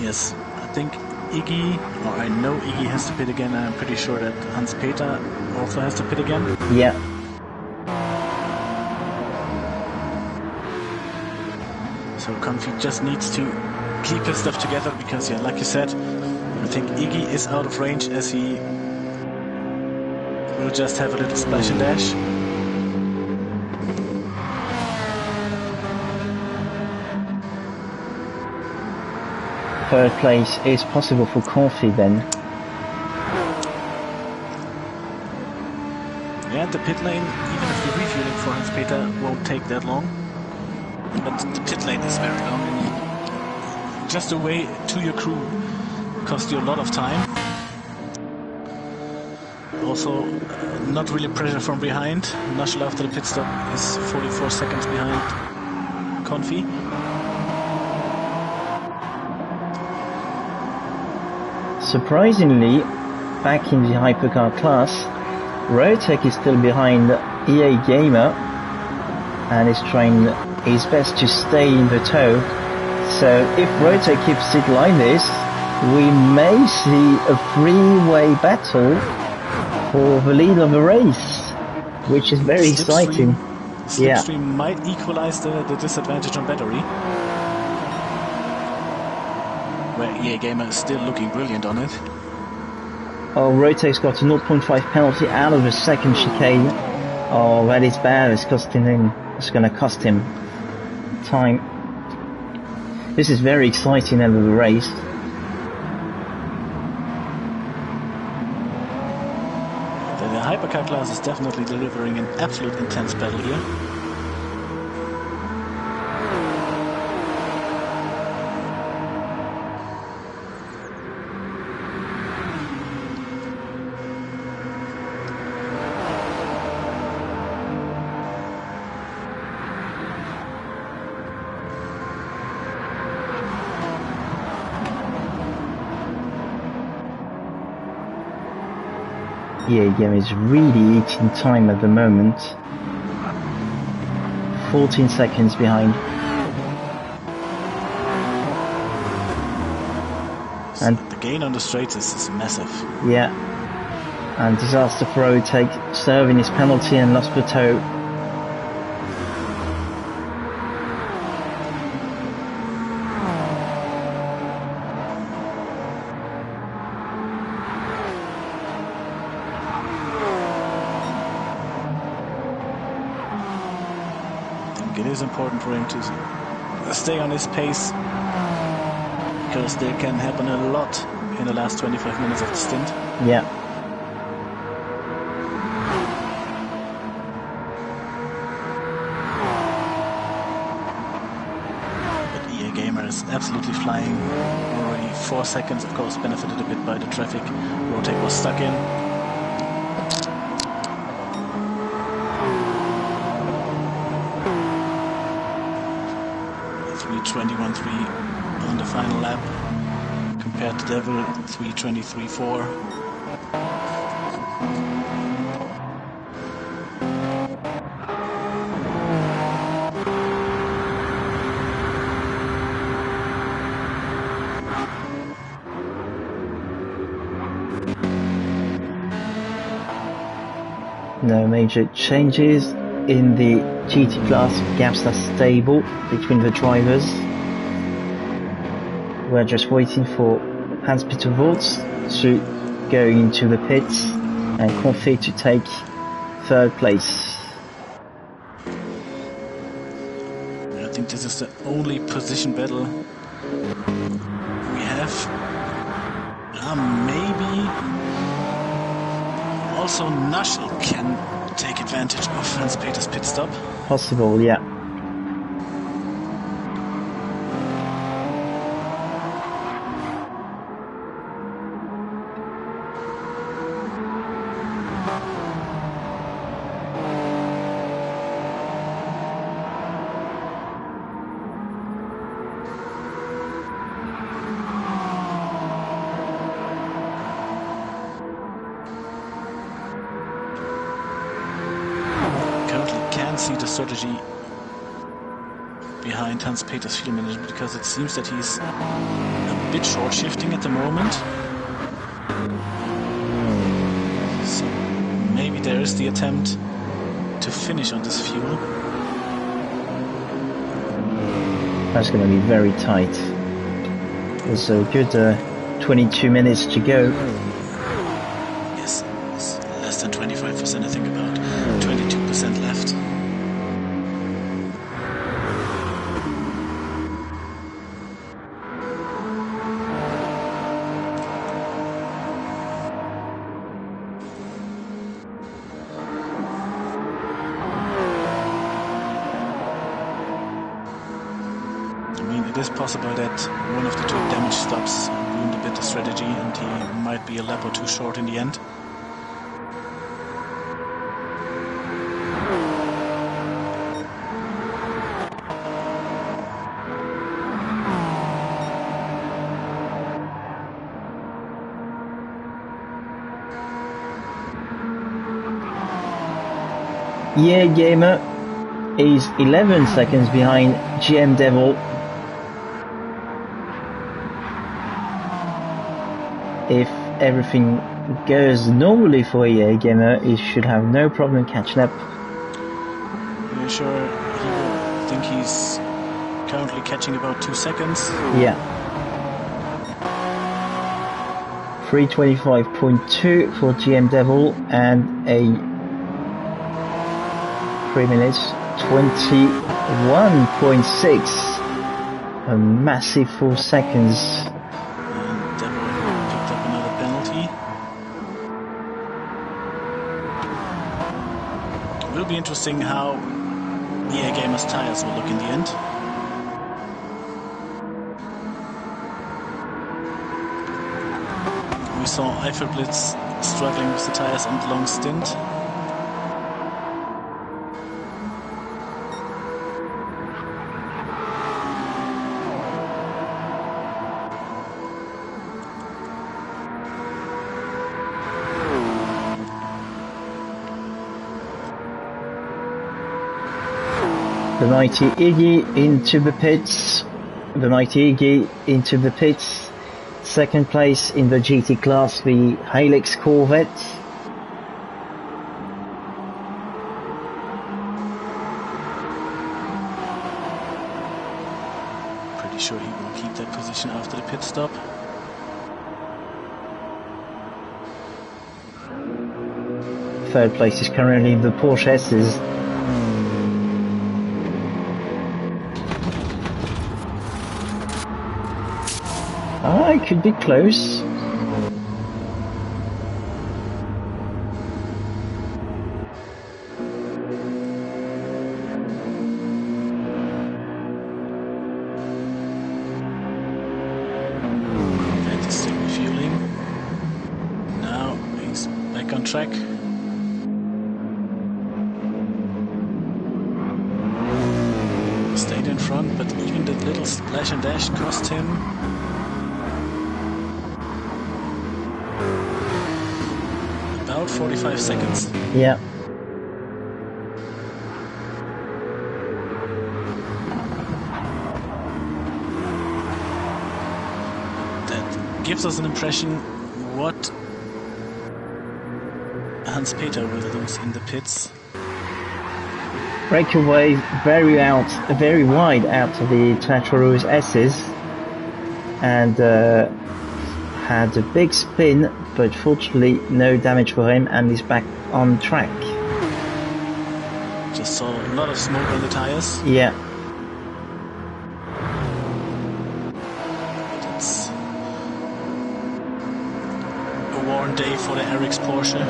Yes, I think Iggy, or I know Iggy has to pit again. I'm pretty sure that Hans-Peter also has to pit again. Yeah. So Confi just needs to keep his stuff together because, yeah, like you said, I think Iggy is out of range as he will just have a little splash and dash. Third place is possible for Confi then. Yeah, the pit lane, even if the refueling for Hans-Peter won't take that long, but the pit lane is very long, and just a way to your crew costs you a lot of time. Also, not really pressure from behind. Nushel after the pit stop is 44 seconds behind Confi. Surprisingly, back in the hypercar class, Rotec is still behind EA Gamer and is trying his best to stay in the tow. So if Rotec keeps it like this, we may see a three-way battle for the lead of the race, which is very exciting. Slipstream might equalize the disadvantage on battery, where EA Gamer is still looking brilliant on it. Oh, Rotec's got a 0.5 penalty out of the second chicane. Oh, that is bad. It's costing him. It's going to cost him time. This is very exciting end of the race. The hypercar class is definitely delivering an absolute intense battle here. EA Gamer is really eating time at the moment. 14 seconds behind. And the gain on the straights is massive. Yeah. And disaster for Rotec, serving his penalty and lost the tow. It is important for him to stay on his pace, because there can happen a lot in the last 25 minutes of the stint. Yeah. But EA Gamer is absolutely flying. Already 4 seconds, of course, benefited a bit by the traffic. Rotec was stuck in. 3:21.3 on the final lap, compared to Devil 3:23.4. No major changes in the GT class. Gaps are stable between the drivers. We're just waiting for Hans-Peter Volz to go into the pits and Config to take third place. I think this is the only position battle we have. Maybe also Nushel can take advantage of Hans-Peter's pit stop. Possible, yeah. See the strategy behind Hans-Peter's fuel management, because it seems that he's a bit short shifting at the moment. So maybe there is the attempt to finish on this fuel. That's going to be very tight. There's a good 22 minutes to go. Yes, it's less than 25%, I think about 22% left. It is possible that one of the two damage stops ruined a bit the strategy and he might be a lap or two short in the end. Yeah, Gamer is 11 seconds behind GM Devil. If everything goes normally for EA Gamer, he should have no problem catching up. Are you sure he will think he's currently catching about 2 seconds? Yeah. 3:25.2 for GM Devil and a 3 minutes 21.6. A massive 4 seconds. It will be interesting how EA Gamer's tires will look in the end. We saw Eiffel Blitz struggling with the tires on the long stint. The mighty Iggy into the pits. The mighty Iggy into the pits. Second place in the GT class, the Hilux Corvette. Pretty sure he will keep that position after the pit stop. Third place is currently the Porsche S's. It could be close. That is still refueling. Now he's back on track. Stayed in front, but even that little splash and dash cost him about 45 seconds. Yeah. That gives us an impression what Hans-Peter will lose in the pits. Breakaway very wide out of the Tob-Racer S's, and had a big spin, but fortunately no damage for him, and he's back on track. Just saw a lot of smoke on the tires. Yeah. It's a worn day for the Eric's Porsche.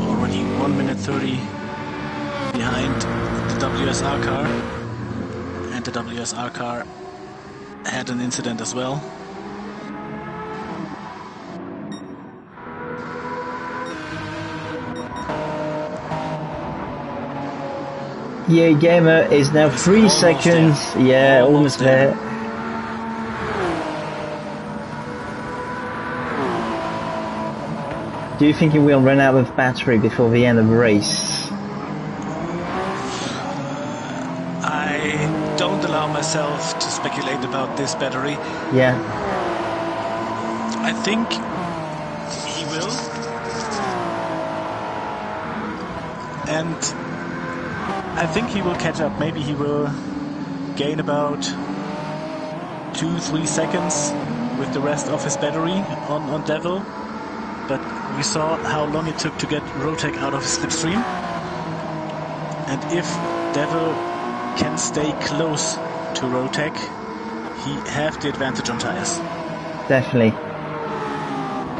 Already 1 minute 30 behind the WSR car, and the WSR car had an incident as well. EA Gamer is now 3 seconds. There. Yeah, almost there. Do you think he will run out of battery before the end of the race? I don't allow myself to speculate about this battery. Yeah. I think he will. And I think he will catch up. Maybe he will gain about 2-3 seconds with the rest of his battery on Devil. But we saw how long it took to get Rotec out of his slipstream. And if Devil can stay close to Rotec, he have the advantage on tires. Definitely.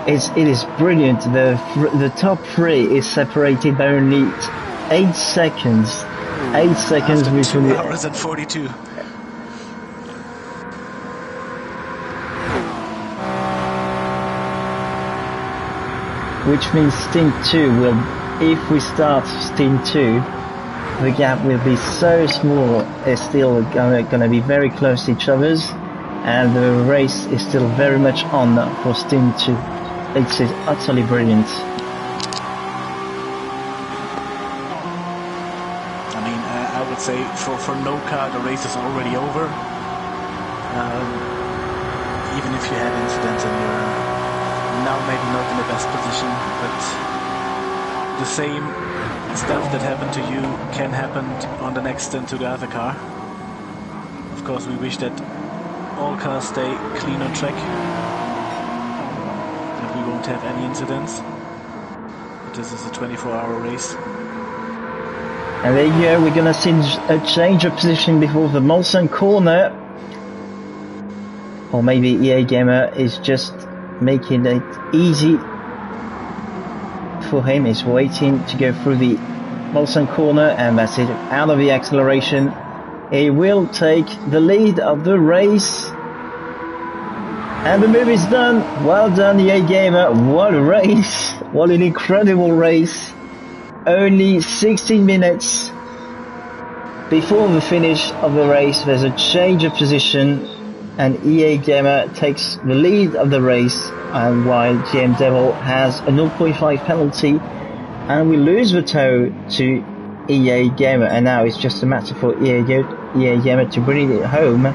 It is brilliant. The top 3 is separated by only 8 seconds. 8 seconds After between 2 hours and 42. Which means Stint 2 will, if we start Stint 2, the gap will be so small, it's still gonna be very close to each other's, and the race is still very much on for Stint 2. It is utterly brilliant. I mean, I would say for no car, the race is already over. Even if you had incidents and you're now maybe not in the best position, but the same stuff that happened to you can happen on the next stint to the other car. Of course, we wish that all cars stay clean on track, that we won't have any incidents. But this is a 24-hour race. And there you go, we're gonna see a change of position before the Molson corner. Or maybe EA Gamer is just making it easy for him. He's waiting to go through the Molson corner, and that's it, out of the acceleration. He will take the lead of the race. And the move is done. Well done, EA Gamer. What a race. What an incredible race. Only 16 minutes before the finish of the race, there's a change of position, and EA Gamer takes the lead of the race, and while GM Devil has a 0.5 penalty, and we lose the tow to EA Gamer, and now it's just a matter for EA Gamer to bring it home.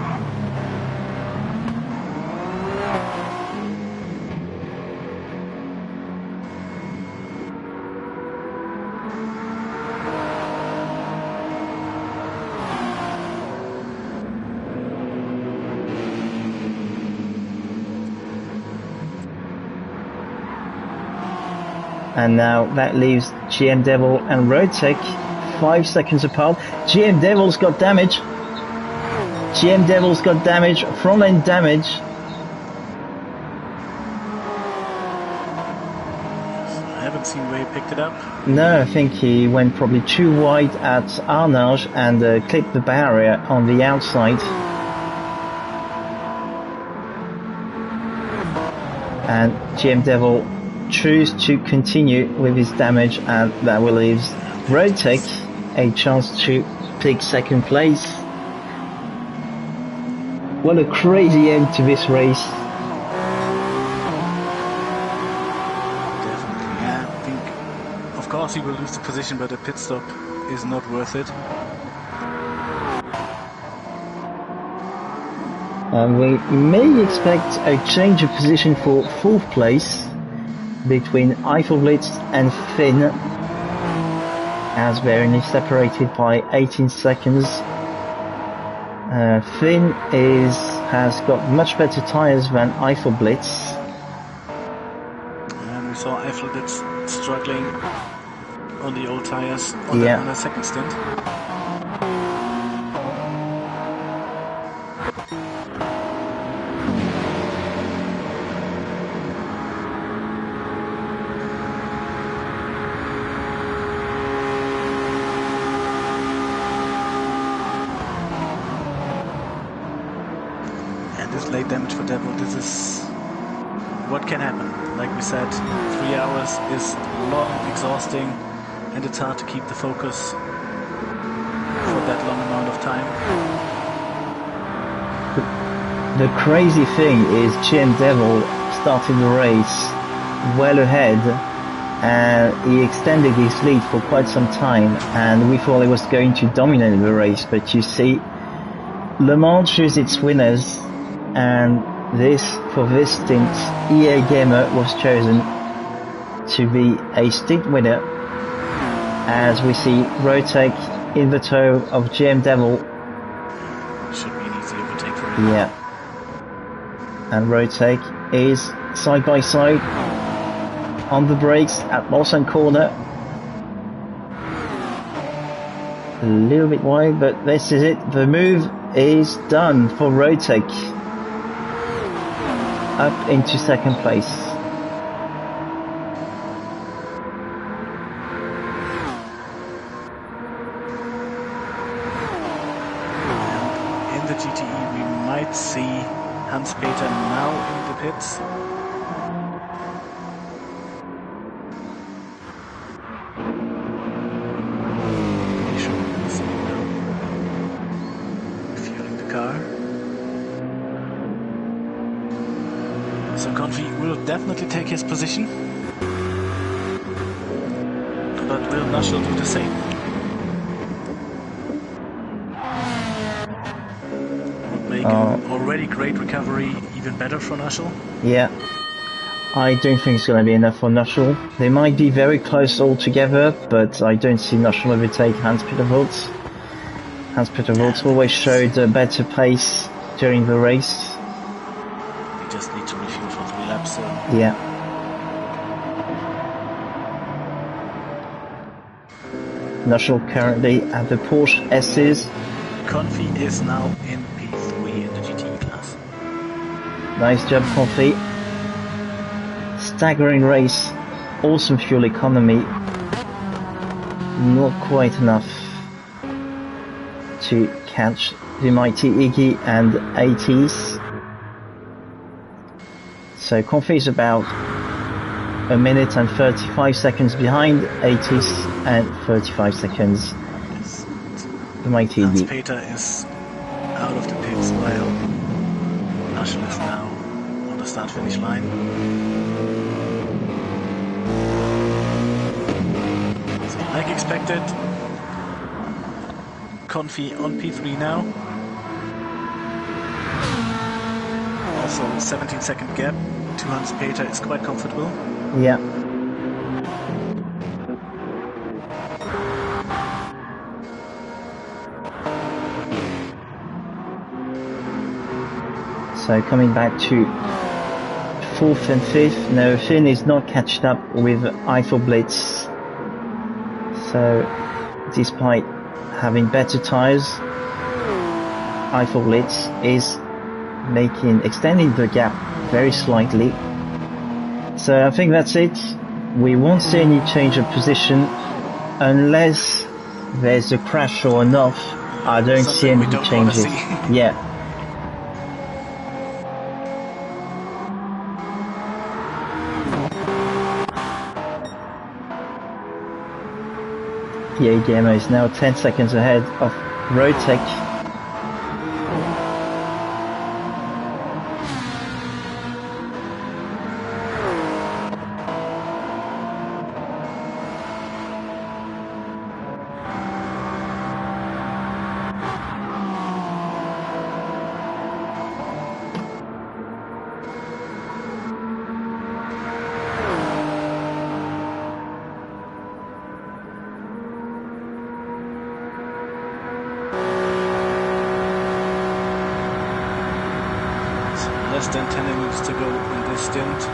And now that leaves GM Devil and Rotec 5 seconds apart. GM Devil's got damage. GM Devil's got damage, front end damage. I haven't seen where he picked it up. No, I think he went probably too wide at Arnage and clipped the barrier on the outside. And GM Devil choose to continue with his damage, and that will leave Rotec a chance to pick second place. What a crazy end to this race. Definitely, yeah. I think, of course, he will lose the position, but a pit stop is not worth it. And we may expect a change of position for 4th place between Eiffel Blitz and Finn, as they're only separated by 18 seconds. Finn has got much better tyres than Eiffel Blitz. And we saw Eiffel Blitz struggling on the old tyres on a second stint. Late damage for Devil. This is what can happen. Like we said, 3 hours is long, exhausting, and it's hard to keep the focus for that long amount of time. The crazy thing is GM Devil started the race well ahead, and he extended his lead for quite some time, and we thought he was going to dominate the race, but you see, Le Mans chooses its winners. And for this stint, EA Gamer was chosen to be a stint winner, as we see Rotec in the tow of GM Devil. Should be an easy overtake for him. Yeah. And Rotec is side by side on the brakes at Molson Corner. A little bit wide, but this is it. The move is done for Rotec. Up into 2nd place. In the GTE we might see Hans-Peter now in the pits. Pretty sure we're going to see him now. Refueling the car. So Confi will definitely take his position, but will Nushel do the same? Would make an already great recovery even better for Nushel. Yeah, I don't think it's going to be enough for Nushel. They might be very close all together, but I don't see Nushel overtake Hans-Peter Volz. Hans-Peter Volz always showed a better pace during the race. Just need to refuel for 3 laps. So. Yeah. Nushel currently at the Porsche S's. Confi is now in P3 in the GTE class. Nice job, Confi. Staggering race. Awesome fuel economy. Not quite enough to catch the mighty Iggy and ATs. So Confi is about 1 minute and 35 seconds behind ATs and 35 seconds. Yes. The mighty Iggy. Hans-Peter is out of the pits while Nushel is now on the start-finish line. So like expected, Confi on P3 now. Also 17-second gap to Hans-Peter is quite comfortable. Yeah. So coming back to 4th and 5th, no, Finn is not catching up with Eiffel Blitz. So despite having better tyres, Eiffel Blitz is extending the gap very slightly. So I think that's it. We won't see any change of position unless there's a crash or an off. I don't see any changes. Yeah. EA Gamer is now 10 seconds ahead of Rotec. Less than 10 minutes to go in this stint.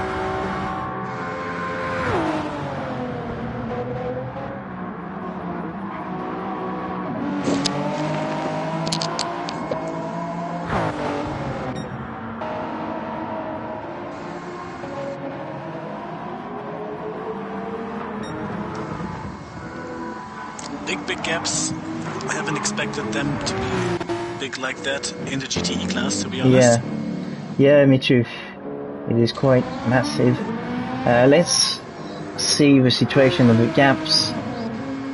Big gaps. I haven't expected them to be big like that in the GTE class, to be honest. Yeah, me too. It is quite massive. Let's see the situation of the gaps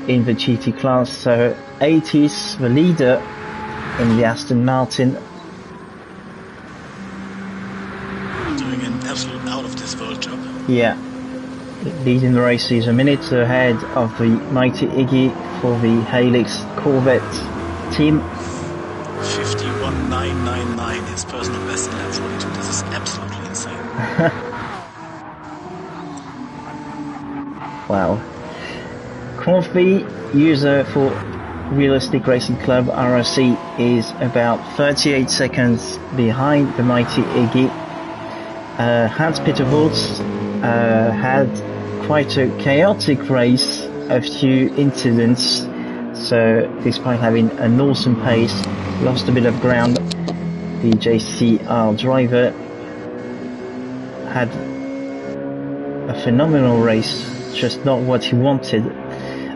in the GT class. So 80's the leader in the Aston Martin. Doing an absolute out of this world job. Yeah. Leading the race is a minute ahead of the mighty Iggy for the Helix Corvette team. 51.999 is personal best in lap 42. This is absolutely insane. Wow. Coffee user for Realistic Racing Club RRC is about 38 seconds behind the mighty Iggy. Hans-Peter Wurz had quite a chaotic race, a few incidents, so despite having an awesome pace, lost a bit of ground. The JCR driver had a phenomenal race, just not what he wanted.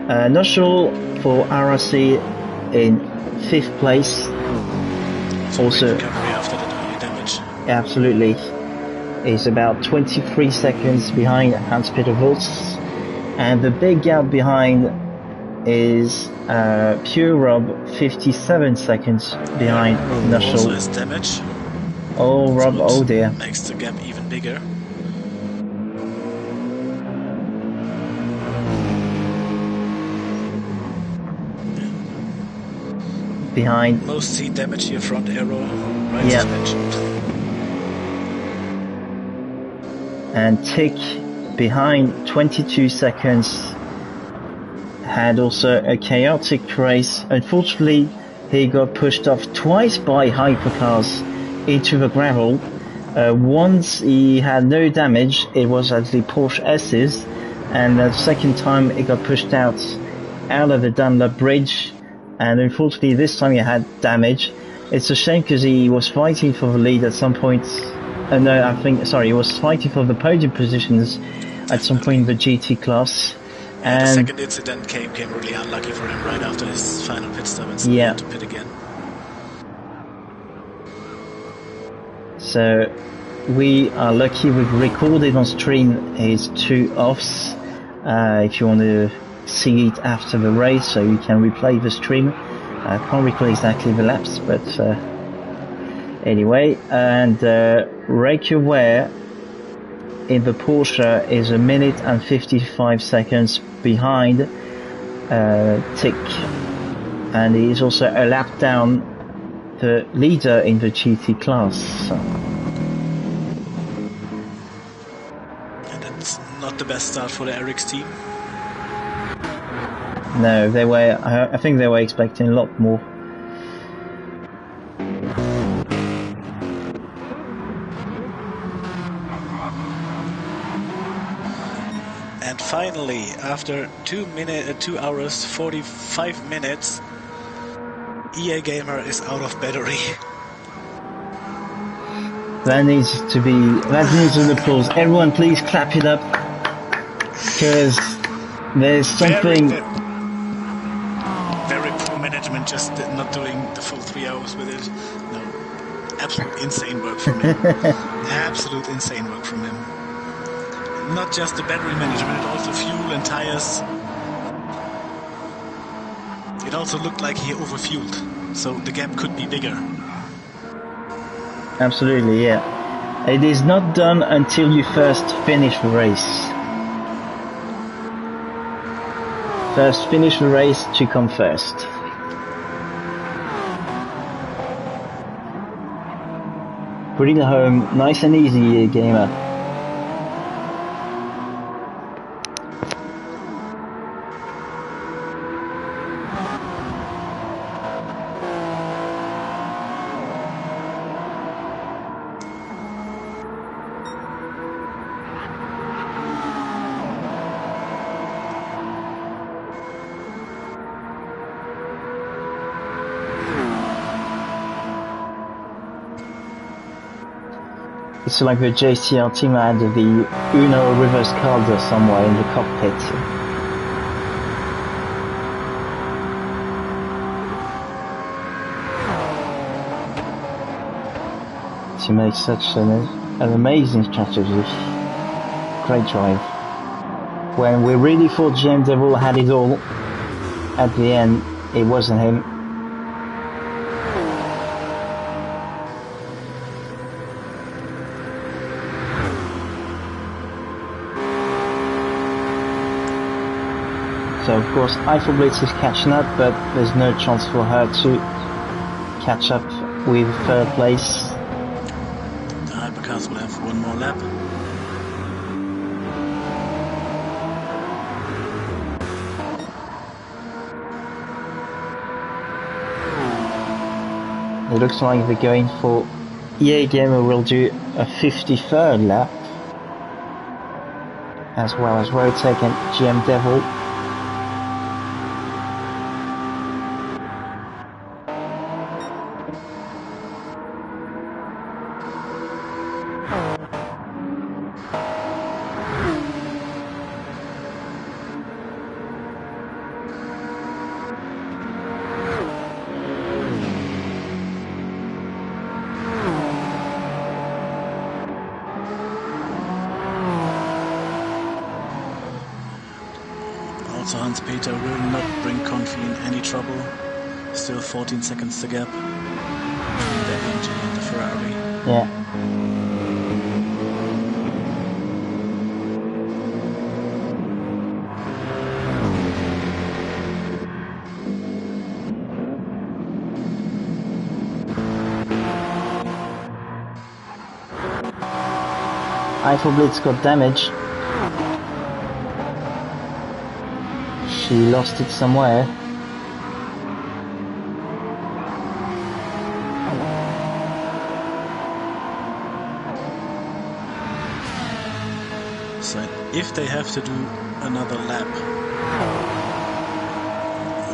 Not sure for RRC in 5th place. Also, after the damage. Absolutely. Is about 23 seconds behind Hans-Peter Wurz, and the big gap behind is Pure Rob, 57 seconds behind Nushel. Also has damage. Oh, Rob, oh dear. Makes the gap even bigger. Behind. Most seat damage here, front arrow, right suspension. And Tick behind 22 seconds had also a chaotic race. Unfortunately, he got pushed off twice by hypercars into the gravel. Once he had no damage, it was at the Porsche S's, and the second time he got pushed out of the Dunlop bridge, and unfortunately this time he had damage. It's a shame because he was fighting for the lead at some point. He was fighting for the podium positions at some point in the GT class. And the second incident came really unlucky for him right after his final pit stop, and so he had to pit again. So we are lucky we've recorded on stream his 2 offs. If you want to see it after the race, so you can replay the stream. I can't recall exactly the laps, but anyway, and Raker Ware in the Porsche is a minute and 55 seconds behind Tick, and he is also a lap down the leader in the GT class. So. And that's not the best start for the Eric's team. No, they were. I think they were expecting a lot more. And finally, after 2 hours 45 minutes, EA Gamer is out of battery. That needs an applause. Everyone, please clap it up, because there's something. Very poor management, just not doing the full 3 hours with it. No, absolute insane work from him. Absolute insane work from him. Not just the battery management, also fuel and tires. It also looked like he overfueled, so the gap could be bigger. Absolutely, yeah. It is not done until you first finish the race. First finish the race to come first. Bring it home, nice and easy, gamer. It's like the JCR team had the Uno reverse card somewhere in the cockpit. To make such an amazing strategy. Great drive. When we really thought GM Devil had it all, at the end, it wasn't him. So of course Eiffel Blitz is catching up, but there's no chance for her to catch up with third place. The hypercars will have one more lap. It looks like they're going for EA Gamer will do a 53rd lap, as well as Rotec and GM Devil. Also Hans-Peter will not bring Confi in any trouble. Still 14 seconds to gap between the AMG and the Ferrari. Yeah. Eiffel Blitz got damaged. She lost it somewhere. So if they have to do another lap,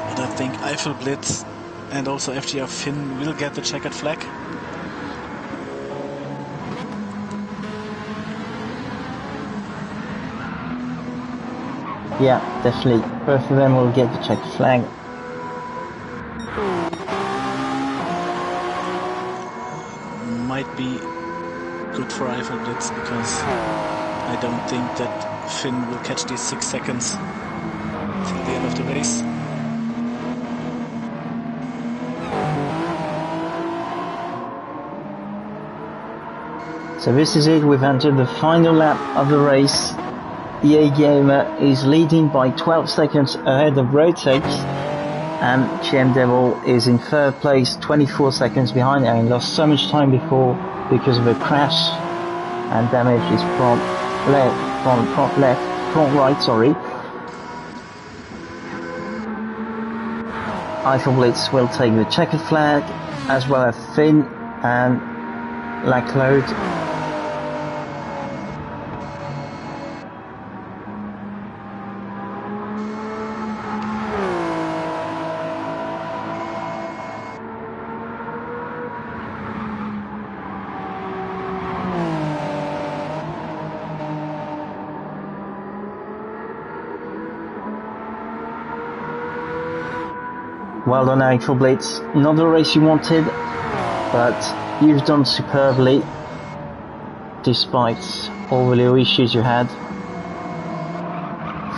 but I think Eiffel Blitz and also FGR Finn will get the checkered flag. Yeah, definitely. Both of them will get the checkered flag. Might be good for Eiffel Blitz because I don't think that Finn will catch these 6 seconds till the end of the race. So this is it, we've entered the final lap of the race. EA Gamer is leading by 12 seconds ahead of Rotec, and GM Devil is in third place, 24 seconds behind, and lost so much time before because of a crash and damage his front right, sorry. Eiffel Blitz will take the checkered flag, as well as Finn and Laclaude. Well done, Eiffel Blitz. Not the race you wanted, but you've done superbly, despite all the little issues you had.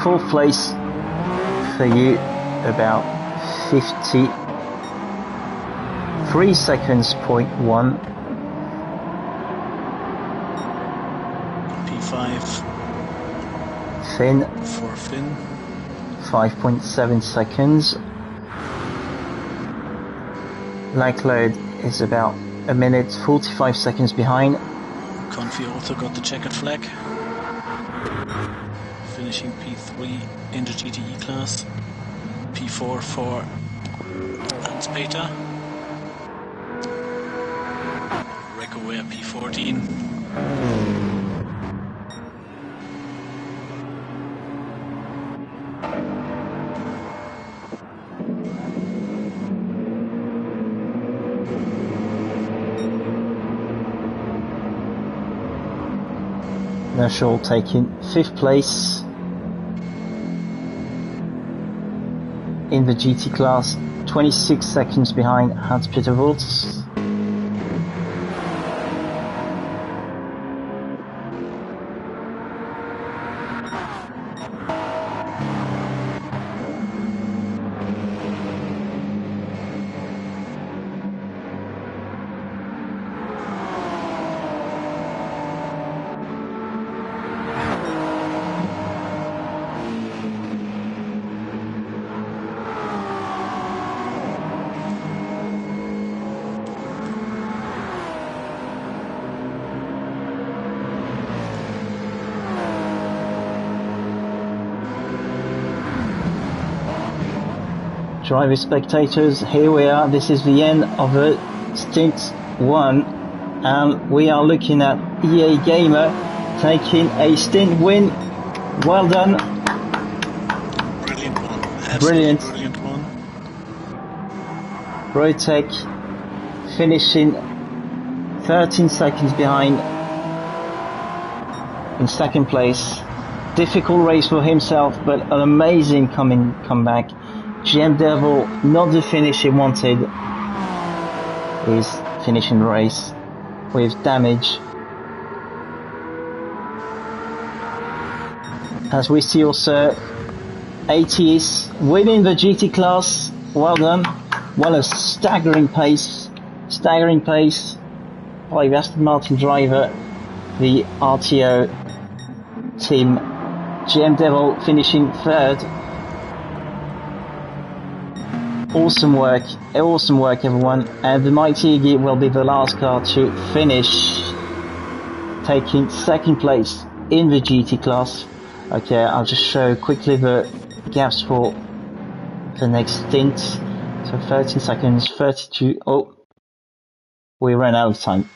Fourth place for you, about 53 seconds, .1. P5 Finn, for Finn. 5.7 seconds. Laclaude is about a minute 45 seconds behind. Confi also got the checkered flag, finishing P3 in the GTE class. P4 for Hans-Peter. Recoware P14. Marshall taking 5th place in the GT class, 26 seconds behind Hans-Peter Wurz. Driver spectators, here we are. This is the end of the Stint 1, and we are looking at EA Gamer taking a Stint win. Well done. Brilliant one. Brilliant. Brilliant one. Rotec finishing 13 seconds behind in 2nd place. Difficult race for himself, but an amazing comeback. GM Devil, not the finish he wanted, is finishing the race with damage. As we see also, ATS winning the GT class. Well done. What a staggering pace by the Aston Martin driver, the RTO team. GM Devil finishing 3rd. Awesome work everyone, and the Mighty Iggy will be the last car to finish, taking 2nd place in the GT class. Okay, I'll just show quickly the gaps for the next stint. So 13 seconds, 32, oh, we ran out of time.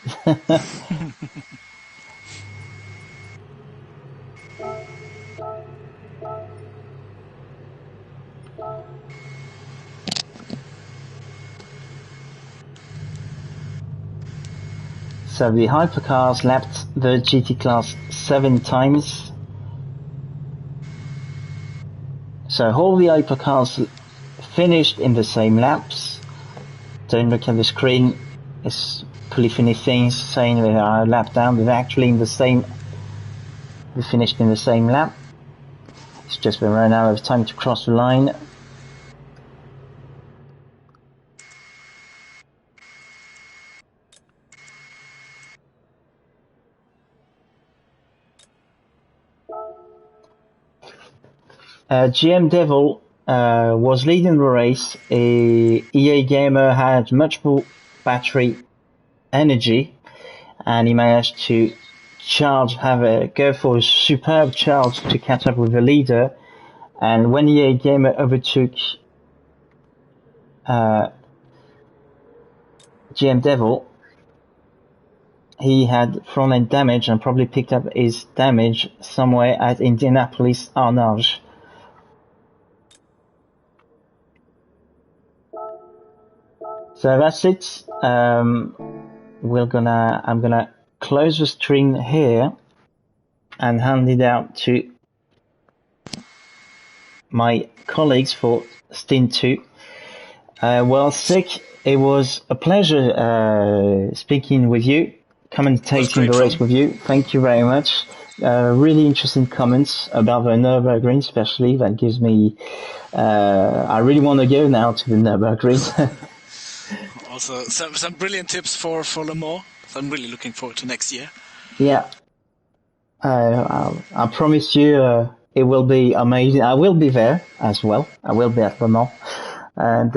So the hypercars lapped the GT class 7 times. So all the hypercars finished in the same laps. Don't look at the screen, it's fully finished things saying they are lap down, but actually in the same, they finished in the same lap. It's just we ran out of time to cross the line. GM Devil was leading the race. EA Gamer had much more battery energy, and he managed to go for a superb charge to catch up with the leader. And when EA Gamer overtook GM Devil, he had front end damage and probably picked up his damage somewhere at Indianapolis Arnage. So that's it. I'm gonna close the stream here and hand it out to my colleagues for Stint 2. Well, Sick, it was a pleasure speaking with you, commentating the race with you. Thank you very much. Really interesting comments about the Nürburgring, especially. That gives me. I really want to go now to the Nürburgring. Also, some brilliant tips for Le Mans. So I'm really looking forward to next year. Yeah. I promise you, it will be amazing. I will be there as well. I will be at Le Mans. And,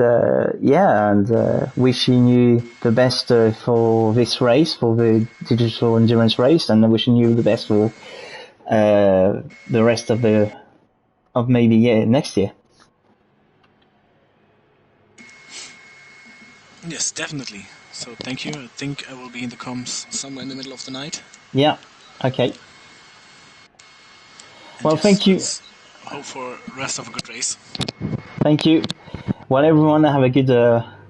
wishing you the best for this race, for the digital endurance race, and wishing you the best for the rest of next year. Yes, definitely. So thank you. I think I will be in the comms somewhere in the middle of the night. Yeah. Okay. And well, thank you. Hope for the rest of a good race. Thank you. Well, everyone, have a good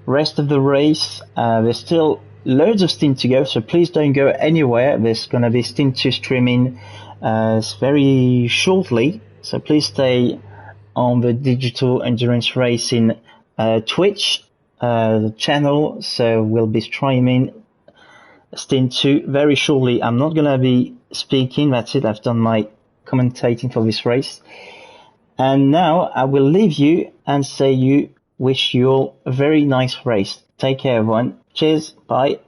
rest of the race. There's still loads of Stint to go, so please don't go anywhere. There's going to be Stint 2 streaming very shortly. So please stay on the Digital Endurance Racing Twitch channel. So we'll be streaming Stint 2 very shortly. I'm not gonna be speaking. That's it. I've done my commentating for this race. And now I will leave you and wish you all a very nice race. Take care, everyone. Cheers. Bye.